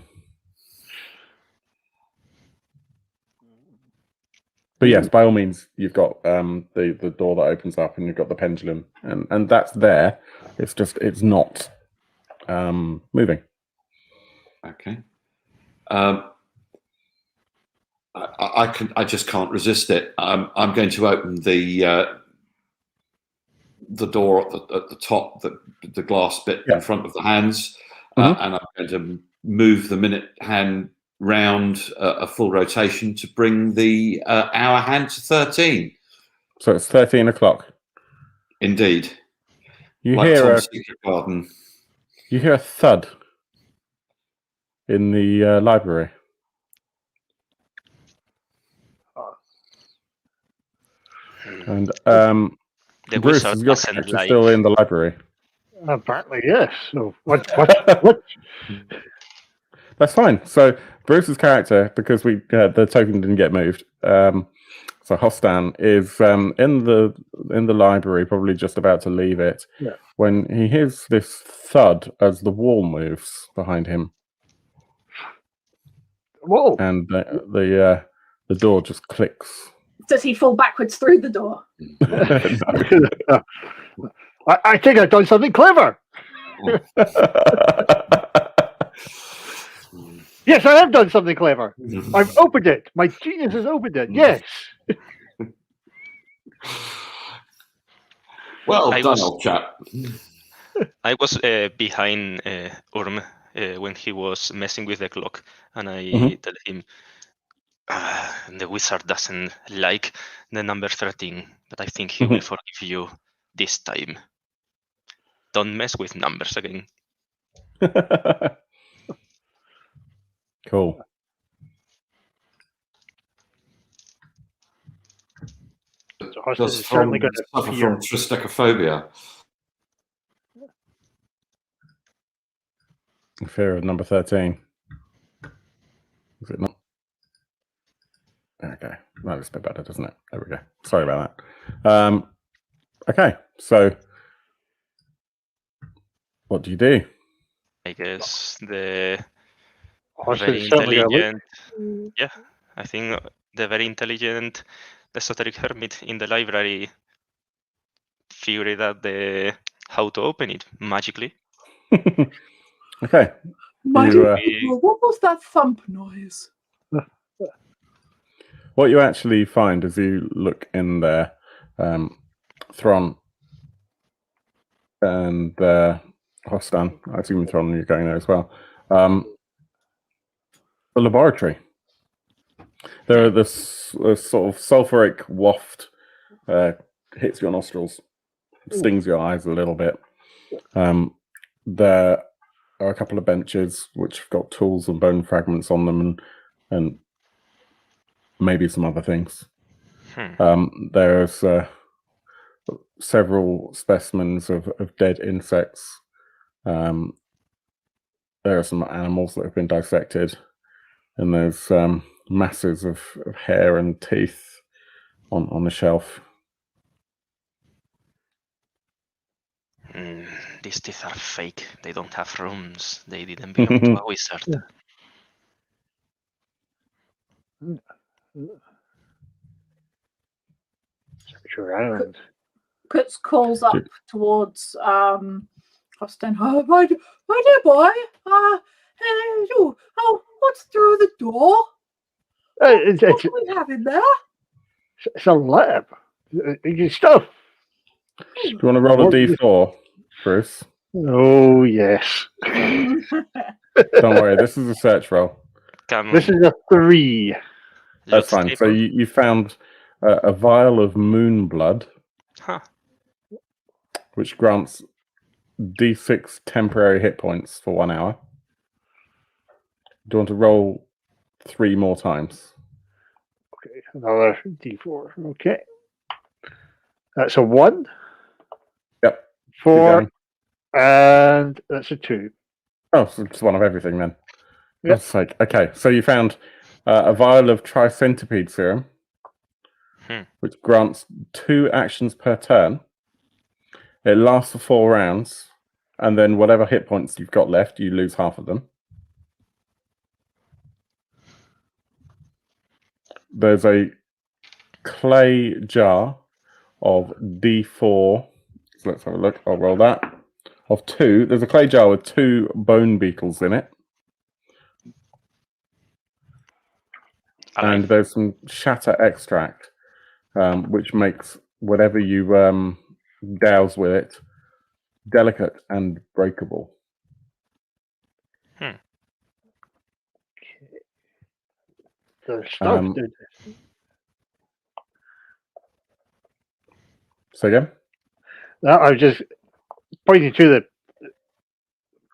But yes, by all means, you've got the door that opens up, and you've got the pendulum, and that's there. It's just it's not moving. Okay. I just can't resist it. I'm going to open the door at the top, the glass bit in front of the hands, and I'm going to move the minute hand round a full rotation to bring the hour hand to 13. So it's 13 o'clock. Indeed. You Like hear Tom's Secret Garden. You hear a thud in the library. And the Bruce, wizard is your doesn't character like. still in the library? Apparently, yes. So what? That's fine. So Bruce's character, because the token didn't get moved, so Hostan is in the library, probably just about to leave it, when he hears this thud as the wall moves behind him. Whoa! And the door just clicks. Does he fall backwards through the door? I think I've done something clever. Yes, I have done something clever. I've opened it. My genius has opened it. Yes. Well done, old chap. I was behind Orm when he was messing with the clock, and I tell him, the wizard doesn't like the number 13, but I think he will forgive you this time. Don't mess with numbers again. Cool. Does certainly suffer from triskaidekaphobia. Fear of number 13. Is it not? Okay. That looks a bit better, doesn't it? There we go. Sorry about that. Okay, so what do you do? I guess the Horse very is certainly gonna look. intelligent. Yeah, I think the very intelligent esoteric hermit in the library figured out how to open it magically. Okay. What was that thump noise? What you actually find as you look in there, Thron and Hostan, I assume Thron, you're going there as well. The laboratory. There are this sort of sulfuric waft hits your nostrils, stings your eyes a little bit. There are a couple of benches which have got tools and bone fragments on them, and maybe some other things. There's several specimens of dead insects. There are some animals that have been dissected, and there's masses of hair and teeth on the shelf. These teeth are fake. They don't have rooms. They didn't belong to a wizard. Around. Kutz calls up towards Hostan. Oh, my dear boy. What's through the door? What do we have in there? It's a lab. Stuff. Do you want to roll a d4, Bruce? Oh yes. Don't worry, this is a search roll. Come This on. is a 3. That's Loot fine. So table. you found a vial of moon blood, Huh. which grants D6 temporary hit points for 1 hour. Do you want to roll 3 more times? Okay, another D4. Okay. That's a 1. Yep. Keep 4. going. And that's a 2. Oh, so it's one of everything then. For Yep. God's sake. Okay, so you found a vial of tricentennial serum, which grants 2 actions per turn. It lasts for 4 rounds, and then whatever hit points you've got left, you lose half of them. There's a clay jar of D4. So let's have a look. I'll roll that. Of 2. There's a clay jar with 2 bone beetles in it. And there's some shatter extract, which makes whatever you douse with it delicate and breakable. The stuff. So again? I was just pointing to the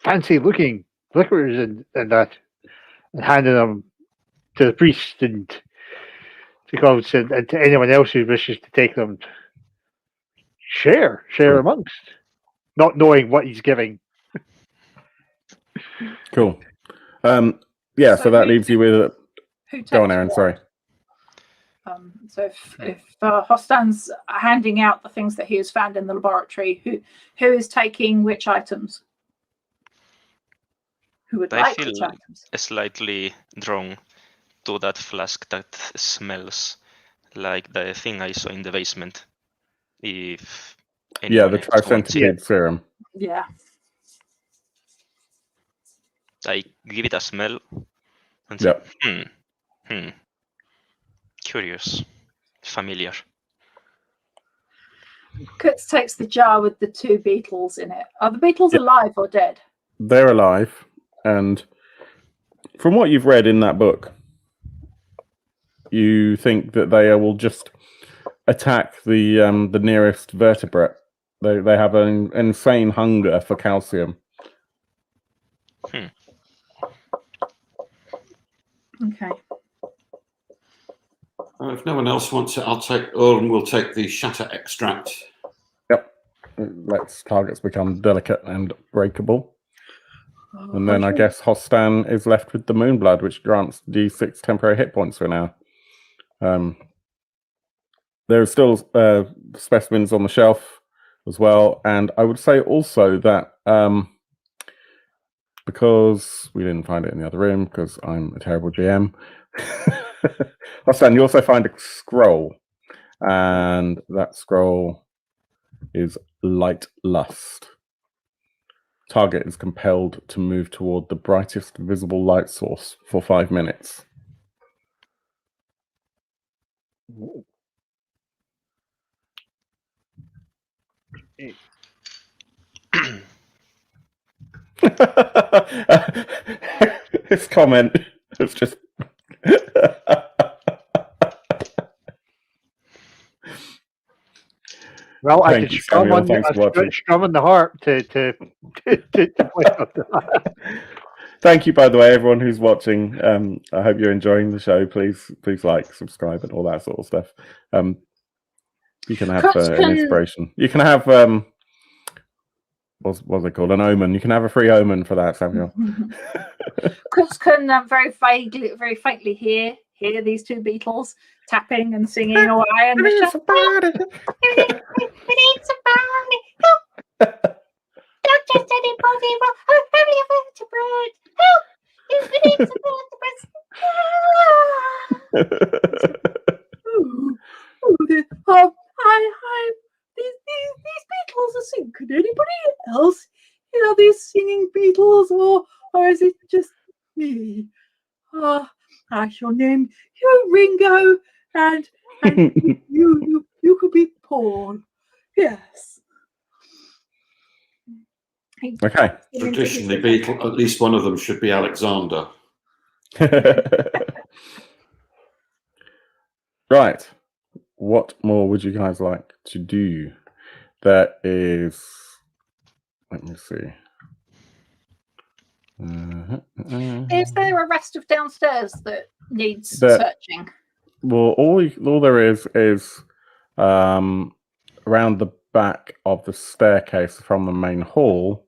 fancy looking liquors and that, and handing them to the priest and to gods and to anyone else who wishes to take them. Share Cool. amongst, not knowing what he's giving. Cool. Yeah, so that who leaves you with... Who takes Go on, Aaron, what? sorry. So if Hostan's handing out the things that he has found in the laboratory, who is taking which items? Who would I like feel which items? slightly drawn to that flask that smells like the thing I saw in the basement. If Yeah, anyone the else wants it, tricentennial serum. Yeah. I give it a smell and say, Yep. Curious, familiar. Kutz takes the jar with the 2 beetles in it. Are the beetles alive or dead? They're alive, and from what you've read in that book, you think that they will just attack the nearest vertebrate. They have an insane hunger for calcium. Okay. If no one else wants it, I'll take, or we'll take the shatter extract. Yep. It lets targets become delicate and breakable. And then I guess Hostan is left with the Moonblood, which grants D6 temporary hit points for an hour. There are still specimens on the shelf as well. And I would say also that because we didn't find it in the other room, because I'm a terrible GM, Hostan, you also find a scroll. And that scroll is Light Lust. Target is compelled to move toward the brightest visible light source for 5 minutes. His comment is just... Well, I Thank could you, strum Samuel. on, Thanks for watching. strum on the harp to point out that. Thank you, by the way, everyone who's watching. I hope you're enjoying the show. Please like, subscribe, and all that sort of stuff. You can have an inspiration. You can have what's it called? An omen. You can have a free omen for that, Samuel. Kutz can very faintly hear these 2 beetles tapping and singing away, and we need somebody. We need somebody. Help! Not just anybody, but only a vertebrate. Help! We need some vertebrates. These beetles are singing. Could anybody else hear these singing beetles, or is it just me? I shall name you Ringo, and you could be Paul. Yes. He Okay. puts them into his Traditionally, little- at least one of them should be Alexander. Right. What more would you guys like to do? There is. Let me see. Is there a rest of downstairs that needs There- searching? Well, all there is around the back of the staircase from the main hall.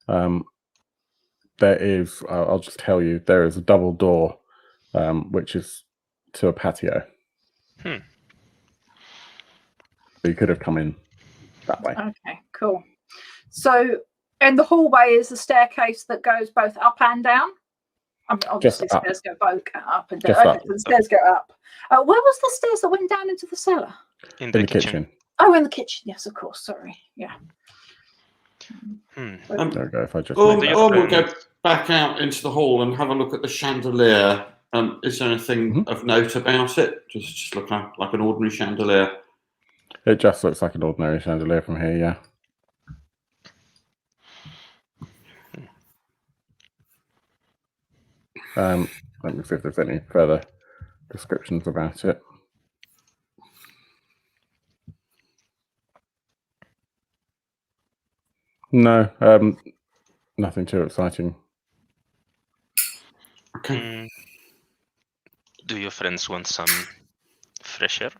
There is. I'll just tell you. There is a double door, which is to a patio. Hmm. So you could have come in that way. Okay, cool. So, and the hallway is a staircase that goes both up and down. I mean, obviously, up. stairs go both up and Just down. up. Okay, so the stairs go up. Where was the stairs that went down into the cellar? In In the the kitchen. kitchen. Oh, in the kitchen. Yes, of course. Sorry. Yeah. Hmm. There we go. If I just Or make that we'll clear. go back out into the hall and have a look at the chandelier. Is there anything of note about it? Just look like an ordinary chandelier. It just looks like an ordinary chandelier from here, yeah. Let me see if there's any further descriptions about it. No, nothing too exciting. Okay. Mm. Do your friends want some fresh air?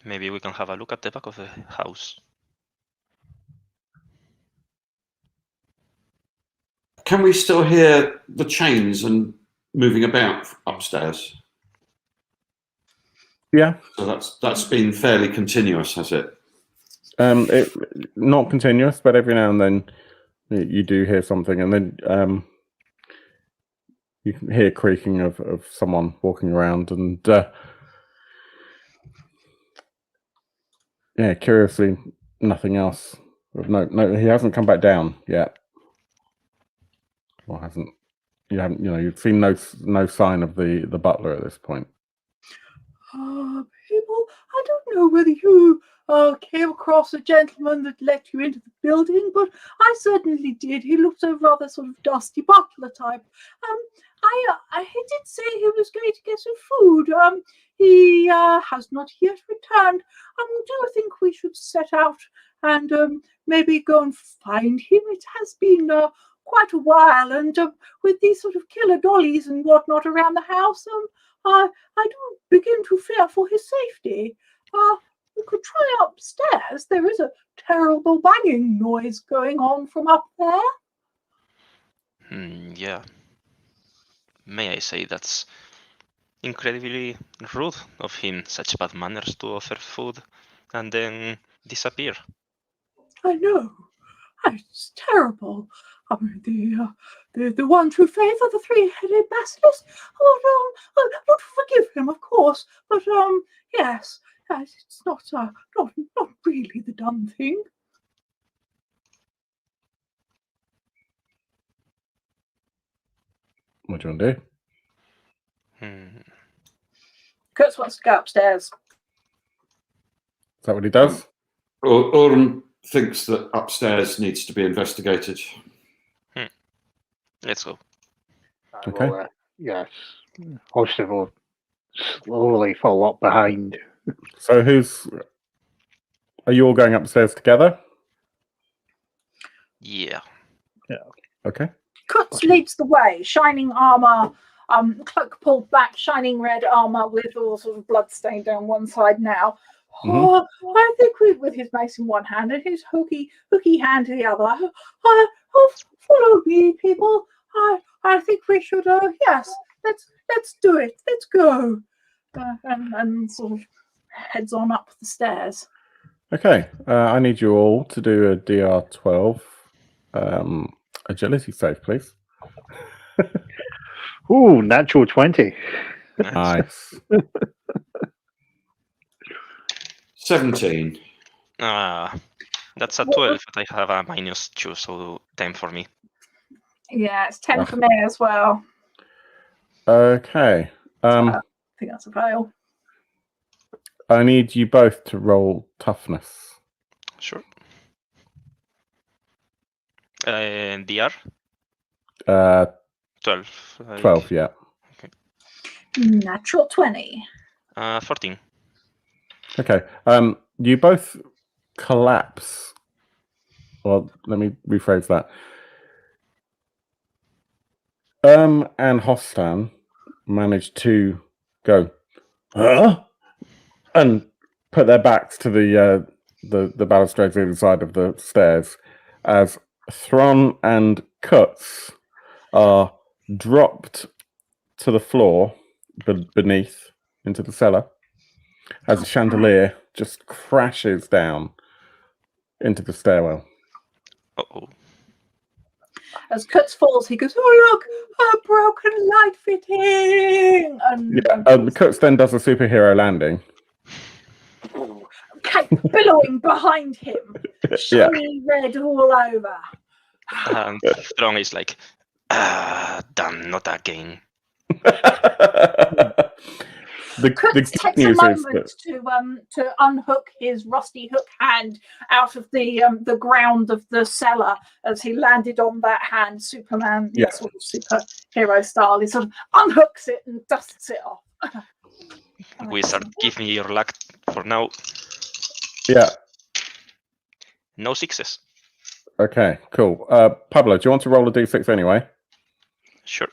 Maybe we can have a look at the back of the house. Can we still hear the chains and moving about upstairs? Yeah, So that's been fairly continuous, has it? it not continuous, but every now and then you do hear something, and then you can hear creaking of someone walking around, and yeah, curiously, nothing else. No, he hasn't come back down yet. Or hasn't? You've seen no sign of the butler at this point. People, I don't know whether you came across a gentleman that let you into the building, but I certainly did. He looked a rather sort of dusty butler type. He did say he was going to get some food. He has not yet returned. Do you think we should set out and maybe go and find him? It has been quite a while, and with these sort of killer dollies and whatnot around the house, I do begin to fear for his safety. We could try upstairs. There is a terrible banging noise going on from up there. Yeah. May I say that's incredibly rude of him, such bad manners to offer food and then disappear. I know. It's terrible. I mean, the one true faith of the three-headed basilisk. I would forgive him, of course, but yes, it's not really the done thing. What do you want to do? Kurtz wants to go upstairs. Is that what he does? Orm thinks that upstairs needs to be investigated. Let's go. Okay. Yes. Holster will slowly fall up behind. So are you all going upstairs together? Yeah. Okay. Kurtz leads the way, shining armor, cloak pulled back, shining red armor with all sort of blood stain down one side now. I think with his mace in one hand and his hooky hand in the other. Follow me, people. I think we should. Yes, let's do it. Let's go. And sort of heads on up the stairs. Okay. I need you all to do a DR12 agility save, please. Ooh, natural 20. Nice. 17. That's a 12, but I have a -2, so 10 for me. Yeah, it's 10 for me as well. Okay. I think that's a fail. I need you both to roll toughness. Sure. DR? 12. 12, yeah. Natural 20. 14. Okay. You both collapse. Well, let me rephrase that. And Hostan managed to go, huh? And put their backs to the balustrades either side of the stairs, as Thron and Cuts are dropped to the floor beneath into the cellar, as the chandelier just crashes down into the stairwell. Uh-oh. As Kutz falls, he goes, "Oh look, a broken light fitting!" And Cuts then does a superhero landing. cape billowing behind him, shiny red all over. And Strong is like, damn, not again. Kutz takes a moment to unhook his rusty hook hand out of the ground of the cellar as he landed on that hand, Superman, sort of superhero style. He sort of unhooks it and dusts it off. Wizard, give me your luck for now. Yeah. No sixes. Okay, cool. Pablo, do you want to roll a d6 anyway? Sure.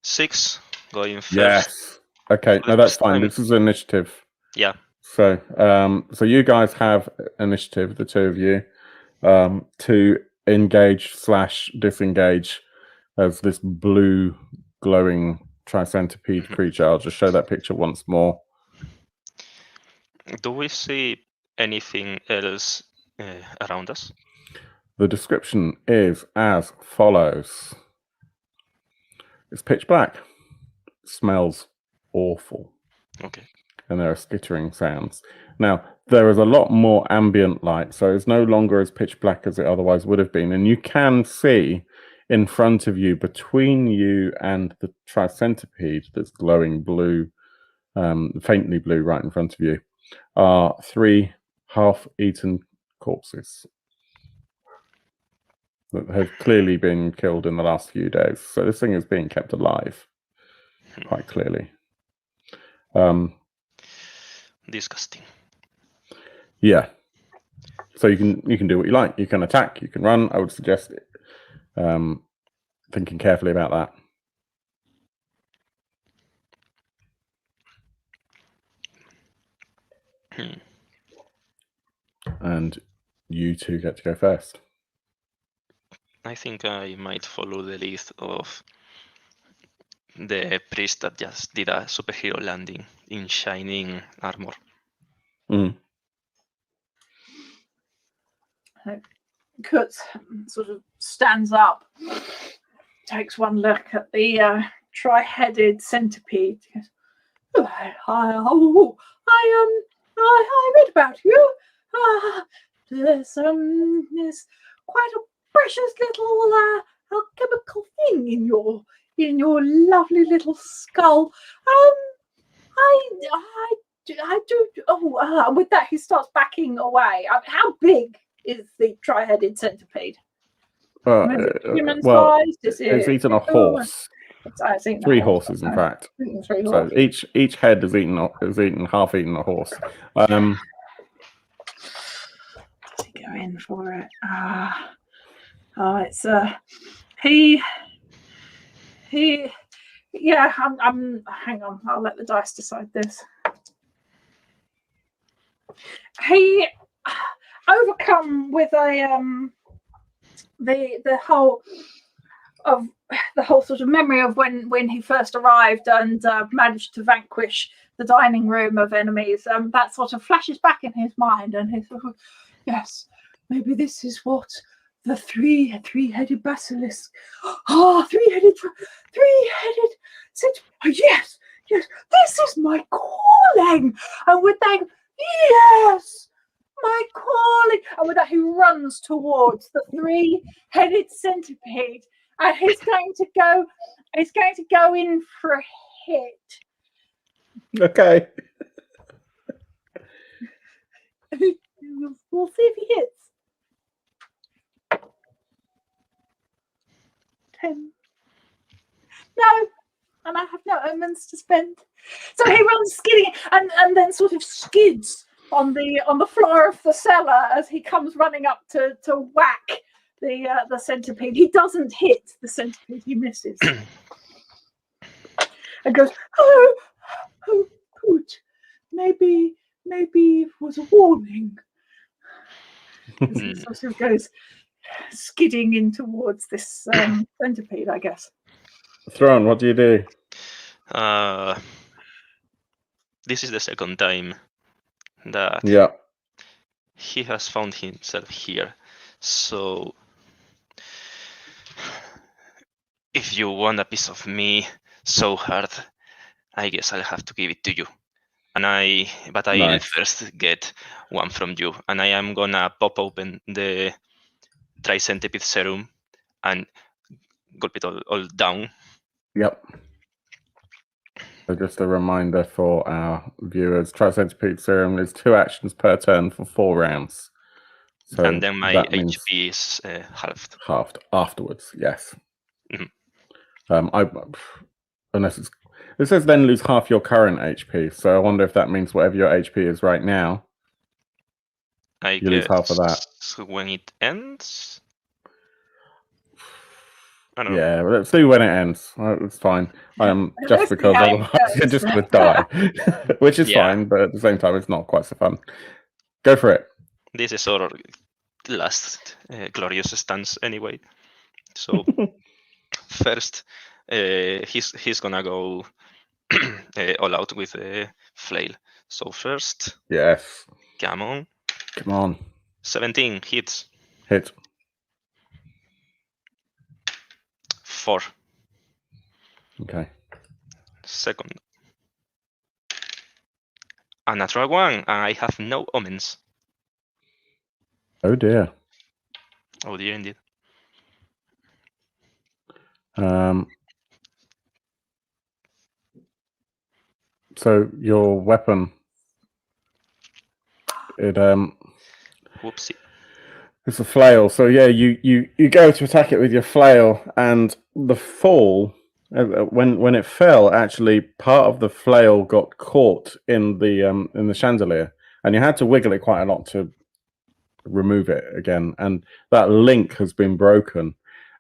Six, going first. Yes. Okay, no, that's fine. This is initiative. Yeah. So, so you guys have initiative, the two of you, to engage/disengage as this blue glowing tricentennial creature. I'll just show that picture once more. Do we see anything else around us? The description is as follows. It's pitch black. It smells awful. Okay. And there are skittering sounds. Now, there is a lot more ambient light, so it's no longer as pitch black as it otherwise would have been. And you can see in front of you, between you and the tricentennial that's glowing blue, faintly blue right in front of you, are 3 half-eaten corpses that have clearly been killed in the last few days. So this thing is being kept alive, quite clearly. Disgusting. Yeah. So you can do what you like. You can attack. You can run. I would suggest thinking carefully about that. And you two get to go first. I think I might follow the lead of the priest that just did a superhero landing in shining armor. Kutz sort of stands up, takes one look at the tri-headed centipede. Goes, I read about you. There's quite a precious little alchemical thing in your lovely little skull. I do. Oh, with that, he starts backing away. How big is the tri-headed centipede? Human sized? It's eaten a horse. It's 3 horses, in fact. So each head is half eaten a horse. Does he go in for it? It's he. Yeah, I'm. Hang on, I'll let the dice decide this. He overcome with the whole sort of memory of when he first arrived and managed to vanquish the dining room of enemies. That sort of flashes back in his mind, and he's sort of, yes, maybe this is what the three-headed basilisk. Three-headed. Yes, this is my calling. And with that, yes, my calling. And with that, he runs towards the 3-headed centipede, and he's going to go in for a hit. Okay. We'll see if he hits. 10. No, and I have no omens to spend. So he runs skidding and then sort of skids on the floor of the cellar as he comes running up to whack the centipede. He doesn't hit the centipede, he misses. And goes, oh, good. Maybe it was a warning. As he sort of goes skidding in towards this centipede, I guess. Thrawn, what do you do? This is the second time that Yeah. he has found himself here. So if you want a piece of me so hard, I guess I'll have to give it to you. But I'll Nice. first get one from you, and I am gonna pop open the Tricentipede serum and gulp it all down. Yep. So just a reminder for our viewers, Tricentipede serum is 2 actions per turn for 4 rounds. So And then my that means HP is halved. halved afterwards, yes. Mhm. Unless it says then lose half your current HP, so I wonder if that means whatever your HP is right now, I you lose half of that. when it ends. I don't know. Yeah, well, let's do when it ends. It's fine. Just Let's see because how it otherwise you're goes. just going to die, which is Yeah. fine, but at the same time, it's not quite so fun. Go for it. This is our last glorious stance anyway. So first, he's gonna go all out with a flail. So first, Yes. come on, Come on. 17 hits. Hit. 4. Okay. Second, a natural 1, and I have no omens. Oh dear. Oh dear, indeed. So your weapon, Whoopsie. it's a flail. So yeah, you go to attack it with your flail, and the fall when it fell, actually part of the flail got caught in the chandelier, and you had to wiggle it quite a lot to remove it again, and that link has been broken.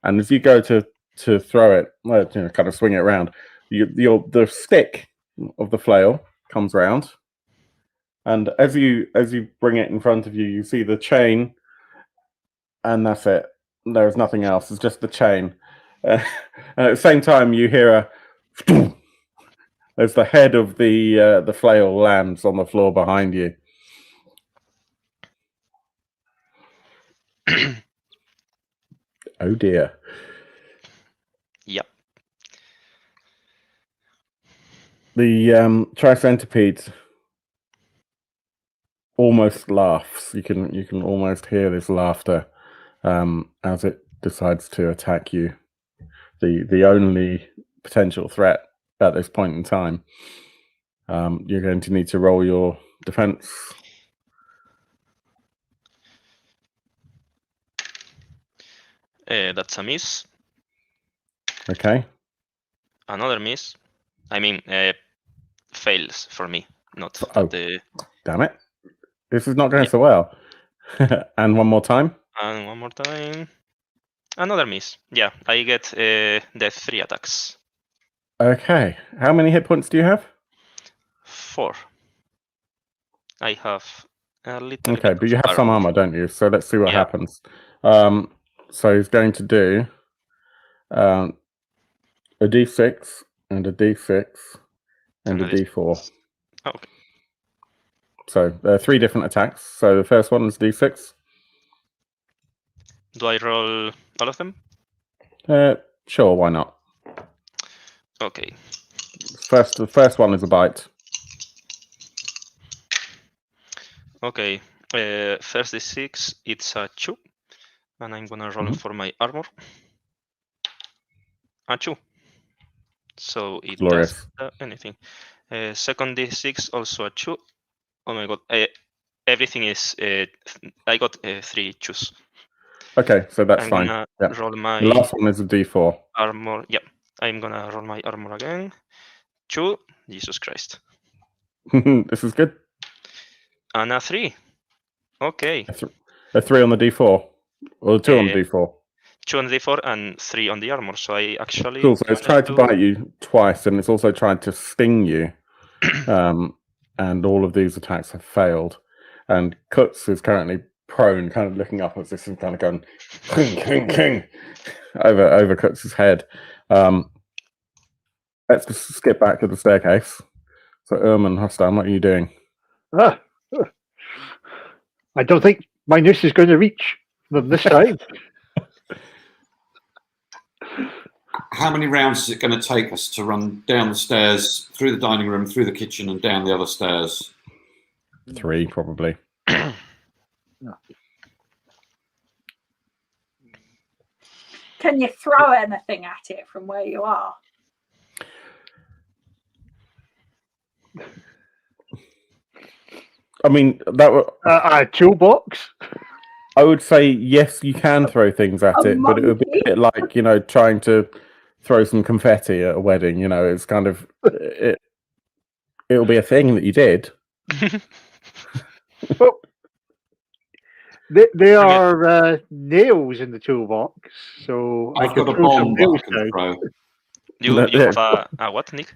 And as you go to throw it, kind of swing it around, the stick of the flail comes round, and as you bring it in front of you, you see the chain, and that's it. There's nothing else. It's just the chain. And at the same time, you hear a as the head of the flail lands on the floor behind you. Oh dear. Yep. The Tricentipede almost laughs. You can almost hear this laughter as it decides to attack you. The only potential threat at this point in time. You're going to need to roll your defense. That's a miss. Okay. Another miss. I mean, fails for me, not Oh. the. Damn it. This is not going so well. And one more time. And one more time. Another miss. Yeah, I get death 3 attacks. Okay. How many hit points do you have? 4. I have a little. Okay, bit but you of have some armor, don't you? So let's see what Yeah. happens. So he's going to do a D6 and a D6 and a D4. Oh, okay. So there are 3 different attacks. So the first one is D6. Do I roll all of them? Sure, why not? Okay. The first one is a bite. Okay. First D6, it's a 2. And I'm gonna roll for my armor. A 2. So it Glorious. does anything. Second D6, also a 2. Oh my god. everything is. I got 3 choose. Okay, so that's I'm fine. gonna Yeah. roll my The last one is a D4. armor. Yep. I'm gonna roll my armor again. 2. Jesus Christ. This is good. And a 3. Okay. A 3 on the D4. Or a 2 on the D4. 2 on the D4 and 3 on the armor. So I actually. Cool. So it's tried to bite you twice, and it's also tried to sting you. And all of these attacks have failed. And Kutz is currently prone, kind of looking up as this is kind of going king, king, king over Kutz's head. Let's just skip back to the staircase. So and Hostan, what are you doing? I don't think my noose is going to reach them this time. How many rounds is it going to take us to run down the stairs, through the dining room, through the kitchen, and down the other stairs? 3, probably. Can you throw anything at it from where you are? I mean, that would. A toolbox? I would say yes, you can throw things at it, but it would be a bit like, trying to throw some confetti at a wedding. It's kind of it'll be a thing that you did. Well, there are nails in the toolbox, so I've I could got a throw some bomb nails that I can down. throw. You have a what, Nick?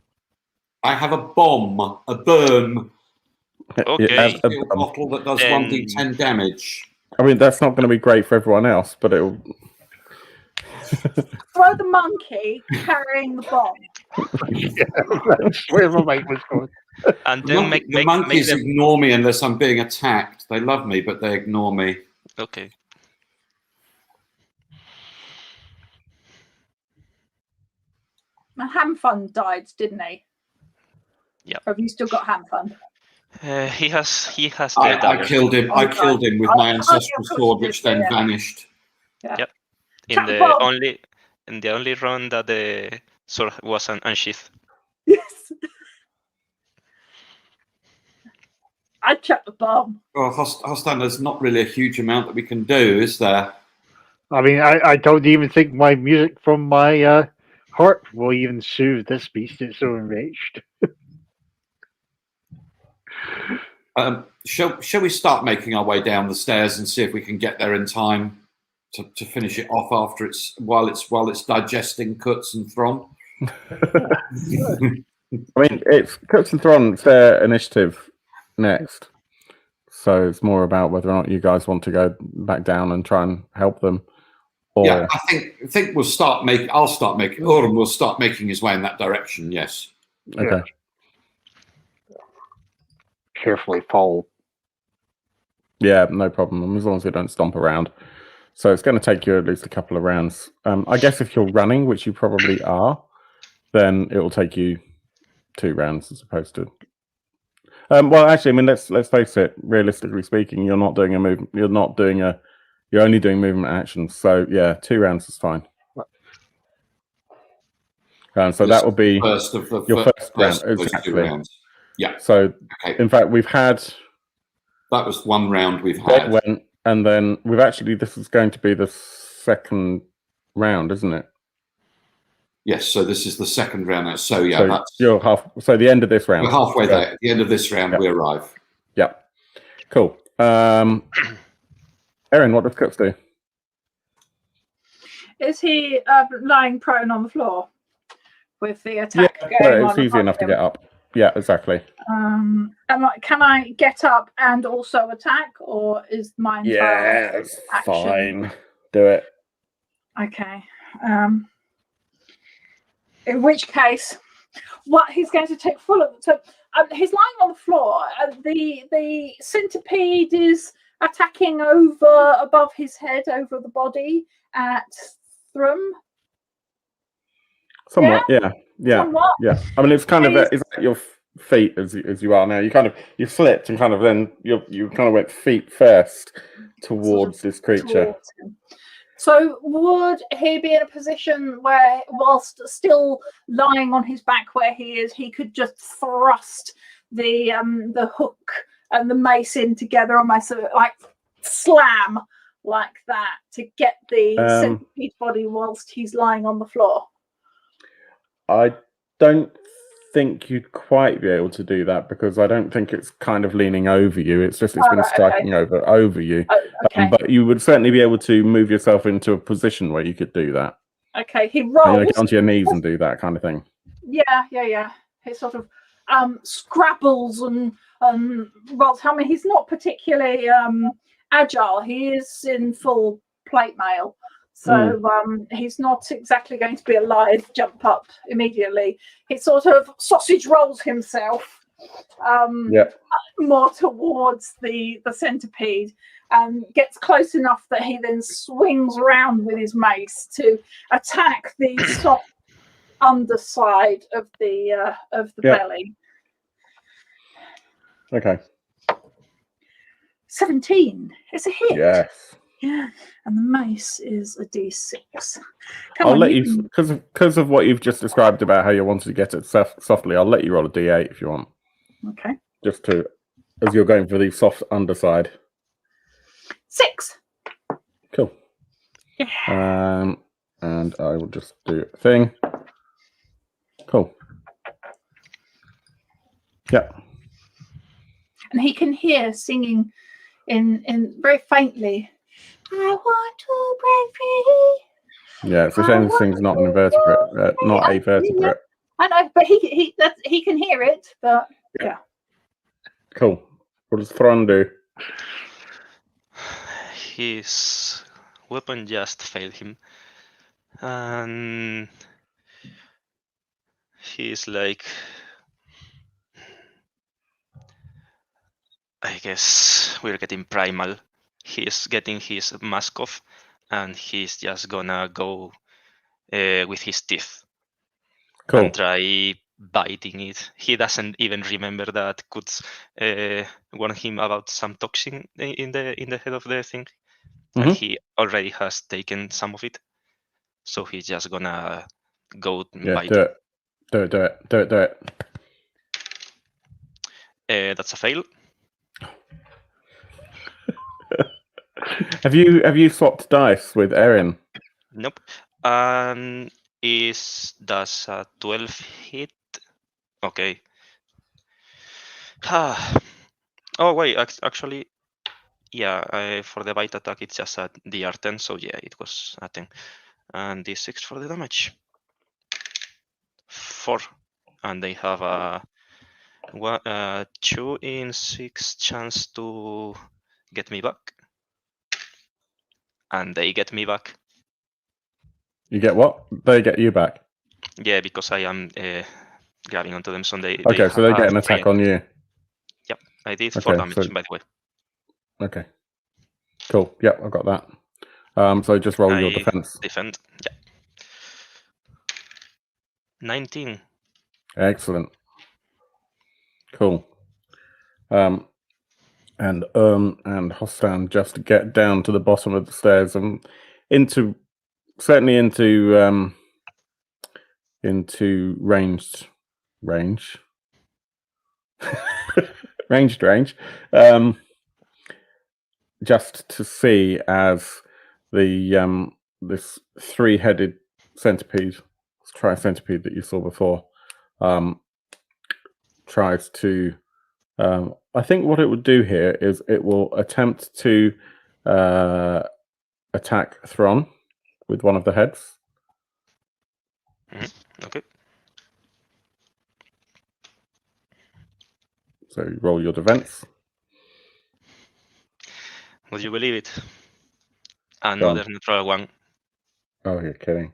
I have a bomb, a burn, Okay. a bottle that does 1d10 damage. I mean, that's not going to be great for everyone else, but it'll. Throw the monkey carrying the bomb. Yeah, that's where my mind was going. And then The monkeys ignore me unless I'm being attacked. They love me, but they ignore me. Okay. And Hamfun died, didn't he? Yeah. Or have you still got Hamfun? He has. I killed him. I killed him with my ancestral sword, which then vanished. Yeah. Yep. Chuck the bomb. In the only run that the sword was unsheathed. Yes. I chucked the bomb. Well, Hostan, there's not really a huge amount that we can do, is there? I mean, I don't even think my music from my harp will even soothe this beast. It's so enraged. Shall we start making our way down the stairs and see if we can get there in time to finish it off after while it's digesting Kutz and Thron? I mean, it's Kutz and Thron. It's their initiative next, so it's more about whether or not you guys want to go back down and try and help them. Or... Yeah, I think we'll start making. I'll start making. Aurum will start making his way in that direction. Yes. Okay. Carefully fall. Yeah, no problem. As long as you don't stomp around. So it's going to take you at least a couple of rounds. I guess if you're running, which you probably are, then it will take you 2 rounds as opposed to. Well, actually, I mean, let's face it. Realistically speaking, you're not doing a move. You're only doing movement actions. So yeah, 2 rounds is fine. So that will be your first round. Exactly. 2 rounds. Yeah. So okay. In fact, we've had. That was 1 round we've had. And then we've actually. This is going to be the second round, isn't it? Yes. So this is the second round. So yeah, that's you're half. So the end of this round. We're halfway there. At the end of this round, we arrive. Yeah. Cool. Erin, what does Kutz do? Is he lying prone on the floor with the attack going on? It's easy enough to get up. Yeah, exactly. Can I get up and also attack, or is mine? Yeah, it's fine. Do it. Okay. In which case, what he's going to take full of. So he's lying on the floor. The centipede is attacking above his head, over the body at Thrum. Somewhat, yeah. Somewhat. Yeah. I mean, it's kind of is at your feet as you are now. You slipped and kind of then you kind of went feet first towards this creature. So would he be in a position where, whilst still lying on his back where he is, he could just thrust the hook and the mace in together, almost sort of like slam like that to get the centipede body whilst he's lying on the floor. I don't think you'd quite be able to do that because I don't think it's kind of leaning over you. It's just been striking over you. Oh, okay. But you would certainly be able to move yourself into a position where you could do that. Okay, he rolls. Get onto your knees and do that kind of thing. Yeah. He sort of scrabbles and rolls. I mean, he's not particularly agile. He is in full plate mail. So he's not exactly going to be a live jump up immediately. He sort of sausage rolls himself more towards the centipede and gets close enough that he then swings around with his mace to attack the soft underside of the belly. Okay. 17. It's a hit. Yes. Yeah, and the mace is a D6. I'll let you, because of what you've just described about how you wanted to get it softly, I'll let you roll a D8 if you want. Okay. Just to, as you're going for the soft underside. 6. Cool. Yeah. And I will just do a thing. Cool. Yeah. And he can hear singing in very faintly. I want to break free. Yeah, it's a shame this thing's not an invertebrate, not a vertebrate. I know, but he can hear it. But yeah. Cool. What does Thron do? His weapon just failed him, and he's like, I guess we're getting primal. He's getting his mask off, and he's just gonna go with his teeth and try biting it. He doesn't even remember that Kutz warned him about some toxin in the head of the thing, and he already has taken some of it. So he's just gonna go bite. Do it. That's a fail. Have you swapped dice with Erin? Nope. Does a 12 hit? Okay. Oh wait, actually, yeah. For the bite attack, it's just a DR10. So yeah, it was a 10, and D6 for the damage. 4, and they have a 2 in 6 chance to get me back, and they get me back. You get what? They get you back. Yeah, because I am grabbing onto them, so they so they get an attack on you. Yep, I did 4 damage, by the way. Okay. Cool. Yep, I've got that. So just roll your defense. Defend. Yeah. 19. Excellent. Cool. And Hostan just get down to the bottom of the stairs and into ranged range. Just to see as the this 3-headed centipede, tri-centipede that you saw before, tries to. I think what it would do here is it will attempt to attack Thron with one of the heads. Okay. So roll your defense. Would you believe it? Another natural 1. Oh, you're kidding.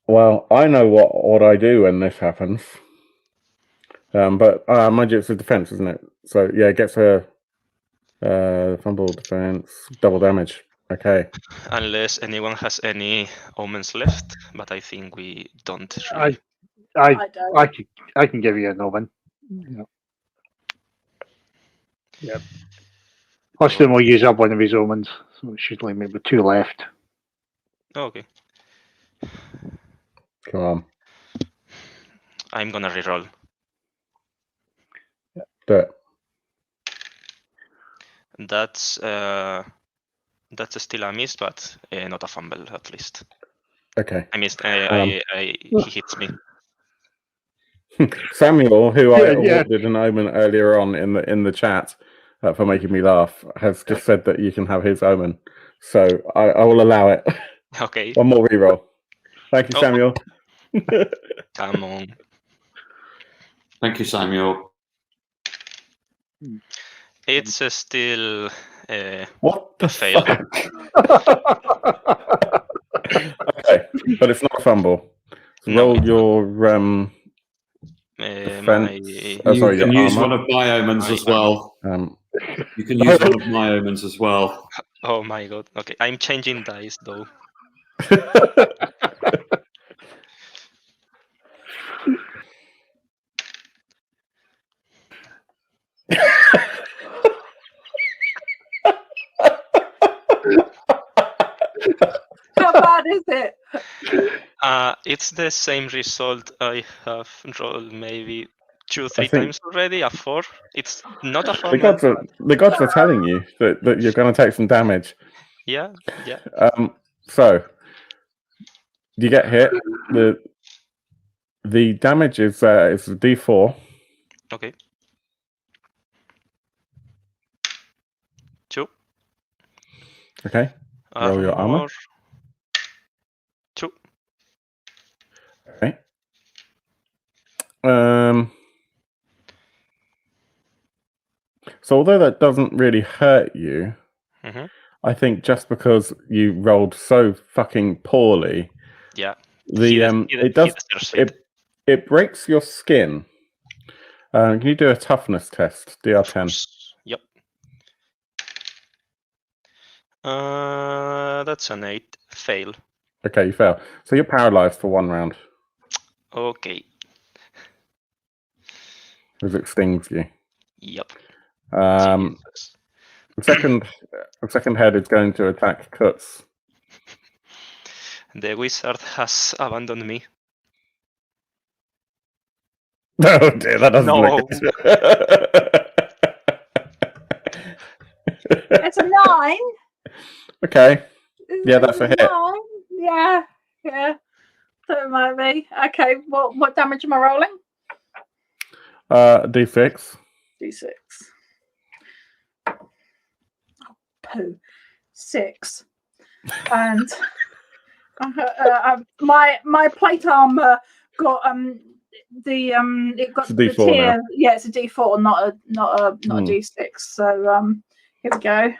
Well, I know what I do when this happens. But mind you, it's a defense, isn't it? So yeah, it gets a fumble defense, double damage. Okay. Unless anyone has any omens left, but I think we don't. Really. I can give you an omen. Yeah. Austin will use up one of his omens, so it should leave me with 2 left. Oh, okay. Come on. I'm gonna reroll Do it. That's still a miss, but not a fumble at least. Okay. I missed. He hits me. Samuel, who I Yeah, yeah. awarded an omen earlier on in the chat for making me laugh, has just said that you can have his omen. So I will allow it. Okay. One more reroll. Thank you, Oh. Samuel. Come on. Thank you, Samuel. It's still What the fail. fuck? Okay, but it's not a fumble. So No, roll it's your my defense. You Sorry, can your use one armor. of my omens My as well. You can use one of my omens as well. oh my god. Okay, I'm changing dice though. How bad is it? It's the same result I have rolled maybe 2-3 think- times already. A 4. It's not a the fumble. gods are telling you that you're going to take some damage. Yeah. So you get hit. The damage is a D4. Okay. 2. Okay. Roll your armor. 2. Okay. So although that doesn't really hurt you, Mhm. I think just because you rolled so fucking poorly, Yeah. it does deserves it. it breaks your skin. Can you do a toughness test? Of DR10. course. Yep. That's an 8. Fail. Okay, you fail. So you're paralyzed for 1 round Okay. as it stings you. Yep. The second head is going to attack Kutz. The wizard has abandoned me. Oh dear, that doesn't look good. It's a 9. Okay. Yeah, that's a hit. 9. Yeah. So it might be. Okay, what damage am I rolling? D6. D6. Poo. 6. And my plate armor got it got It's a the D4 tier. now. Yeah, it's a D4, not a D6. So here we go.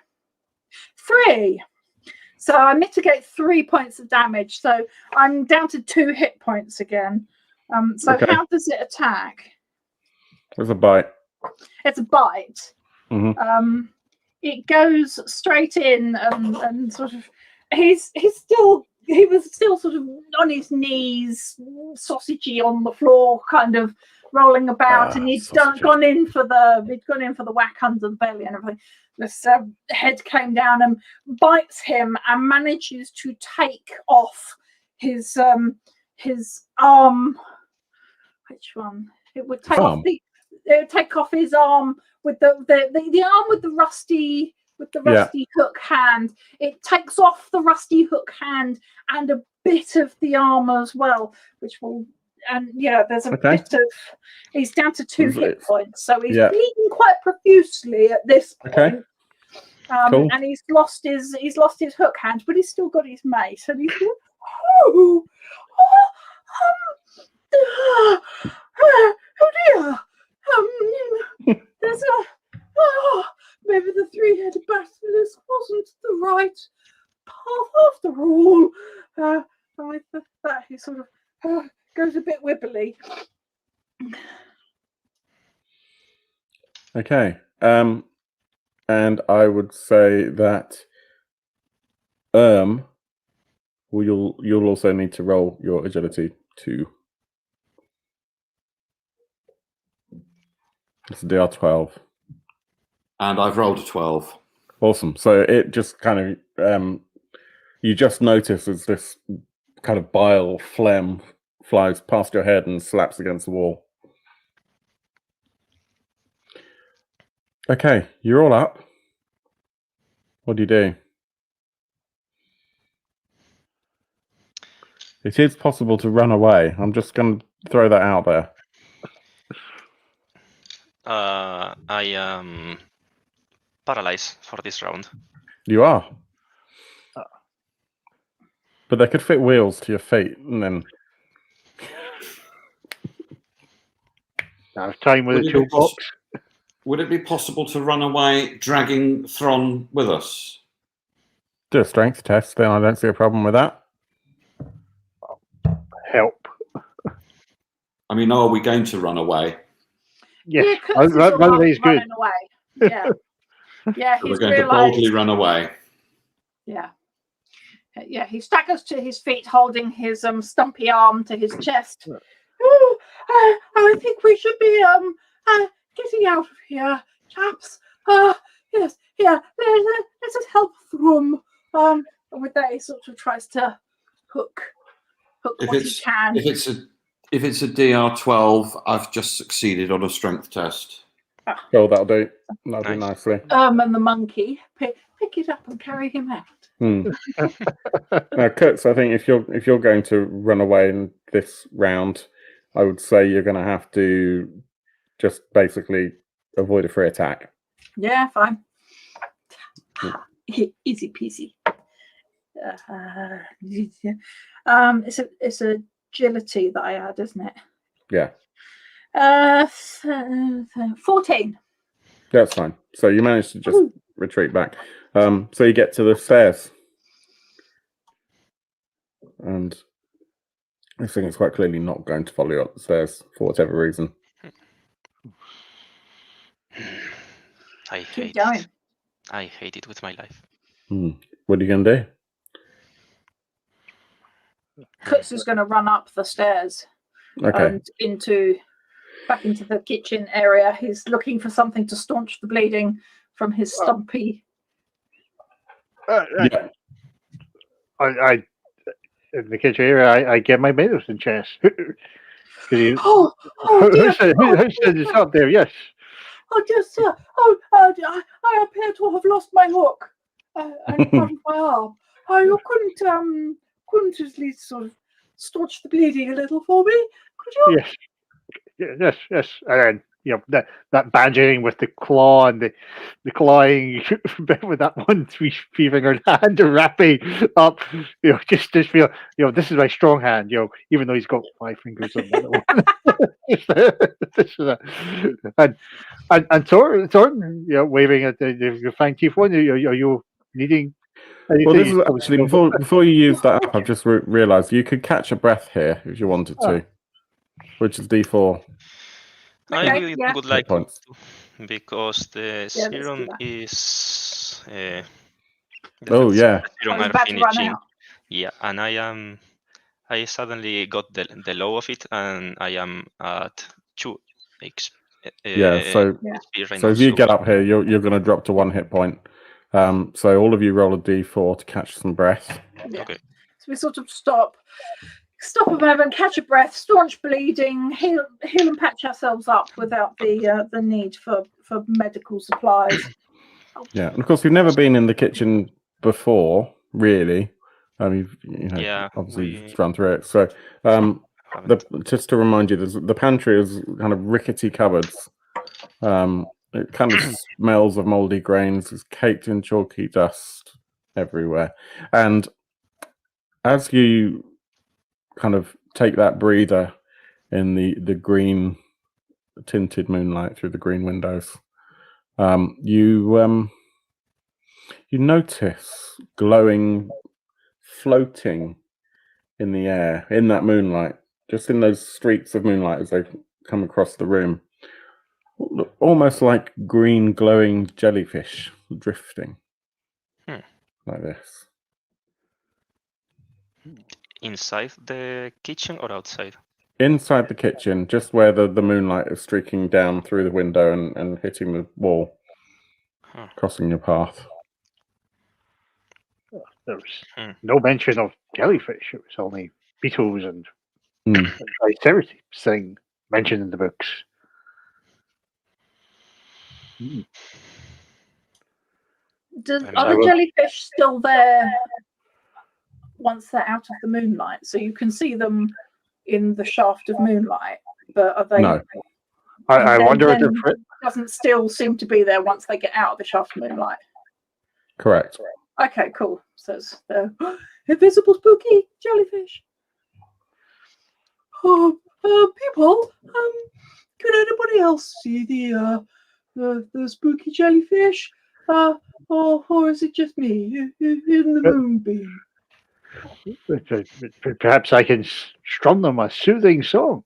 3. So I mitigate 3 points of damage. So I'm down to 2 hit points again. So Okay. how does it attack? There's a bite. It's a bite. Mhm. It goes straight in and sort of he was still sort of on his knees, sausagey on the floor, kind of rolling about, and he'd gone in for the whack under the belly and everything. This head came down and bites him and manages to take off his arm. Which one? It would take off his arm with the arm with the rusty hook hand. It takes off the rusty hook hand and a bit of the arm as well, which will there's a bit of. He's down to 2 hit points, so he's bleeding quite profusely at this point. Okay. Cool. And he's lost his hook hand, but he's still got his mace, and he's oh dear. There's maybe the 3-headed basilisk wasn't the right path after all. And with that, he sort of goes a bit wibbly. Okay. And I would say that you'll also need to roll your agility 2. It's a DR12. And I've rolled a 12. Awesome. So it just kind of you just notice as this kind of bile phlegm flies past your head and slaps against the wall. Okay, you're all up. What do you do? It is possible to run away. I'm just going to throw that out there. I am paralyzed for this round. You are. But they could fit wheels to your feet, and then... Now it's time with Would the it be toolbox. Would it be possible to run away dragging Thron with us? Do a strength test, then I don't see a problem with that. Help. I mean, are we going to run away? Yes, Kurtz is all run up away is good. running away. Yeah, yeah. So we're He's going to realised. boldly run away. Yeah. Yeah, he staggers to his feet, holding his stumpy arm to his chest. Oh, I think we should be getting out of here, chaps. Yes, yeah. Let's just help Thrum. With that, he sort of tries to hook If what he it's can. if it's a DR12, I've just succeeded on a strength test. Oh, that'll do. That'll do Nice. nicely. And the monkey pick it up and carry him out. Now, Kurtz, I think if you're going to run away in this round, I would say you're going to have to just basically avoid a free attack. Yeah, fine. Easy peasy. It's agility that I add, isn't it? Yeah, 14. that's fine. So you managed to just retreat back. So you get to the stairs. And I think it's quite clearly not going to follow you up the stairs for whatever reason. I Keep hate going. it. I hate it with my life. What are you going to do? Kutz is going to run up the stairs Okay. and back into the kitchen area. He's looking for something to staunch the bleeding from his stumpy. Yeah. I in the kitchen area, I get my medicine chest. Who Dear. said it's up there? Yes. I appear to have lost my hook and part of my arm. You couldn't at least sort of staunch the bleeding a little for me, could you? Yes. And then that badgering with the claw and the clawing bit with that one three-fingered hand wrapping up. Just feel. This is my strong hand. Even though he's got 5 fingers on the other one. And Thornton, waving at your fine teeth one. Are you needing? Well, this is actually before you use that up. I've just realised you could catch a breath here if you wanted to, which is D4. I really would like to, Points. because the serum is. Oh yeah. Serum are finishing. Yeah, and I suddenly got the low of it, and I am at 2 XP. So if you get up here, you're going to drop to 1 hit point. So all of you roll a D4 to catch some breath. Yeah. Okay. So we sort of stop a moment, catch a breath, staunch bleeding, heal and patch ourselves up without the need for medical supplies. Yeah, and of course you've never been in the kitchen before, really. Obviously you've run through it. So just to remind you, the pantry is kind of rickety cupboards. It kind of smells of moldy grains. It's caked in chalky dust everywhere. And as you kind of take that breather in the green tinted moonlight through the green windows, you notice glowing, floating in the air, in that moonlight, just in those streaks of moonlight as they come across the room, almost like green glowing jellyfish drifting like this. Inside the kitchen or outside? Inside the kitchen, just where the moonlight is streaking down through the window and hitting the wall, crossing your path. There was no mention of jellyfish. It was only beetles and triceratops thing mentioned in the books. Are the jellyfish still there once they're out of the moonlight? So you can see them in the shaft of moonlight, but are they? No. I wonder if then doesn't still seem to be there once they get out of the shaft of moonlight. Correct. Okay, cool. So it's the invisible spooky jellyfish. People, could anybody else see the spooky jellyfish? Or is it just me in the moonbeam? Perhaps I can strum them a soothing song.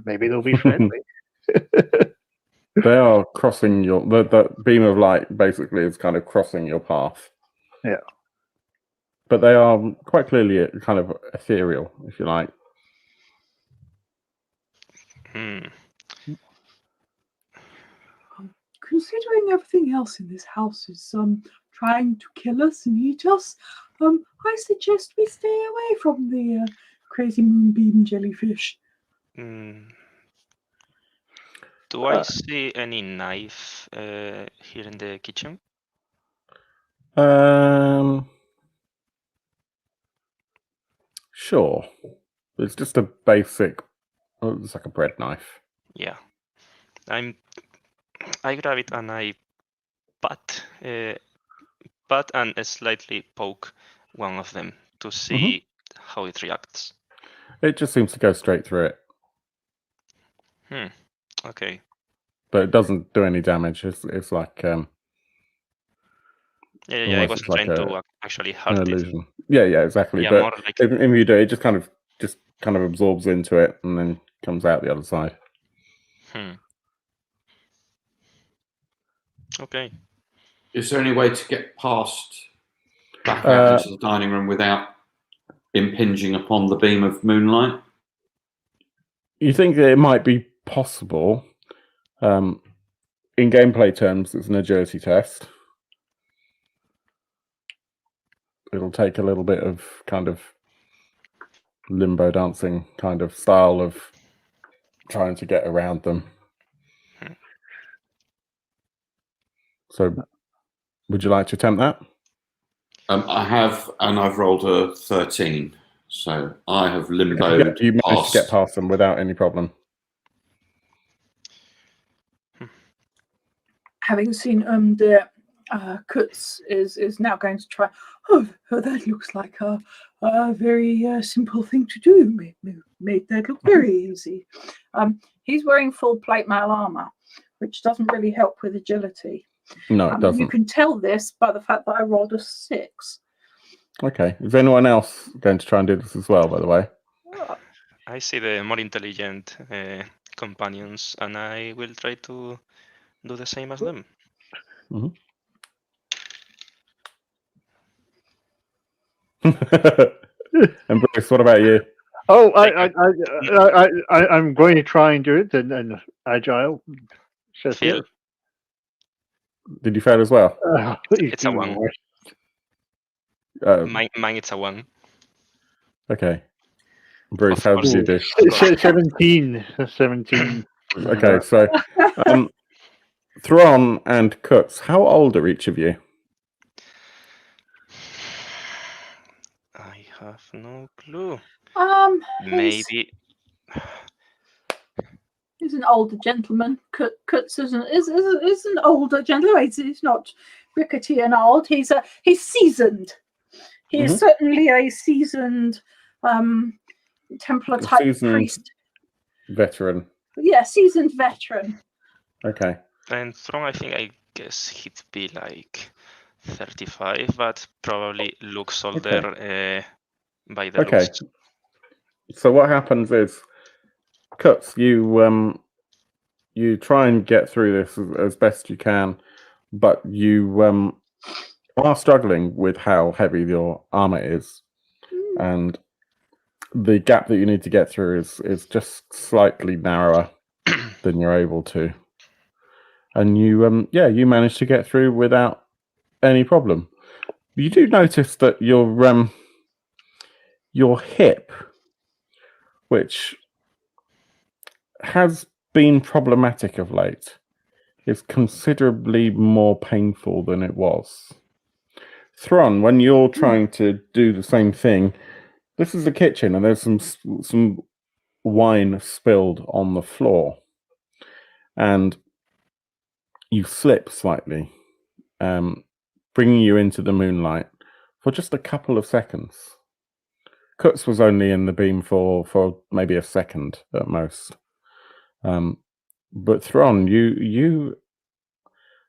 Maybe they'll be friendly. They are crossing the beam of light basically is kind of crossing your path. Yeah. But they are quite clearly kind of ethereal, if you like. Considering everything else in this house is trying to kill us and eat us, I suggest we stay away from the crazy moonbeam jellyfish. Do I see any knife here in the kitchen? Sure. It's just a basic. It's like a bread knife. Yeah. I grab it and I pat and slightly poke one of them to see how it reacts. It just seems to go straight through it. Okay. But it doesn't do any damage. It's like Yeah, I almost wasn't like trying to actually an hurt it. illusion. Yeah, exactly. Yeah, but more like if you do, it just kind of absorbs into it and then comes out the other side. Okay. Is there any way to get back out into the dining room without impinging upon the beam of moonlight? You think that it might be possible. In gameplay terms, it's an agility test. It'll take a little bit of kind of limbo dancing kind of style of trying to get around them. So, would you like to attempt that? I have, and I've rolled a 13. So I have limboed. You managed to get past them without any problem. Having seen the Kutz is now going to try. Oh, that looks like a very simple thing to do. Made that look very easy. He's wearing full plate mail armor, which doesn't really help with agility. No, it doesn't. You can tell this by the fact that I rolled a 6. Okay. Is anyone else going to try and do this as well, by the way? I see the more intelligent companions, and I will try to do the same as them. And Bruce, what about you? Oh, I'm going to try and do it in agile. Phil? Did you fail as well? It's a 1. Mine it's a 1. Okay. Bruce, Of how course. did you do? 17. 17. Okay, so Thrawn and Kutz, how old are each of you? I have no clue. Maybe Maybe. he's an older gentleman. Kutz is an older gentleman. He's not rickety and old. He's seasoned. He is certainly a seasoned Templar type priest. Veteran. Yeah, seasoned veteran. Okay. And Thrawn, I guess he'd be like 35, but probably looks older by the looks. So what happens is, Kutz, you try and get through this as best you can, but you are struggling with how heavy your armor is, and the gap that you need to get through is just slightly narrower than you're able to. And you manage to get through without any problem. You do notice that your hip, which has been problematic of late, is considerably more painful than it was. Thron, when you're trying to do the same thing, this is the kitchen, and there's some wine spilled on the floor, and you slip slightly, bringing you into the moonlight for just a couple of seconds. Kutz was only in the beam for maybe a second at most. But Thron, you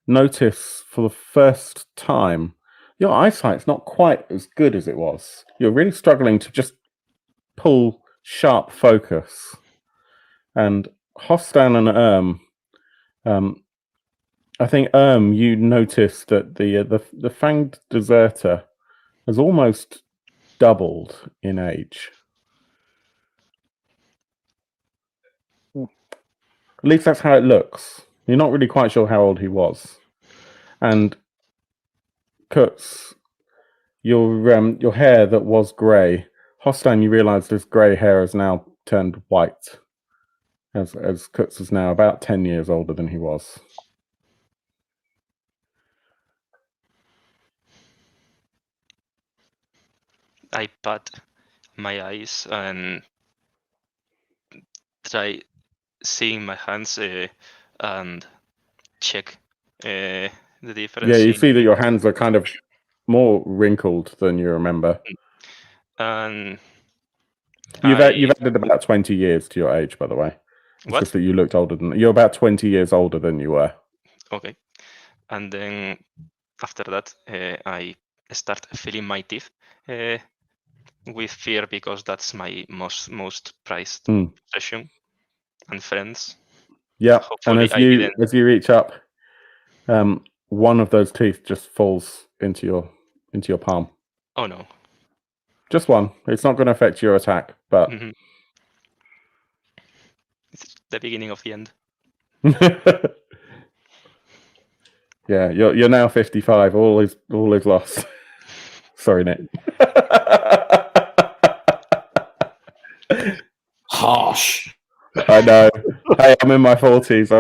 notice for the first time your eyesight's not quite as good as it was. You're really struggling to just pull sharp focus. And Hostan and I think you noticed that the fanged deserter has almost doubled in age. At least that's how it looks. You're not really quite sure how old he was. And Kutz, your hair that was grey, Hostan, you realise this grey hair has now turned white. As Kutz is now about 10 years older than he was. I pat my eyes and try seeing my hands and check the difference. Yeah, you see that your hands are kind of more wrinkled than you remember. And You've added about 20 years to your age, by the way. It's what? just that you looked older than you're about 20 years older than you were. Okay. And then after that, I start feeling my teeth with fear because that's my most prized possession and friends. Yeah, Hopefully and as you reach up, one of those teeth just falls into your palm. Oh no! Just one. It's not going to affect your attack, but it's the beginning of the end. Yeah, you're now 55. All is lost. Sorry, Nick. Harsh. I know. Hey, I'm in my 40s.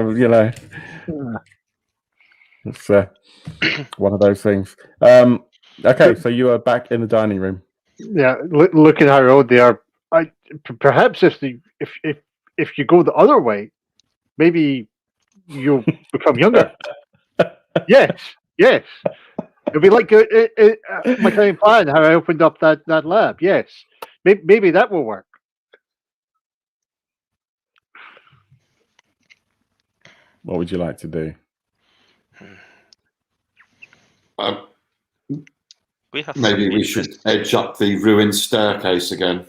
It's one of those things. Okay, so you are back in the dining room. Yeah, look at how old they are. Perhaps if you go the other way, maybe you'll become younger. Yes. It'll be like my kind of plan. How I opened up that lab. Yes, maybe that will work. What would you like to do? Maybe we should edge up the ruined staircase again.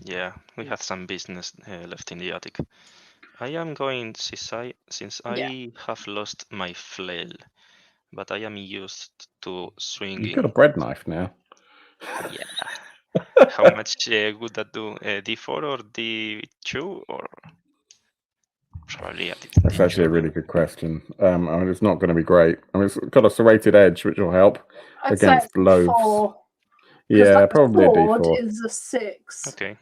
Yeah, we have some business left in the attic. I am going, since I have lost my flail, but I am used to swinging. You've got a bread knife now. Yeah. How much would that do? D4 or D2 or probably That's actually a really good question. I mean, it's not going to be great. I mean, it's got a serrated edge, which will help against loaves. 4, yeah, probably a D4. Is a 6. Okay.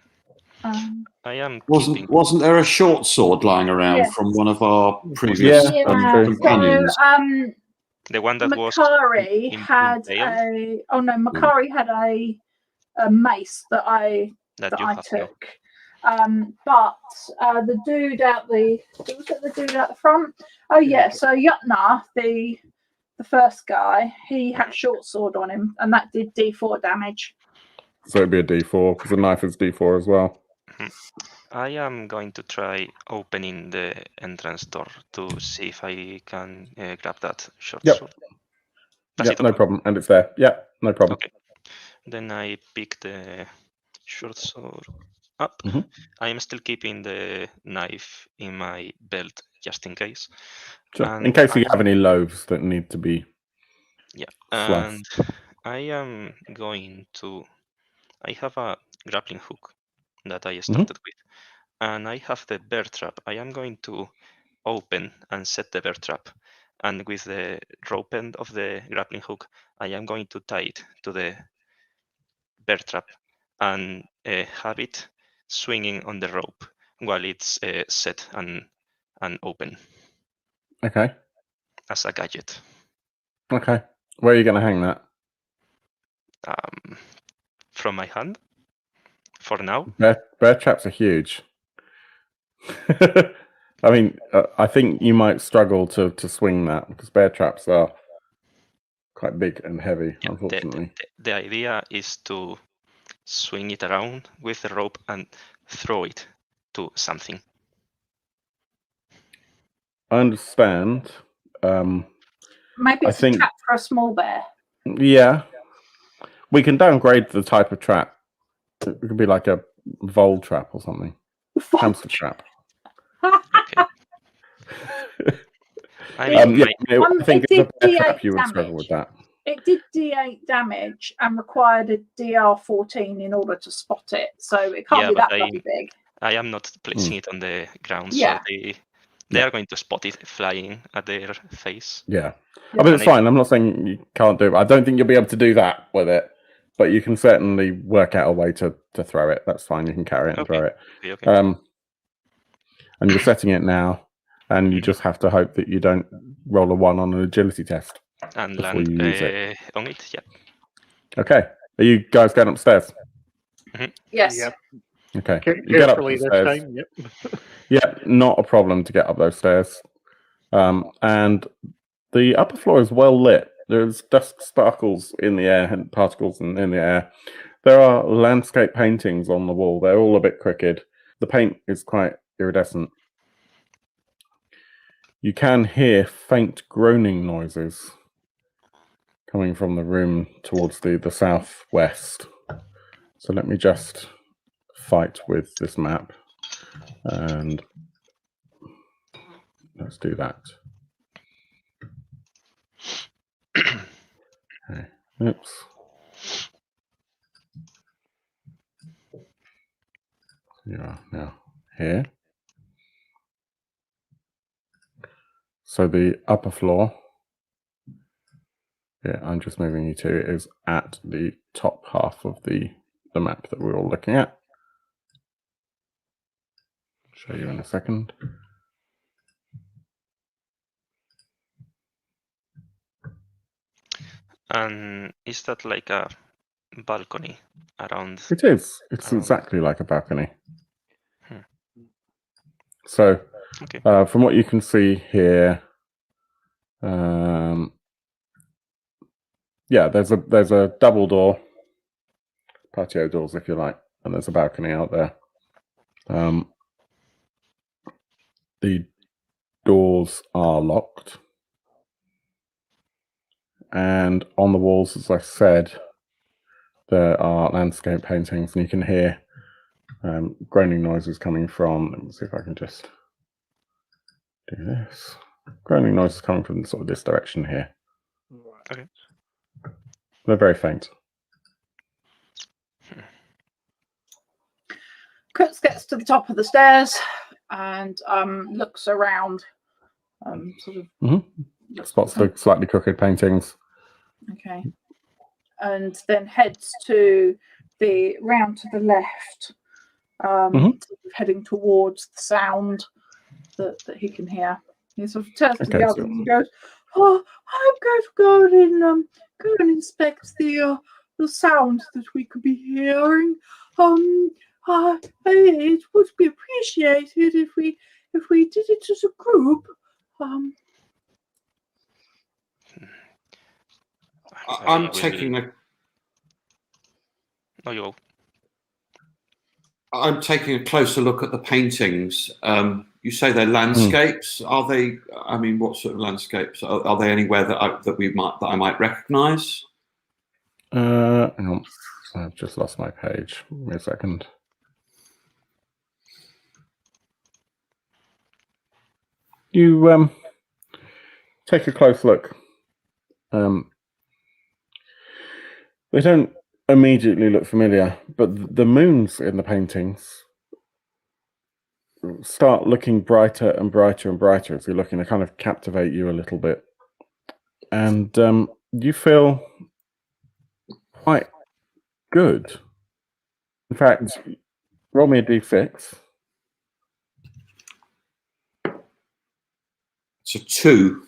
I am. Wasn't there a short sword lying around from one of our previous companions? So, the one that Makari had Makari had a mace that I took. But the dude out the front. Oh yeah, so Yutna, the first guy, he had a short sword on him, and that did D4 damage. So it'd be a D4 because the knife is D4 as well. I am going to try opening the entrance door to see if I can grab that short sword. Yeah, no problem. And it's there. Yeah, no problem. Okay. Then I pick the short sword up. I am still keeping the knife in my belt just in case. Sure. In case you have any loaves that need to be and I am going to... I have a grappling hook that I started with. And I have the bear trap. I am going to open and set the bear trap. And with the rope end of the grappling hook, I am going to tie it to the bear trap and have it swinging on the rope while it's set and open. Okay. as a gadget. Okay. Where are you going to hang that? From my hand, for now. Bear traps are huge. I mean, I think you might struggle to swing that because bear traps are quite big and heavy, Yeah, unfortunately. the idea is to swing it around with the rope and throw it to something. I understand. Maybe I it's think- a trap for a small bear. Yeah. We can downgrade the type of trap. It could be like a vole trap or something. Hamster trap. Okay. I mean, I think it as a did bear D8 trap, you would struggle damage. with that. It did D8 damage and required a DR14 in order to spot it, so it can't Yeah, be but that bloody big. I am not placing it on the ground, Yeah. so they are going to spot it flying at their face. Yeah. I mean, it's And fine. I'm not saying you can't do it. I don't think you'll be able to do that with it, but you can certainly work out a way to throw it. That's fine. You can carry it and throw it. Okay. And you're setting it now, and you just have to hope that you don't roll a 1 on an agility test. And before land you use it. on it, yeah. Okay. Are you guys going upstairs? Yes. Yep. Okay. You get up Carefully the this stairs. time. Yep. Yeah, not a problem to get up those stairs. And the upper floor is well lit. There's dust sparkles in the air and particles in the air. There are landscape paintings on the wall. They're all a bit crooked. The paint is quite iridescent. You can hear faint groaning noises coming from the room towards the southwest. So let me just fight with this map. And let's do that. Okay. Oops. You are now here. So the upper floor, yeah, I'm just moving you to, is at the top half of the map that we're all looking at. I'll show you in a second. And is that like a balcony around? It is. It's exactly like a balcony. Hmm. So, Okay. from what you can see here, yeah, there's a double door, patio doors if you like, and there's a balcony out there. The doors are locked, and on the walls, as I said, there are landscape paintings, and you can hear groaning noises coming from. Let me see if I can just do this. Groaning noises coming from sort of this direction here. Okay. They're very faint. Kurtz gets to the top of the stairs and looks around. Sort of Spots the slightly crooked paintings. Okay. And then heads to the round to the left, heading towards the sound that he can hear. He sort of turns to the others and goes, "Oh, I'm going to go and inspect the sound that we could be hearing. It would be appreciated if we did it as a group." I'm taking a. No, you go. I'm taking a closer look at the paintings. You say they're landscapes. Are they? I mean, what sort of landscapes? Are they anywhere that I might recognise? Hang on. I've just lost my page. Give me a second. You take a close look. They don't immediately look familiar, but the moons in the paintings start looking brighter and brighter and brighter as you're looking. They kind of captivate you a little bit. And you feel quite good. In fact, roll me a d6. It's a 2.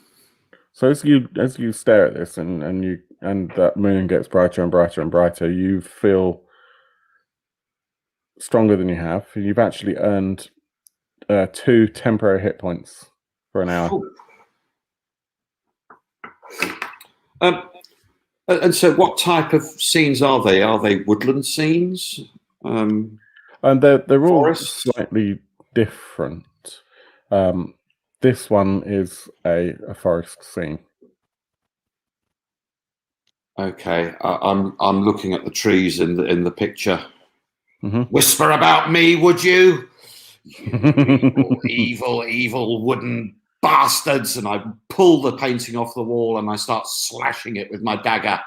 So as you stare at this and that moon gets brighter and brighter and brighter, you feel stronger than you have. You've actually earned 2 temporary hit points for an hour. And so, what type of scenes are they? Are they woodland scenes? And they're all Forest? slightly different. This one is a forest scene. Okay, I'm looking at the trees in the picture. Mm-hmm. Whisper about me, would you? You evil wooden bastards! And I pull the painting off the wall and I start slashing it with my dagger.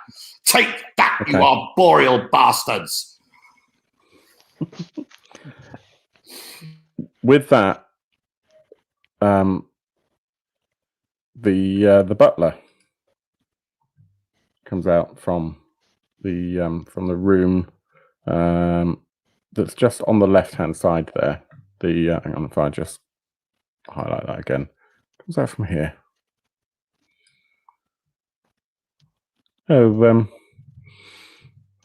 Take that, Okay. you arboreal bastards! With that, the butler comes out from the room that's just on the left-hand side there. Hang on, if I just highlight that again, comes out from here. Oh, I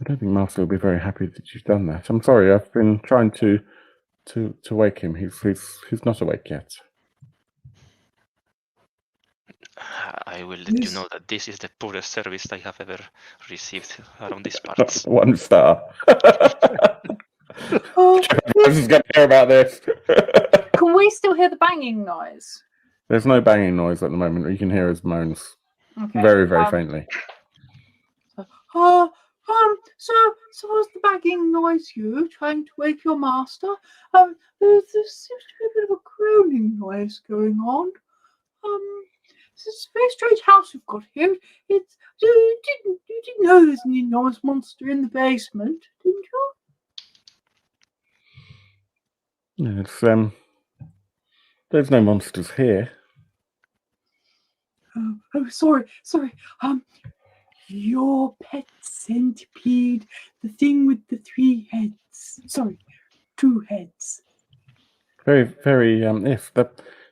don't think Master will be very happy that you've done that. I'm sorry. I've been trying to wake him. He's not awake yet. I will let you know that this is the poorest service I have ever received around these parts. 1 star. Oh, This is going to hear about this. can we still hear the banging noise? There's no banging noise at the moment. You can hear his moans Okay. very, very faintly. So was the banging noise you trying to wake your master? There seems to be a bit of a groaning noise going on. It's a very strange house you've got here. You didn't know there's an enormous monster in the basement, didn't you? It's there's no monsters here. Oh, sorry. Your pet centipede, the thing with the 3 heads. Sorry, 2 heads. Very, very.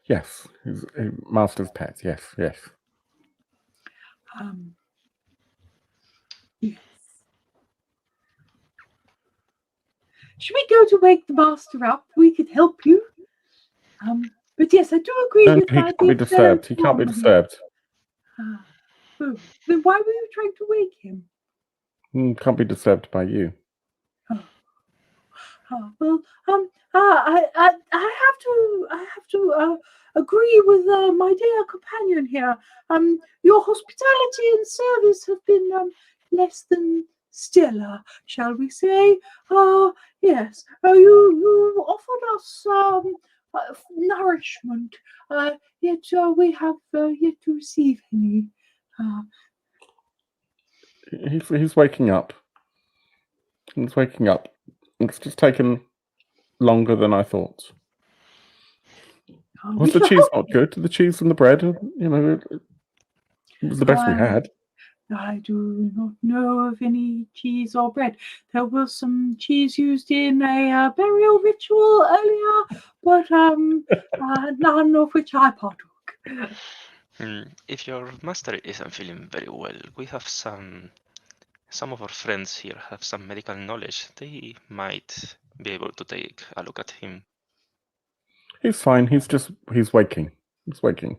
Yes, his master's pet. Yes. Yes. Should we go to wake the master up? We could help you. But yes, I do agree No, with he that. can't be disturbed. He can't be disturbed. Then why were you trying to wake him? Can't be disturbed by you. Well, I have to agree with my dear companion here. Your hospitality and service have been less than stellar, shall we say? Yes. You offered us nourishment, yet we have yet to receive any. He's waking up. He's waking up. It's just taken longer than I thought. Was the cheese not good? The cheese and the bread, it was the best we had. I do not know of any cheese or bread. There was some cheese used in a burial ritual earlier, but none of which I partook. If your master isn't feeling very well, we have some of our friends here have some medical knowledge. They might be able to take a look at him. He's fine. He's waking. He's waking.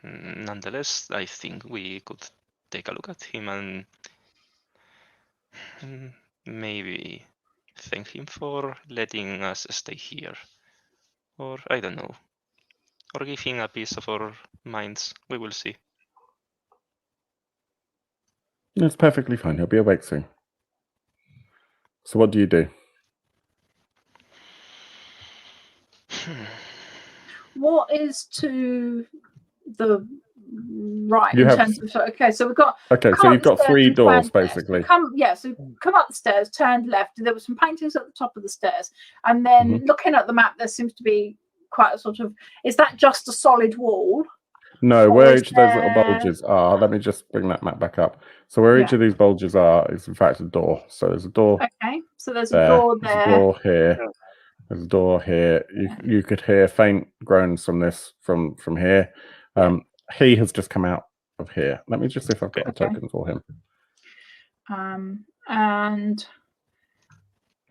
Nonetheless, I think we could take a look at him and maybe thank him for letting us stay here. Or, I don't know. Or give him a piece of our minds. We will see. It's perfectly fine. He'll be awake soon. So what do you do? What is to the right You in have- terms of okay? So we've got Okay, come so up you've the got stairs 3 and doors, turn left. basically. Come up the stairs, turned left. There were some paintings at the top of the stairs, and then looking at the map, there seems to be quite a sort of. Is that just a solid wall? No, Or where is each of those little there- bulges are, let me just bring that map back up. So where each Yeah. of these bulges are is in fact a door. So there's a door Okay, so there's a there, door there's there. a door here, There's a door here. You could hear faint groans from this from here. He has just come out of here. Let me just see if I've got a token for him. And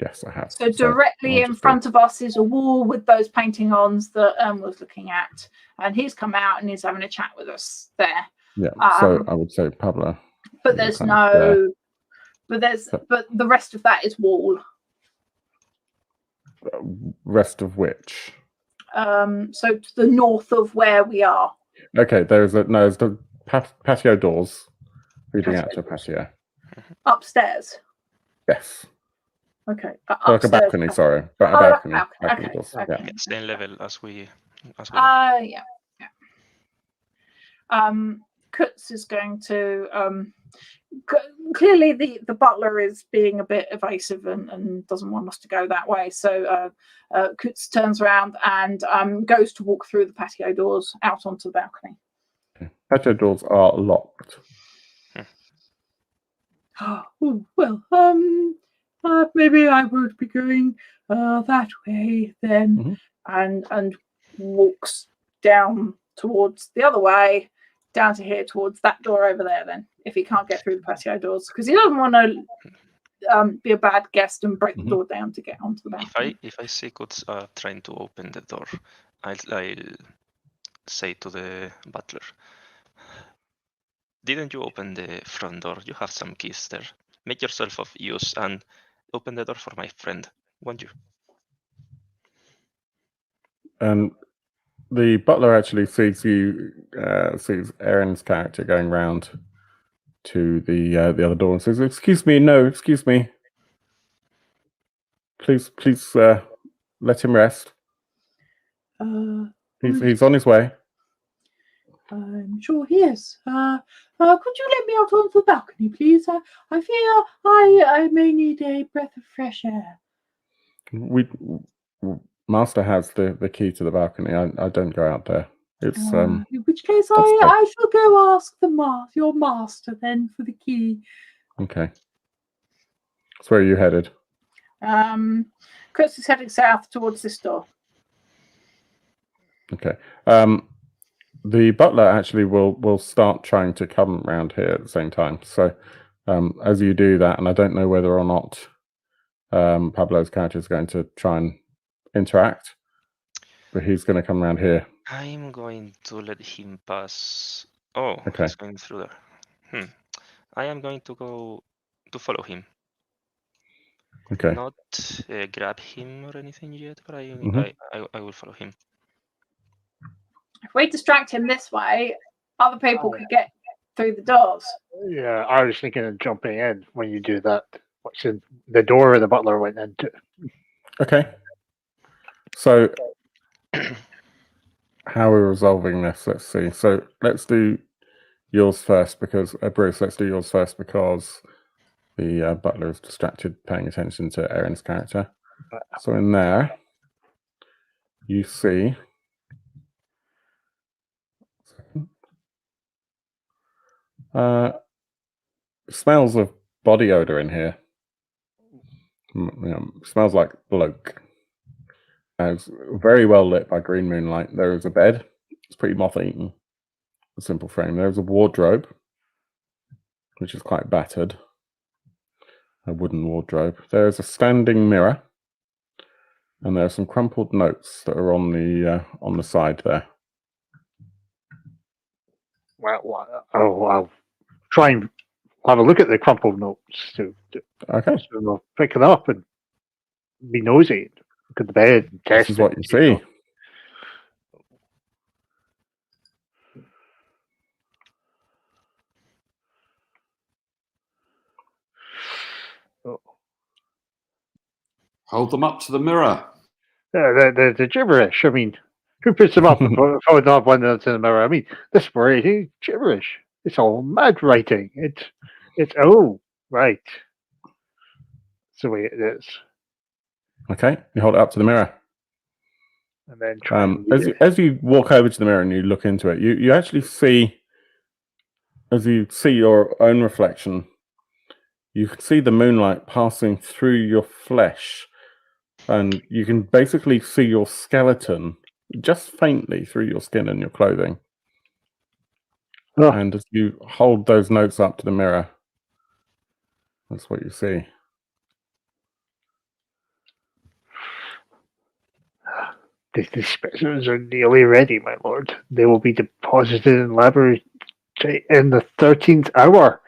yes, I have. So directly in front of us is a wall with those painting-ons that was looking at, and he's come out and he's having a chat with us there. Yeah. So I would say Pablo. But there's no. But the rest of that is wall. Rest of which? So to the north of where we are. Okay, there's the patio doors leading out to a patio. Upstairs. Yes. Okay. Like a balcony, sorry. But a balcony. Okay. Doors. Okay. Yeah. Same level as we. Yeah. Kutz is going to clearly the butler is being a bit evasive and doesn't want us to go that way. So Kutz turns around and goes to walk through the patio doors out onto the balcony. Okay. Patio doors are locked. Oh, well, maybe I would be going that way then, and walks down towards the other way, down to here towards that door over there. Then, if he can't get through the patio doors, because he doesn't want to be a bad guest and break the door down to get onto the balcony. If I see Kutz trying to open the door, I'll say to the butler, "Didn't you open the front door? You have some keys there. Make yourself of use and open the door for my friend, won't you?" And the butler actually sees Aaron's character going round to the other door and says, excuse me, please let him rest. He's on his way. I'm sure he is. Could you let me out onto the balcony, please? I fear I may need a breath of fresh air. Master has the key to the balcony. I don't go out there. It's in which case I shall go ask your master then for the key. Okay. So where are you headed? Chris is heading south towards this door. Okay. The butler actually will start trying to come round here at the same time. So as you do that, and I don't know whether or not Pablo's character is going to try and interact, but he's going to come around here. I'm going to let him pass. Oh, Okay. He's going through there. I am going to go to follow him. Okay. Not grab him or anything yet, but I will follow him. If we distract him this way, other people could get through the doors. Yeah, I was thinking of jumping in when you do that. What's in the door the butler went into? Okay. So how are we resolving this? Let's see. So let's do yours first because Bruce. Let's do yours first because the butler is distracted, paying attention to Aaron's character. So in there, you see. Smells of body odor in here. Smells like bloke. It's very well lit by green moonlight. There is a bed. It's pretty moth-eaten. A simple frame. There's a wardrobe, which is quite battered. A wooden wardrobe. There's a standing mirror, and there are some crumpled notes that are on the side there. Well, I'll try and have a look at the crumpled notes too. Okay. So we'll pick it up and be nosy. Look at the bed and test. This is what you see. Hold them up to the mirror. The gibberish. I mean, who puts them up and put up one to the mirror? I mean, this writing gibberish. It's all mad writing. It's right. That's the way it is. Okay, you hold it up to the mirror. And then try as you walk over to the mirror and you look into it, you actually see, as you see your own reflection, you can see the moonlight passing through your flesh and you can basically see your skeleton just faintly through your skin and your clothing. Oh, And as you hold those notes up to the mirror, that's what you see. the specimens are nearly ready, my lord. They will be deposited in laboratory in the 13th hour.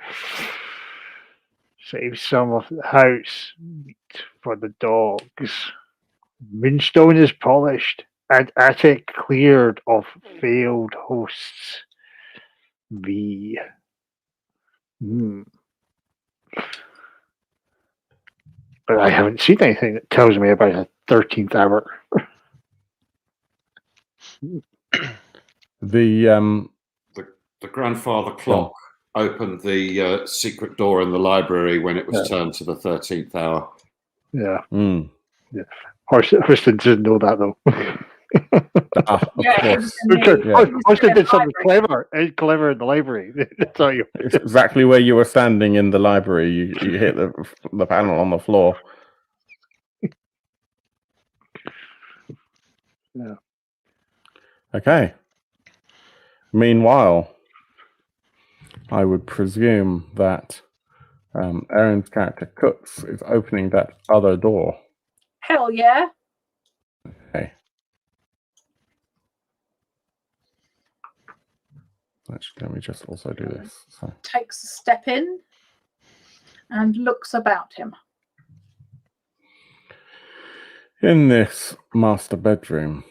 Save some of the house meat for the dogs. Moonstone is polished and attic cleared of failed hosts. V. But I haven't seen anything that tells me about a 13th hour. The grandfather clock opened the secret door in the library when it was turned to the 13th hour. Yeah. Yeah. Houston didn't know that though. Of course. Houston did something clever in the library. Tell you. It's exactly where you were standing in the library. You hit the panel on the floor. Yeah. Okay. Meanwhile, I would presume that Aaron's character Cooks is opening that other door. Hell yeah. Okay. Actually, let me just also do this. So. Takes a step in and looks about him. In this master bedroom,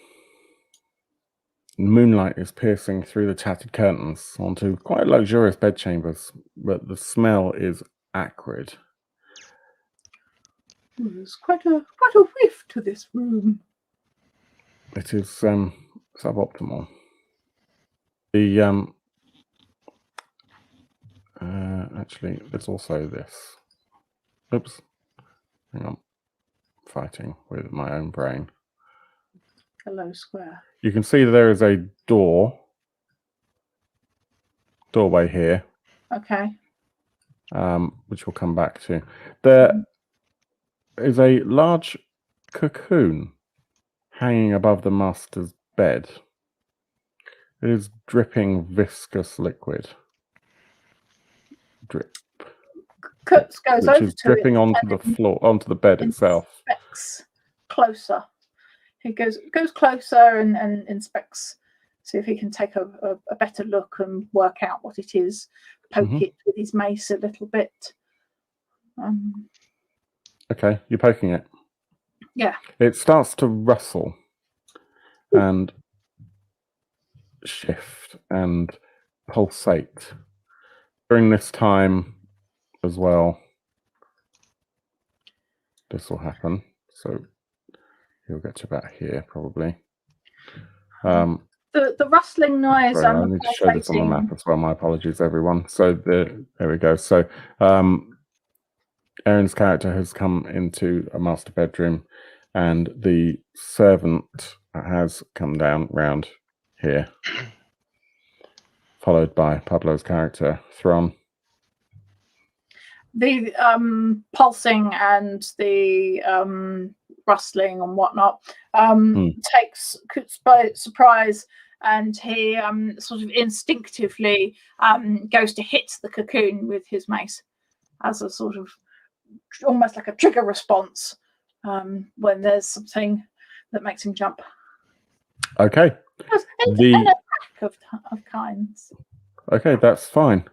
moonlight is piercing through the tattered curtains onto quite luxurious bedchambers, but the smell is acrid. There's quite a whiff to this room. It is suboptimal. The actually, there's also this. Oops, hang on. Fighting with my own brain. Hello, square. You can see there is a doorway here. Okay. Which we'll come back to. There is a large cocoon hanging above the master's bed. It is dripping viscous liquid. Drip. Kurtz goes which over is to dripping it onto the floor, onto the bed itself. Inspects closer. He goes closer and inspects, see if he can take a better look and work out what it is. Poke it with his mace a little bit. Okay, you're poking it. Yeah. It starts to rustle and shift and pulsate. During this time as well, this will happen. So you'll get to about here probably. The rustling noise. Sorry, I need to show this on the map as well. My apologies, everyone. So there we go. So Aaron's character has come into a master bedroom, and the servant has come down round here, followed by Pablo's character Thron. The pulsing and the rustling and whatnot takes Kurtz by surprise, and he sort of instinctively goes to hit the cocoon with his mace as a sort of almost like a trigger response when there's something that makes him jump. Okay. An attack of kinds. Okay, that's fine.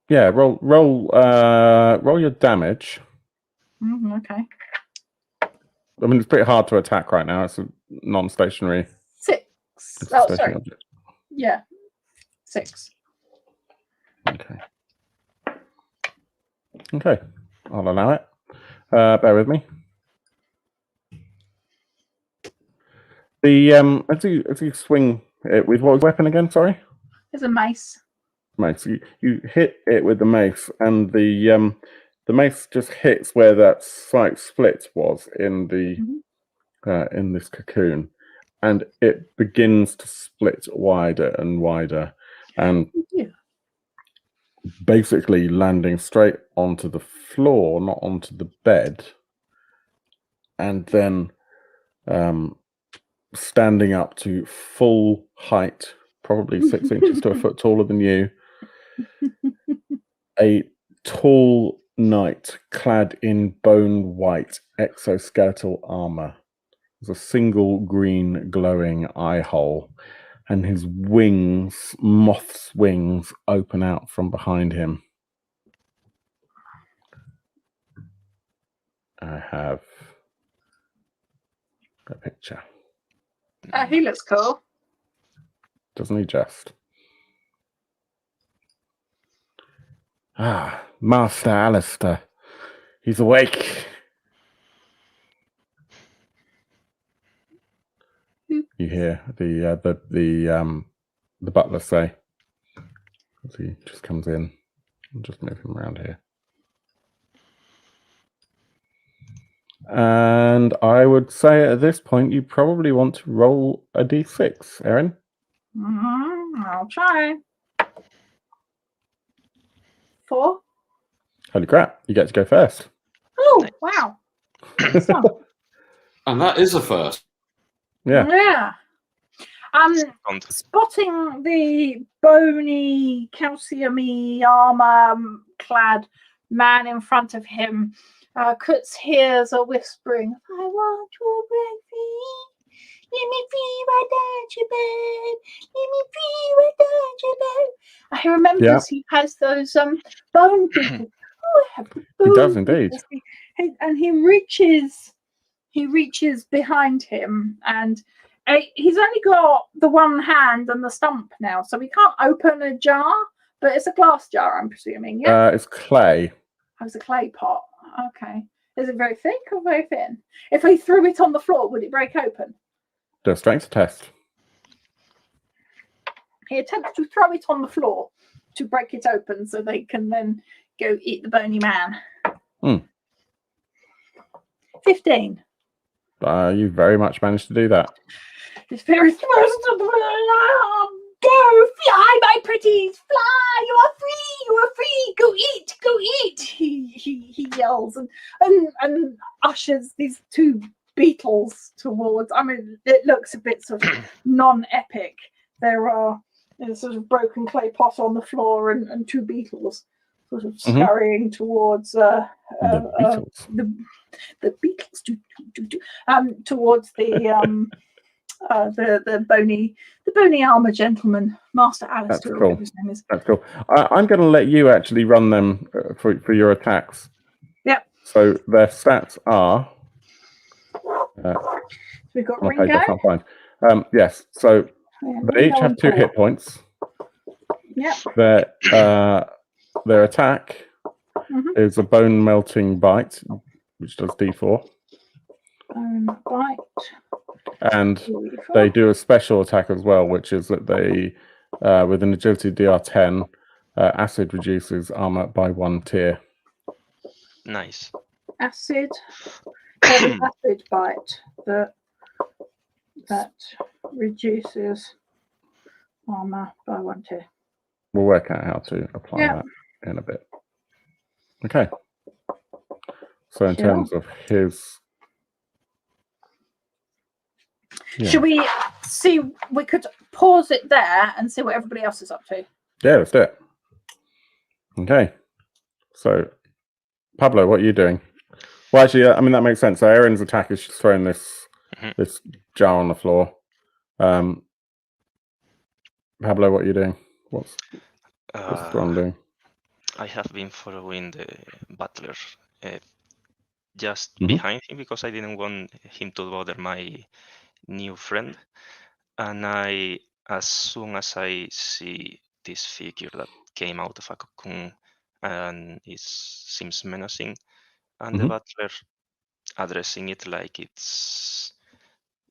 Yeah, roll your damage. Okay. I mean, it's pretty hard to attack right now. It's a non-stationary. 6. Oh, sorry. Object. Yeah, 6. Okay. Okay, I'll allow it. Bear with me. The as you swing it with what weapon again? Sorry. It's a mace. Mace. You hit it with the mace, and the mace just hits where that slight split was in the in this cocoon, and it begins to split wider and wider, and basically landing straight onto the floor, not onto the bed, and then standing up to full height, probably 6 inches to a foot taller than you. A tall knight clad in bone white exoskeletal armor. There's a single green glowing eye hole, and his wings, moth's wings, open out from behind him. I have a picture. He looks cool. Doesn't he just? Ah, Master Alistair. He's awake. You hear the butler say as he just comes in. I'll just move him around here. And I would say at this point you probably want to roll a d6, Erin. I'll try. 4. Holy crap, you get to go first. Oh, wow. And that is a first. Yeah. Yeah. Spotting the bony, calciumy, armor-clad man in front of him, Kutz hears a whispering, "I want your breakfast. Let me feel right down your bed. Let me feel right down your bed." He remembers he has those bone people. Oh, I have He does indeed. And he reaches behind him, and he's only got the one hand and the stump now, so we can't open a jar, but it's a glass jar, I'm presuming. Yeah, It's clay. Oh, it's a clay pot. Okay. Is it very thick or very thin? If we threw it on the floor, would it break open? Do a strength test. He attempts to throw it on the floor to break it open so they can then go eat the bony man. 15. You very much managed to do that. The spirit go fly, my pretties, fly! You are free! You are free! Go eat! Go eat! He yells and ushers these 2 beetles towards. I mean, it looks a bit sort of non-epic. There's sort of broken clay pot on the floor and 2 beetles sort of scurrying towards The beetles. the beetles towards the bony armor gentleman, Master Alistair. That's cool. His name is. That's cool. I'm going to let you actually run them for your attacks. Yep. So their stats are. We've got on a page Ringo. I can't find. Yes. So they each have 2 hit points. Yep. Their attack is a bone melting bite, which does d4. Bite. And they do a special attack as well, which is that they, with an agility DR10, acid reduces armor by 1 tier. Nice. Acid. Acid bite that reduces armor by 1 tier. We'll work out how to apply that in a bit. Okay. So in terms of his... Yeah. Should we see? We could pause it there and see what everybody else is up to. Yeah, let's do it. Okay. So, Pablo, what are you doing? Well, actually, I mean, that makes sense. So Erin's attack is just throwing this jar on the floor. Pablo, what are you doing? What's Thron doing? I have been following the butler just behind him because I didn't want him to bother my new friend. And as soon as I see this figure that came out of a cocoon and it seems menacing, and the butler addressing it like it's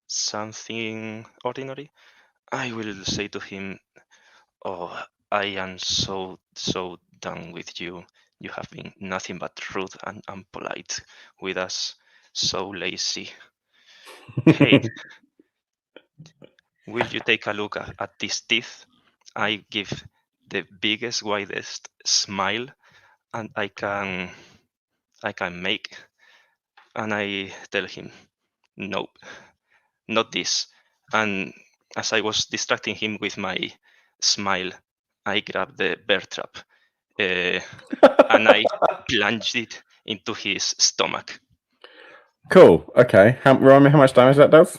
something ordinary, I will say to him, "Oh, I am so done with you. You have been nothing but rude and unpolite with us, so lazy. Hey, will you take a look at these teeth? I give the biggest, widest smile, and I can make. And I tell him, no, not this. And as I was distracting him with my smile, I grabbed the bear trap and I plunged it into his stomach. Cool. Okay. Remind me how much damage that does?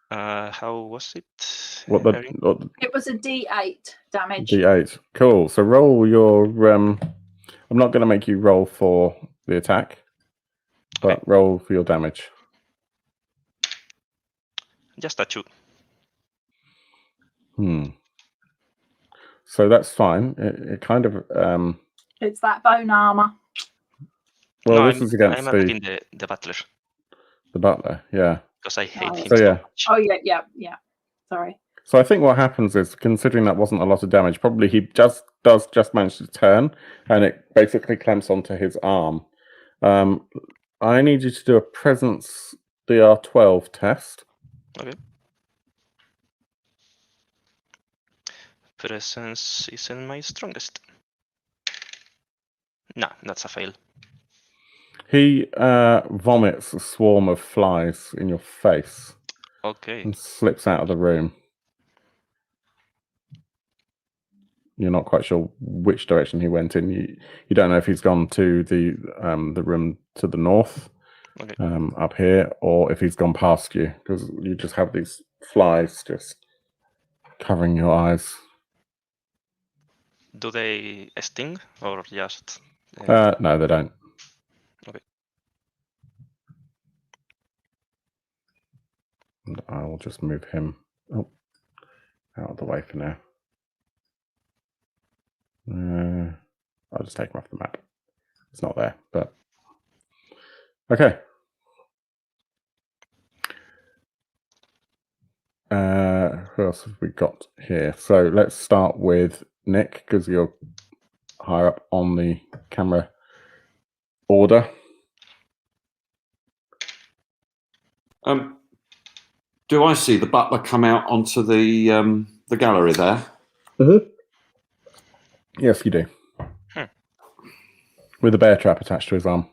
How was it? What the Erin? It was a D8 damage. D8. Cool. So roll your. I'm not going to make you roll for the attack, but Okay. roll for your damage. Just a 2. So that's fine. It kind of. It's that bone armor. Well, No, this is against I'm attacking the butler the butler. Yeah. because I hate him So, so yeah. much. Oh yeah. Sorry. So I think what happens is, considering that wasn't a lot of damage, probably he does manage to turn, and it basically clamps onto his arm. I need you to do a presence DR12 test. Okay. Presence isn't my strongest. No, that's a fail. He vomits a swarm of flies in your face Okay. and slips out of the room. You're not quite sure which direction he went in. You don't know if he's gone to the room to the north, Okay. up here, or if he's gone past you, because you just have these flies just covering your eyes. Do they sting or just? No, they don't. Okay. And I will just move him out of the way for now. I'll just take him off the map. It's not there, but okay. Who else have we got here? So let's start with Nick, because you're higher up on the camera order. Do I see the butler come out onto the gallery there? Mm-hmm. Yes, you do. With a bear trap attached to his arm.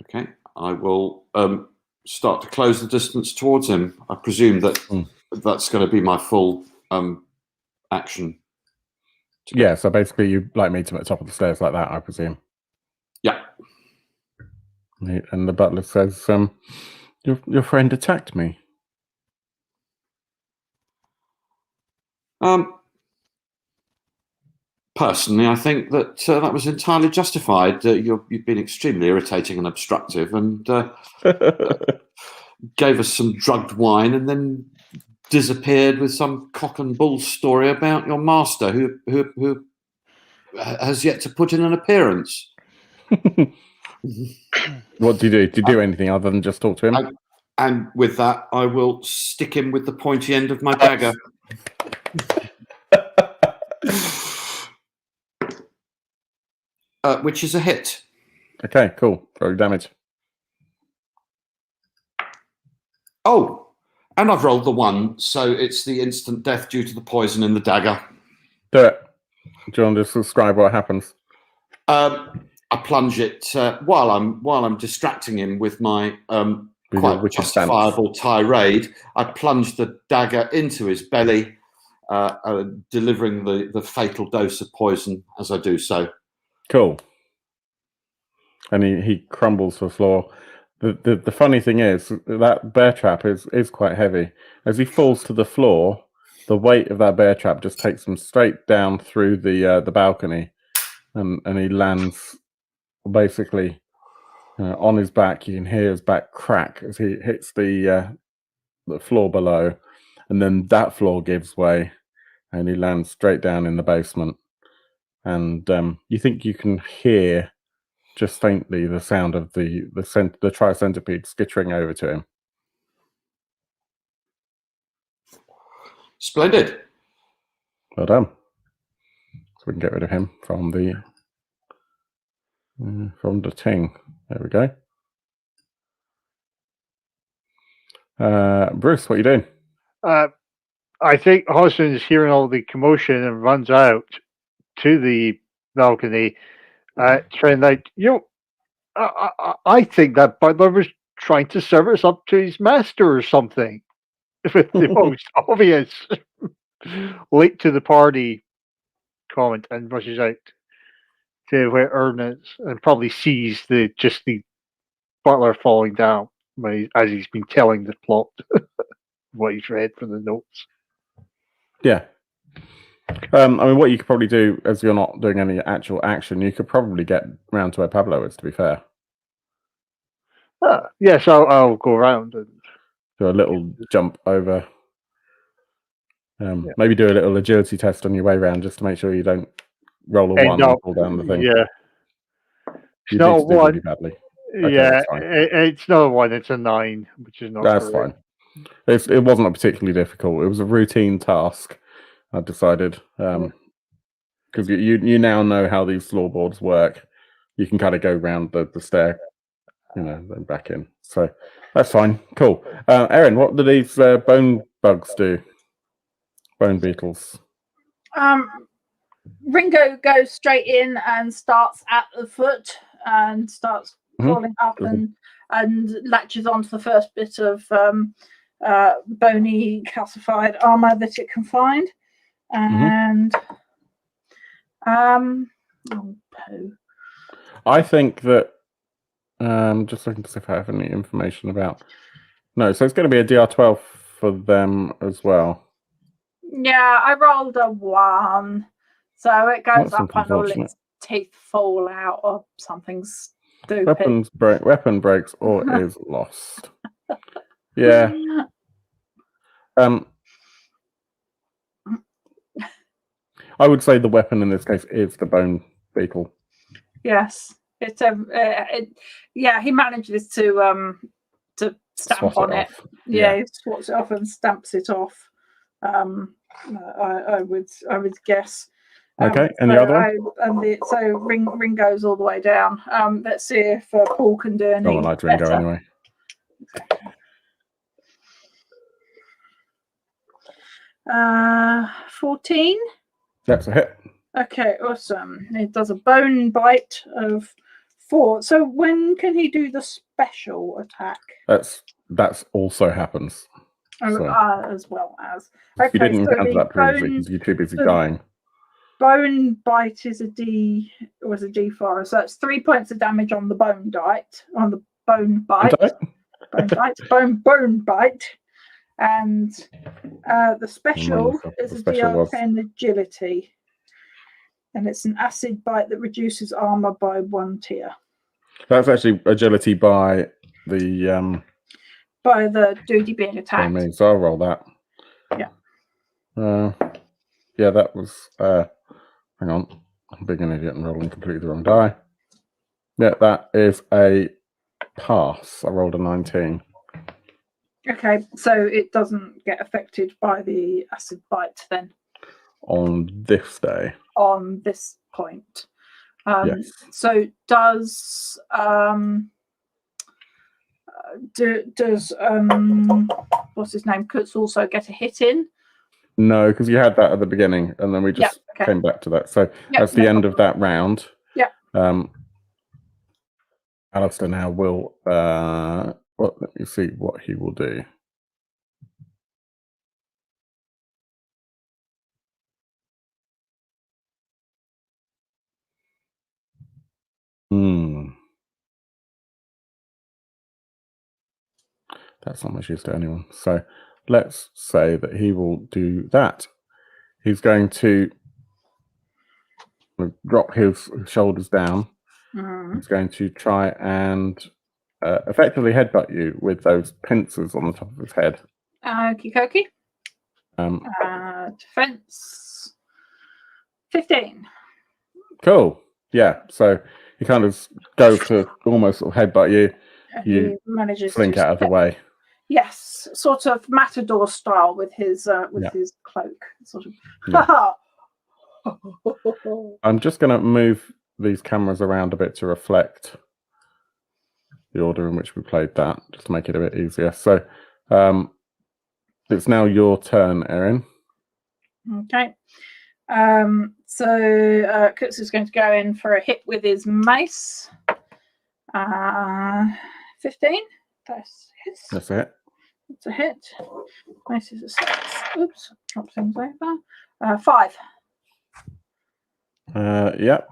Okay, I will start to close the distance towards him. I presume that that's going to be my full action. Yeah, so basically you meet him at the top of the stairs like that, I presume. Yeah. And the butler says, your friend attacked me. Personally, I think that that was entirely justified. You've been extremely irritating and obstructive, and gave us some drugged wine, and then disappeared with some cock and bull story about your master, who has yet to put in an appearance. What do you do? Do you do anything other than just talk to him? And with that, I will stick him with the pointy end of my dagger. Which is a hit. Okay, cool. Throw damage. Oh, and I've rolled the 1, so it's the instant death due to the poison in the dagger. Do it. Do you want to just describe what happens? I plunge it while I'm distracting him with my quite justifiable tirade. I plunge the dagger into his belly, delivering the fatal dose of poison as I do so. Cool. And he crumbles to the floor. The funny thing is that bear trap is quite heavy. As he falls to the floor, the weight of that bear trap just takes him straight down through the balcony, and he lands basically on his back. You can hear his back crack as he hits the floor below, and then that floor gives way, and he lands straight down in the basement. And you think you can hear just faintly the sound of the tri-centipede skittering over to him. Splendid. Well done. So we can get rid of him from the ting. There we go. Bruce, what are you doing? I think Hodgson is hearing all the commotion and runs out to the balcony, trying like, I think that butler was trying to serve us up to his master or something. With the most obvious late to the party comment, and rushes out to where Ern is and probably sees the butler falling down as he's been telling the plot what he's read from the notes. Yeah. I mean, what you could probably do, as you're not doing any actual action, you could probably get round to where Pablo is, to be fair. Yes, I'll go around and Do a little jump over. Maybe do a little agility test on your way around just to make sure you don't roll a one and fall down the thing. Yeah. You not do one. really badly. Okay, Yeah, that's fine. it's not a 1, it's a 9, which is not That's correct. fine. It wasn't particularly difficult. It was a routine task, I decided. Because you now know how these floorboards work. You can kind of go round the stair, then back in. So that's fine. Cool. Erin, what do these bone bugs do? Bone beetles. Ringo goes straight in and starts at the foot and starts crawling up and latches onto the first bit of bony calcified armor that it can find. And I think that just looking to see if I have any information about. No, so it's going to be a DR12 for them as well. Yeah, I rolled a 1, so it goes That's up and all its teeth fall out or something stupid. Weapon breaks or is lost. Yeah. I would say the weapon in this case is the bone beetle. Yes, it's he manages to stamp on it. Yeah, he swats it off and stamps it off. I would guess. Okay, and the other one? So Ring goes all the way down. Let's see if Paul can do anything. No one likes Ringo anyway. 14. That's a hit. Okay, awesome. It does a bone bite of 4. So when can he do the special attack? That's also happens. As well as. Okay, you didn't encounter that previously because you're too busy dying. Bone bite is a D4, so it's 3 points of damage on the bone bite. Bone bite, and the special is a DR10 agility, and it's an acid bite that reduces armor by 1 tier. That's actually agility by the duty being attacked. Me, so I'll roll that. Yeah, that was. Hang on, I'm being an idiot and rolling completely the wrong die. Yeah, that is a pass. I rolled a 19. Okay, so it doesn't get affected by the acid bite then. On this day. On this point. Yes. So does what's his name? Kutz also get a hit in? No, because you had that at the beginning, and then we just came back to that. So that's the end of that round. Yeah. Alistair now will. Let me see what he will do. That's not much use to anyone. So let's say that he will do that. He's going to drop his shoulders down. He's going to try and effectively headbutt you with those pincers on the top of his head. Okie dokie. Defense 15. Cool. Yeah. So he kind of goes to almost sort of headbutt you. You manages slink to out of the way. Yes, sort of matador style with his his cloak. Sort of. Yeah. I'm just going to move these cameras around a bit to reflect the order in which we played that, just to make it a bit easier. So it's now your turn, Erin. Okay. So Kutz is going to go in for a hit with his mace. 15. That's it. It's a hit. Mace is a 6. Oops, drop things over. 5. Yep.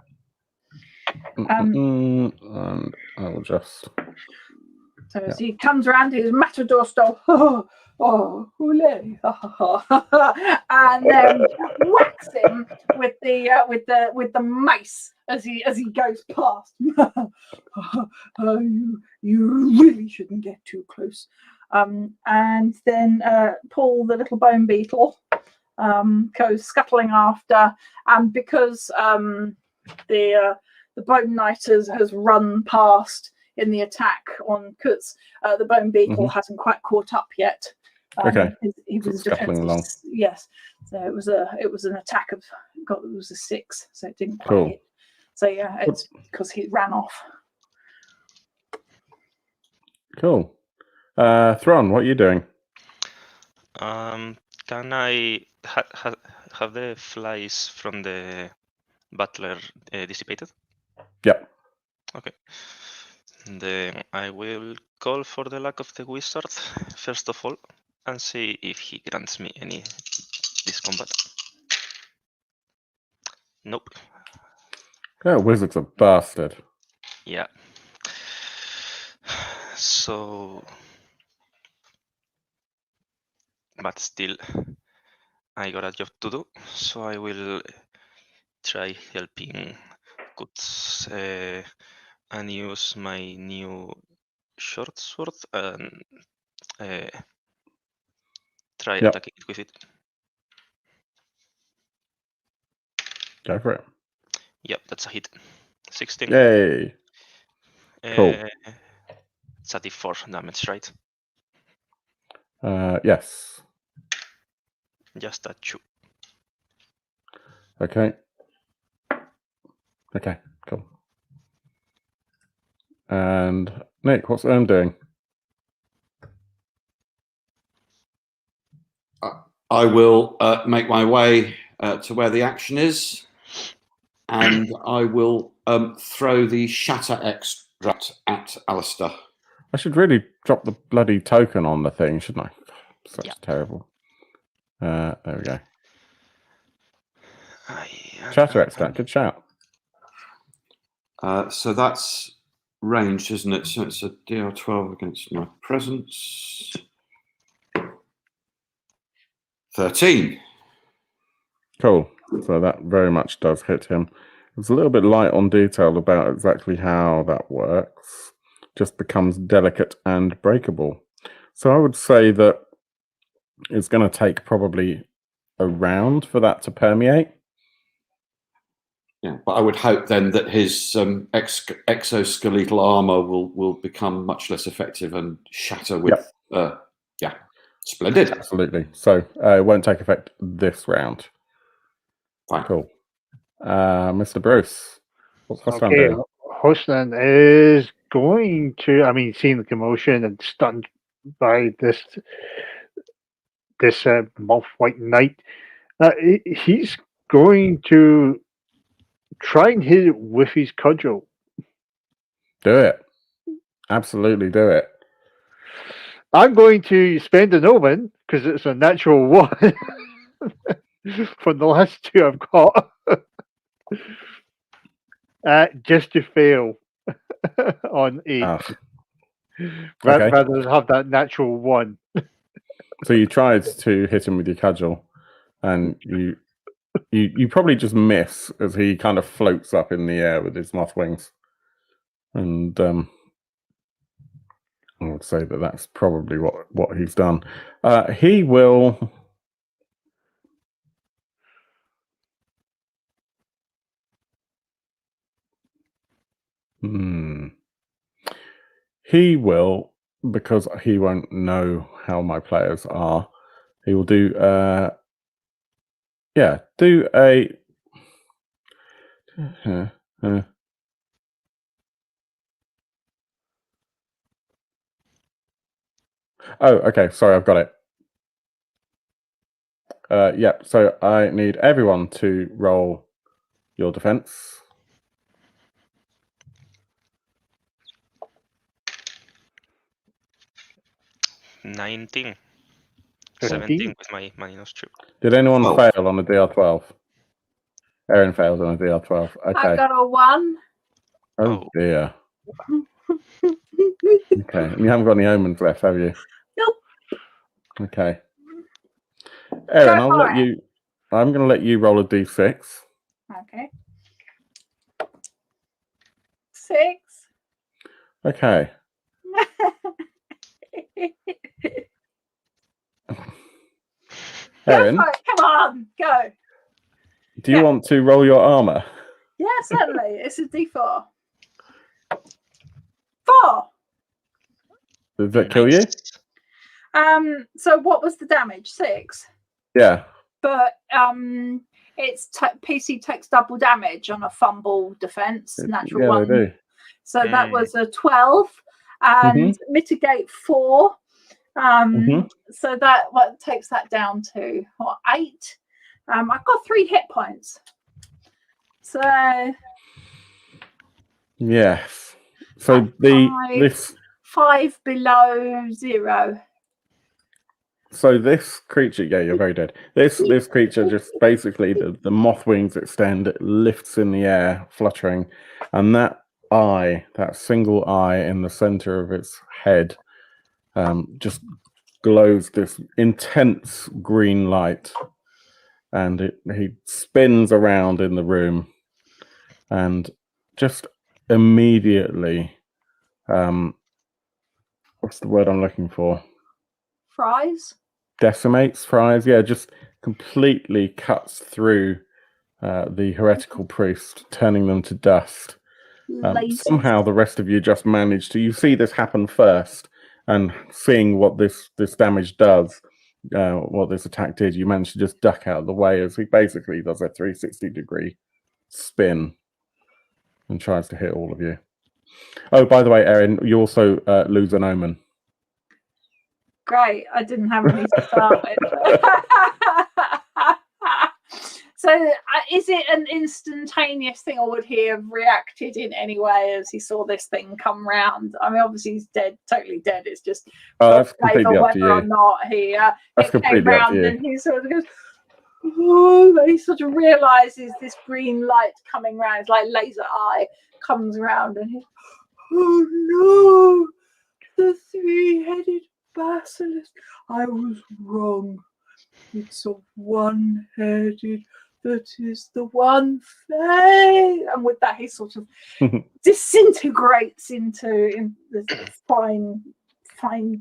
And I will just. So as he comes around his matador style, hooray, and then whacks him with the mace as he goes past. You really shouldn't get too close. And then Paul, the little bone beetle, goes scuttling after, and because the bone knight has run past in the attack on Kutz, the bone beetle hasn't quite caught up yet. Okay. He was scuttling along. Yes, so it was an attack of it was a 6, so it didn't quite Cool. hit. So yeah, it's because he ran off. Cool. Thron, what are you doing? Can I have the flies from the butler dissipated? Yep. Okay. Then I will call for the luck of the wizard first of all, and see if he grants me any discombat. Nope. Oh, wizard's a bastard. Yeah. So, but still, I got a job to do, so I will try helping Kutz and use my new short sword and try attacking it with it. Go for it. Yep, that's a hit. 16. Yay. Cool. It's a d4 damage, right? Yes. Just a 2. Okay. Okay, cool. And Nick, what's Erm doing? I will make my way to where the action is, and I will throw the shatter extract at Alistair. I should really drop the bloody token on the thing, shouldn't I? Such terrible. There we go. Shatter extract, good shout. So that's ranged, isn't it? So it's a DR12 against my presence. 13. Cool. So that very much does hit him. It's a little bit light on detail about exactly how that works. Just becomes delicate and breakable. So I would say that it's going to take probably a round for that to permeate. Yeah, but I would hope then that his exoskeletal armor will become much less effective and shatter with. Yeah, splendid. Absolutely. So it won't take effect this round. Fine. Cool. Mr. Bruce, what's Hostan Okay, doing? Hostan is going to, I mean, seeing the commotion and stunned by this moth-white knight, he's going to try and hit it with his cudgel. Do it. Absolutely do it. I'm going to spend an omen because it's a natural 1 from the last 2 I've got. Just to fail on 8. Okay. Rather than have that natural 1. So you tried to hit him with your cudgel, and you probably just miss as he kind of floats up in the air with his moth wings. And I would say that that's probably what he's done. He will. He will, because he won't know how my players are. He will do. Do a. Oh, okay. Sorry, I've got it. Yep. So I need everyone to roll your defense. $19. 15. 17 with my minus 2. Did anyone 12. fail on a DR12? Erin fails on a DR12. I Okay. got a 1. Oh Oh. dear. Okay. And you haven't got any omens left, have you? Nope. Okay. Erin, Go for it. I'm going to let you roll a d6. Okay. 6. Okay. Go Erin, for it. Come on, go. do you Yeah. want to roll your armor? Yeah, certainly. It's a D4. 4. Does that kill you? Nice. So what was the damage? 6. Yeah. But it's PC takes double damage on a fumble defense, natural Yeah, 1. they do. So that was a 12 and mitigate 4. So that takes that down to 8. I've got 3 hit points. So Yes. So this 5 below 0. So this creature, yeah, you're very dead. This creature just basically the moth wings extend, it lifts in the air, fluttering, and that single eye in the center of its head, just glows this intense green light, and he spins around in the room, and just immediately, what's the word I'm looking for? Fries? Decimates, fries, yeah, just completely cuts through the heretical priest, turning them to dust. Somehow the rest of you just manage to, you see this happen first, and seeing what this damage does, what this attack did, you manage to just duck out of the way as he basically does a 360-degree spin and tries to hit all of you. Oh, by the way, Erin, you also lose an omen. Great, I didn't have any to start with. So is it an instantaneous thing, or would he have reacted in any way as he saw this thing come round? I mean, obviously he's dead, totally dead. It's just That's completely up to whether or you. not he That's it came completely up to round you. and he sort of goes, oh, he sort of realizes this green light coming round. It's like laser eye comes around and he's, oh no, the 3-headed basilisk. I was wrong. It's a 1-headed. That is the one thing. And with that, he sort of disintegrates into the fine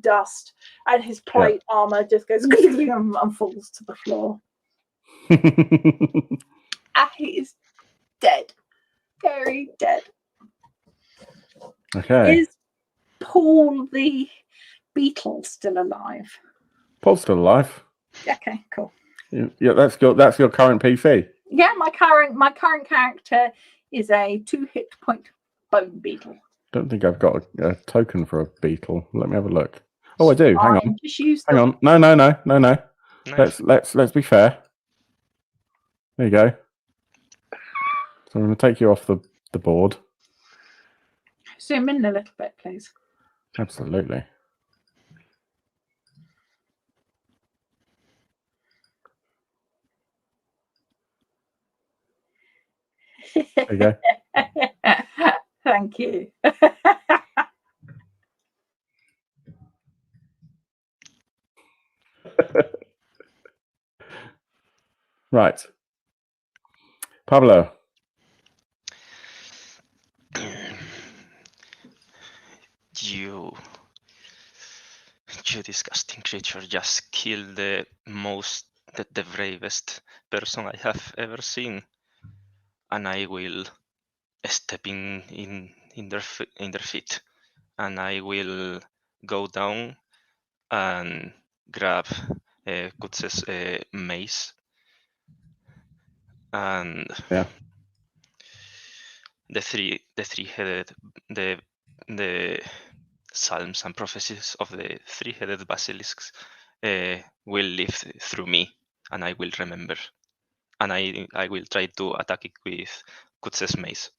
dust, and his plate armor just goes and falls to the floor. He is dead, very dead. Okay. Is Paul the beetle still alive? Paul's still alive. Okay, cool. Yeah, that's your current PC. Yeah, my current character is a 2-hit point bone beetle. Don't think I've got a token for a beetle. Let me have a look. Oh, I do. Hang on. Just use Hang on. No. Nice. Let's be fair. There you go. So I'm going to take you off the board. Zoom in a little bit, please. Absolutely. There you go. Thank you. Right. Pablo. You disgusting creature just killed the bravest person I have ever seen, and I will step in their feet, and I will go down and grab Kutz's mace, and the three-headed the psalms and prophecies of the 3-headed basilisks will live through me, and I will remember. And I will try to attack it with Kutz's mace.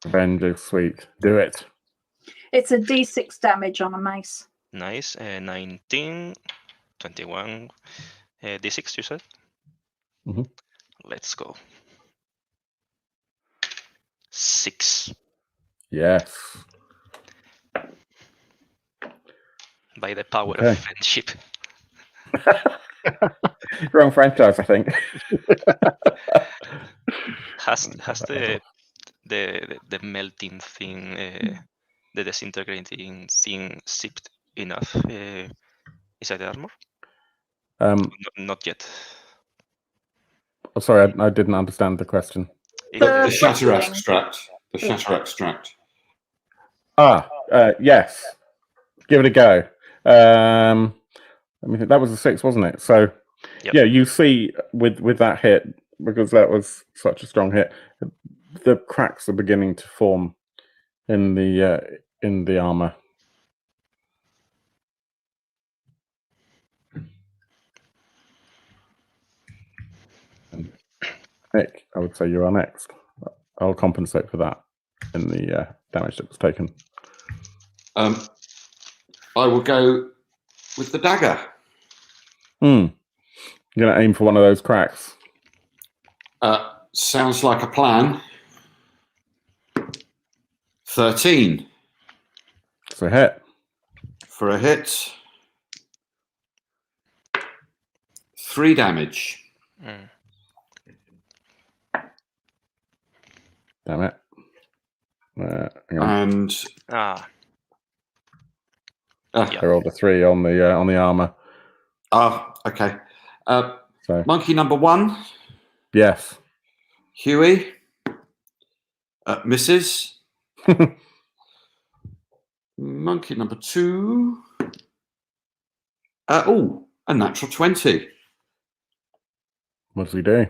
Revenge is sweet. Do it. It's a D6 damage on a mace. Nice. 19, 21, D6, you said? Mhm. Let's go. 6. Yes. By the power Okay. of friendship. Wrong franchise, I think. Has the melting thing, the disintegrating thing sipped enough inside the armor? Not yet. Oh, sorry, I didn't understand the question. The shatter bottling. extract. The shatter extract. Yes. Give it a go. I mean, that was a 6, wasn't it? So, Yep. yeah, you see with that hit, because that was such a strong hit, the cracks are beginning to form in the armor. Nick, I would say you are next. I'll compensate for that in the damage that was taken. I will go with the dagger. You're going to aim for one of those cracks. Sounds like a plan. 13 It's a hit. for a hit. 3 damage. Damn it. Hang on. And Yeah. I rolled a 3 on the armor. Okay. So Monkey number 1, yes. Huey, misses. Monkey number 2. A natural 20. What does he do?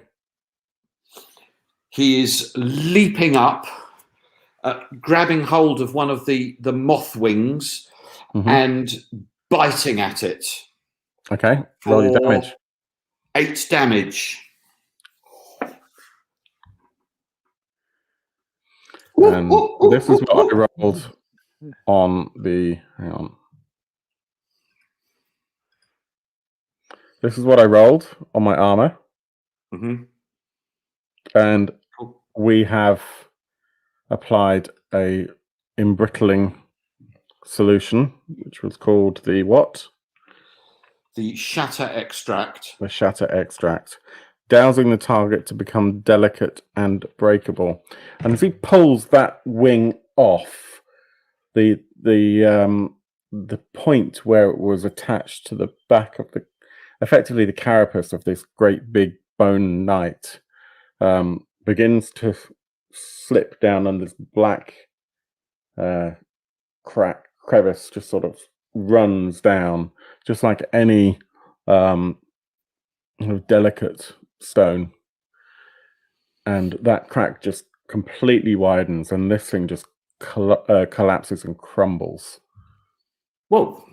He is leaping up, grabbing hold of one of the moth wings and biting at it. Okay. Roll your damage. 8 damage. And this is what I rolled on the. Hang on. This is what I rolled on my armor. And we have applied a embrittling solution, which was called the what? The shatter extract. The shatter extract, dousing the target to become delicate and breakable. And as he pulls that wing off, the point where it was attached to the back of effectively the carapace of this great big bone knight, begins to slip down, and this black crevice just sort of runs down, just like any delicate stone, and that crack just completely widens, and this thing just collapses and crumbles. Whoa.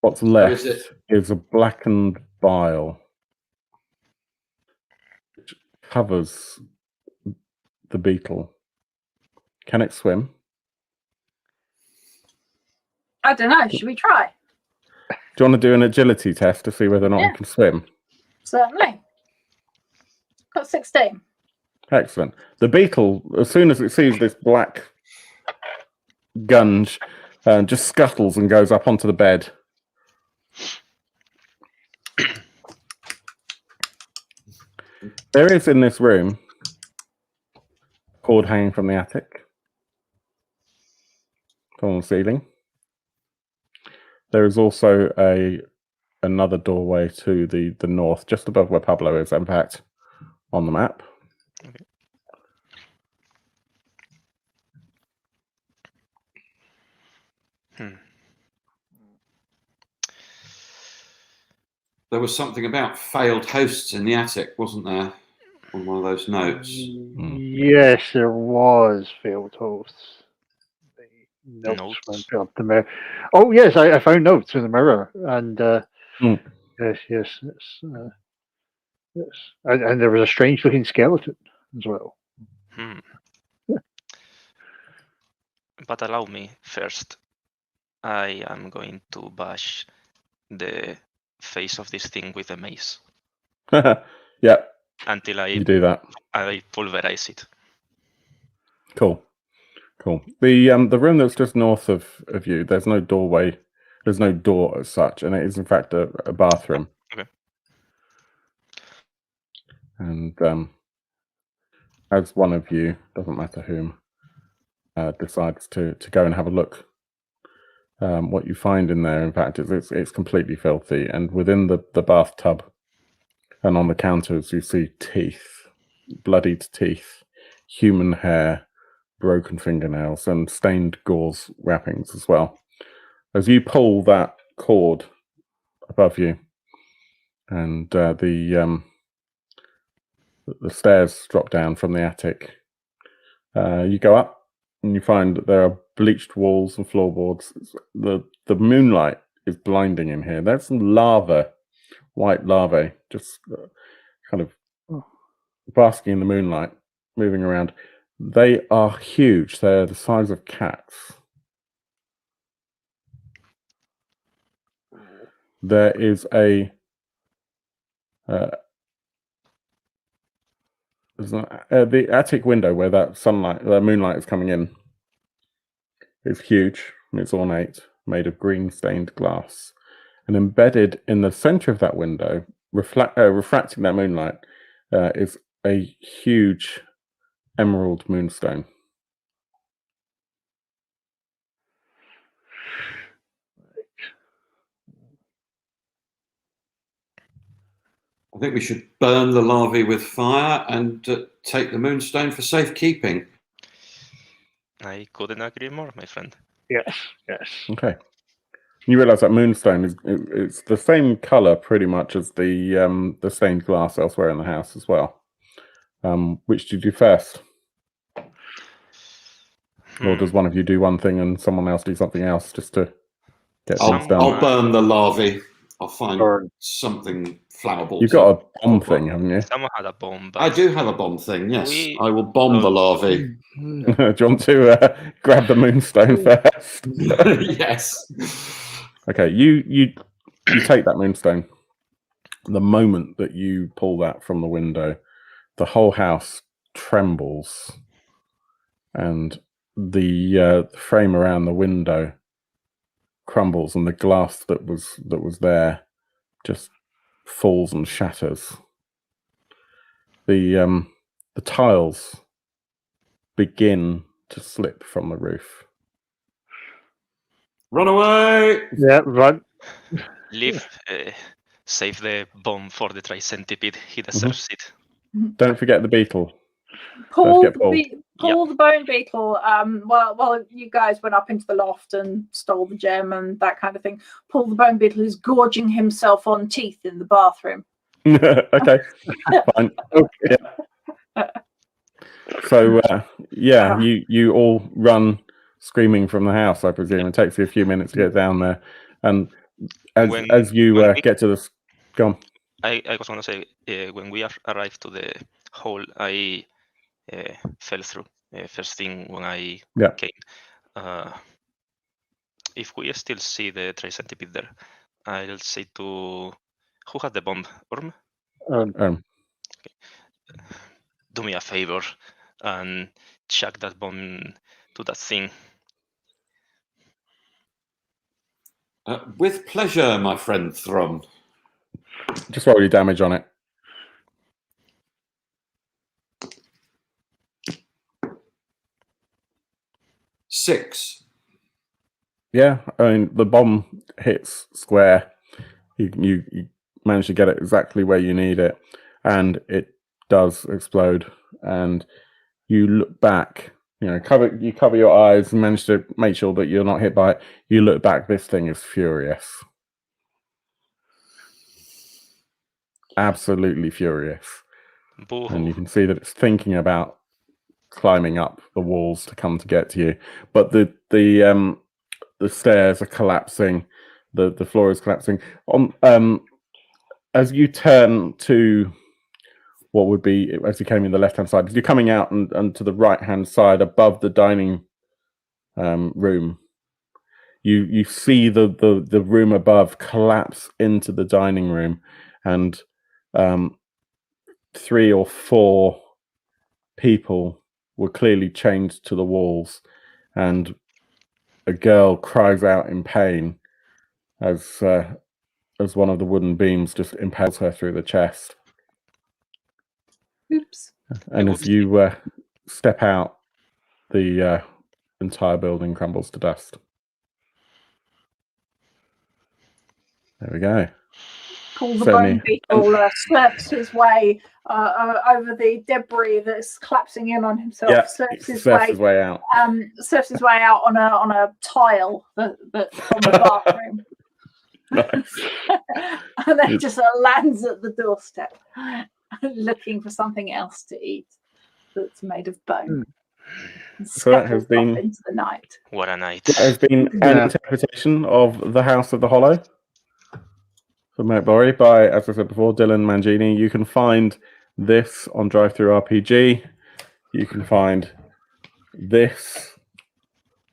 What's left is a blackened bile which covers the beetle. Can it swim? I don't know. Should we try? Do you want to do an agility test to see whether or not it can swim? Certainly. Got 16. Excellent. The beetle, as soon as it sees this black gunge, just scuttles and goes up onto the bed. There is in this room a cord hanging from the attic, from the ceiling. There is also another doorway to the north, just above where Pablo is, in fact, on the map. Okay. There was something about failed hosts in the attic, wasn't there? On one of those notes. Yes, there was failed hosts. Notes. Notes. Up the mirror. Oh yes, I found notes in the mirror, and yes, yes, and there was a strange looking skeleton as well. Hmm. But allow me first. I am going to bash the face of this thing with a mace Yeah, until you do that. I pulverize it. Cool. The room that's just north of you, there's no doorway, there's no door as such, and it is in fact a bathroom. Okay. And as one of you, doesn't matter whom, decides to go and have a look, what you find in there, in fact, is it's completely filthy. And within the bathtub and on the counters, you see teeth, bloodied teeth, human hair, broken fingernails, and stained gauze wrappings as well. As you pull that cord above you, and the stairs drop down from the attic, you go up and you find that there are bleached walls and floorboards. The moonlight is blinding in here. There's some lava, white larvae, just kind of basking in the moonlight, moving around. They are huge. They're the size of cats. There is the attic window where that moonlight is coming in, is huge. It's ornate, made of green stained glass, and embedded in the center of that window, refracting that moonlight, is a huge emerald moonstone. I think we should burn the larvae with fire and take the moonstone for safekeeping. I couldn't agree more, my friend. Yes, yes. Okay. You realize that moonstone it's the same color pretty much as the stained glass elsewhere in the house as well. Which do you do first? Or does one of you do one thing and someone else do something else just to get things done? I'll burn the larvae. I'll find Or something flammable. You've got a bomb thing, haven't you? Someone had a bomb. But I do have a bomb thing, yes. I will bomb Oh. the larvae. Do you want to grab the moonstone first? Yes. Okay, you take that moonstone. The moment that you pull that from the window, the whole house trembles, and the frame around the window crumbles, and the glass that was there just falls and shatters. The tiles begin to slip from the roof. Run away! yeah, run. Leave, save the bomb for the tri-centipede. He deserves it. Don't forget the beetle. Pull get the, pulled. pull the bone beetle. While you guys went up into the loft and stole the gem and that kind of thing. Pull the bone beetle who's gorging himself on teeth in the bathroom. Okay, fine. Okay. Yeah. So you all run screaming from the house. I presume it takes you a few minutes to get down there, and as you get to the gone. I was going to say when we arrived to the hole, I fell through first thing when I came. If we still see the tri-centipede there, I'll say to who had the bomb? Orm? Do me a favor and chuck that bomb to that thing. With pleasure, my friend Thrum. Just roll your damage on it. Six. Yeah, I mean the bomb hits square. You manage to get it exactly where you need it, and it does explode. And you look back. You cover your eyes and manage to make sure that you're not hit by it. You look back. This thing is furious. Absolutely furious. Boo-hoo. And you can see that it's thinking about climbing up the walls to come to get to you. But the stairs are collapsing, the floor is collapsing. As you turn to what would be, as you came in the left hand side, as you're coming out and to the right hand side above the dining room, you see the room above collapse into the dining room, and 3 or 4 people were clearly chained to the walls, and a girl cries out in pain as one of the wooden beams just impales her through the chest. Oops. And as you step out, the entire building crumbles to dust. There we go. Paul the Certainly. Bone Beetle slurps his way over the debris that's collapsing in on himself. Yeah, Surfs his way out. Surfs his way out on a tile that from the bathroom. Nice. And then just lands at the doorstep, looking for something else to eat that's made of bone. So that has been into the night. What a night! That has been an interpretation of The House of the Hollow from Mörk Borg by, as I said before, Dylan Mangini. You can find this on DriveThruRPG. You can find this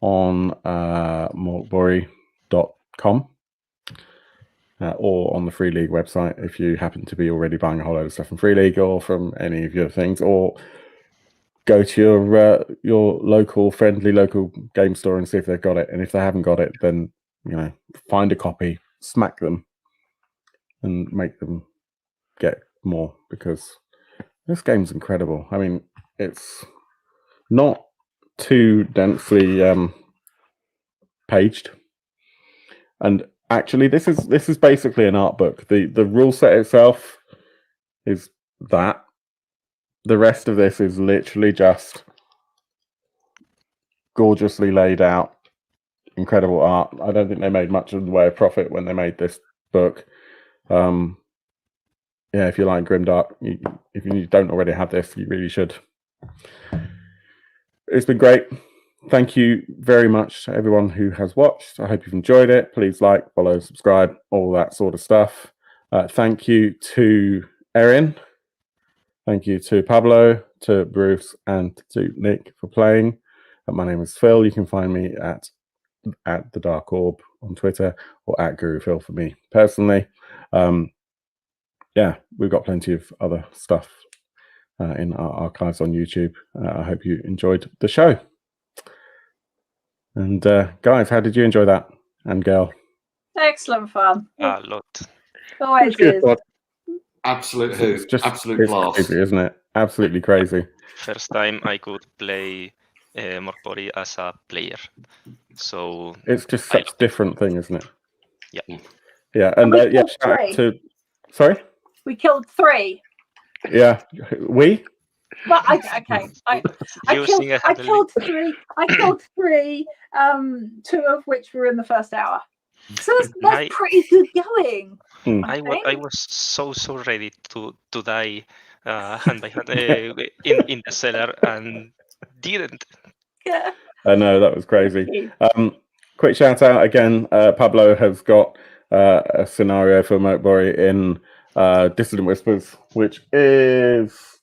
on morkborg.com. Or on the Free League website if you happen to be already buying a whole load of stuff from Free League or from any of your things, or go to your local game store and see if they've got it. And if they haven't got it, then find a copy, smack them, and make them get more, because this game's incredible. I mean, it's not too densely paged, and actually, this is basically an art book. The rule set itself is that. The rest of this is literally just gorgeously laid out, incredible art. I don't think they made much of the way of profit when they made this book. If you like grimdark, if you don't already have this, you really should. It's been great. Thank you very much to everyone who has watched. I hope you've enjoyed it. Please like, follow, subscribe, all that sort of stuff. Thank you to Erin. Thank you to Pablo, to Bruce, and to Nick for playing. My name is Phil. You can find me at the Dark Orb on Twitter, or at GuruPhil for me personally. We've got plenty of other stuff in our archives on YouTube. I hope you enjoyed the show. And guys, how did you enjoy that? And girl? Excellent fun. A lot. Always is. Absolute hoot. It's just Absolute blast. crazy, isn't it? Absolutely crazy. First time I could play Mörk Borg as a player. So it's just such a different thing, isn't it? Yeah. Yeah, and shout out to. Sorry? We killed 3. Yeah. We? Well, okay. I killed 3. I killed 3. 2 of which were in the first hour. So that's pretty good going. I was so ready to die hand by hand in the cellar, and didn't. Yeah. I know, that was crazy. Quick shout out again. Pablo has got a scenario for Mörk Borg in Dissident Whispers, which is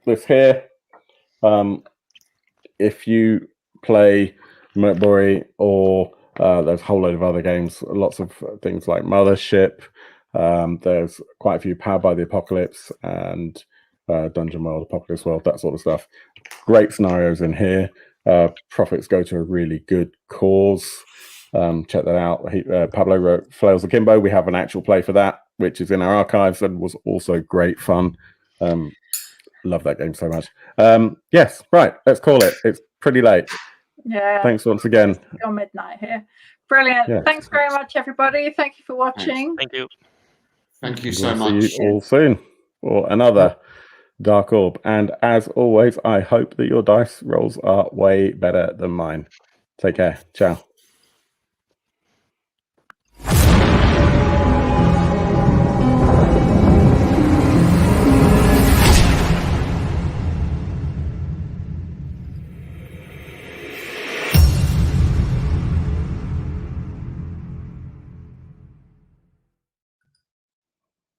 this here. If you play Mörk Borg or there's a whole load of other games, lots of things like Mothership. There's quite a few Powered by the Apocalypse and Dungeon World, Apocalypse World, that sort of stuff. Great scenarios in here. Profits go to a really good cause. Check that out. Pablo wrote Flails Akimbo. We have an actual play for that, which is in our archives and was also great fun. Love that game so much. Yes, right. Let's call it. It's pretty late. Yeah. Thanks once again. It's on midnight here. Brilliant. Yeah. Thanks very much, everybody. Thank you for watching. Thank you. Thank you so We'll much. see you all soon for another Dark Orb. And as always, I hope that your dice rolls are way better than mine. Take care. Ciao.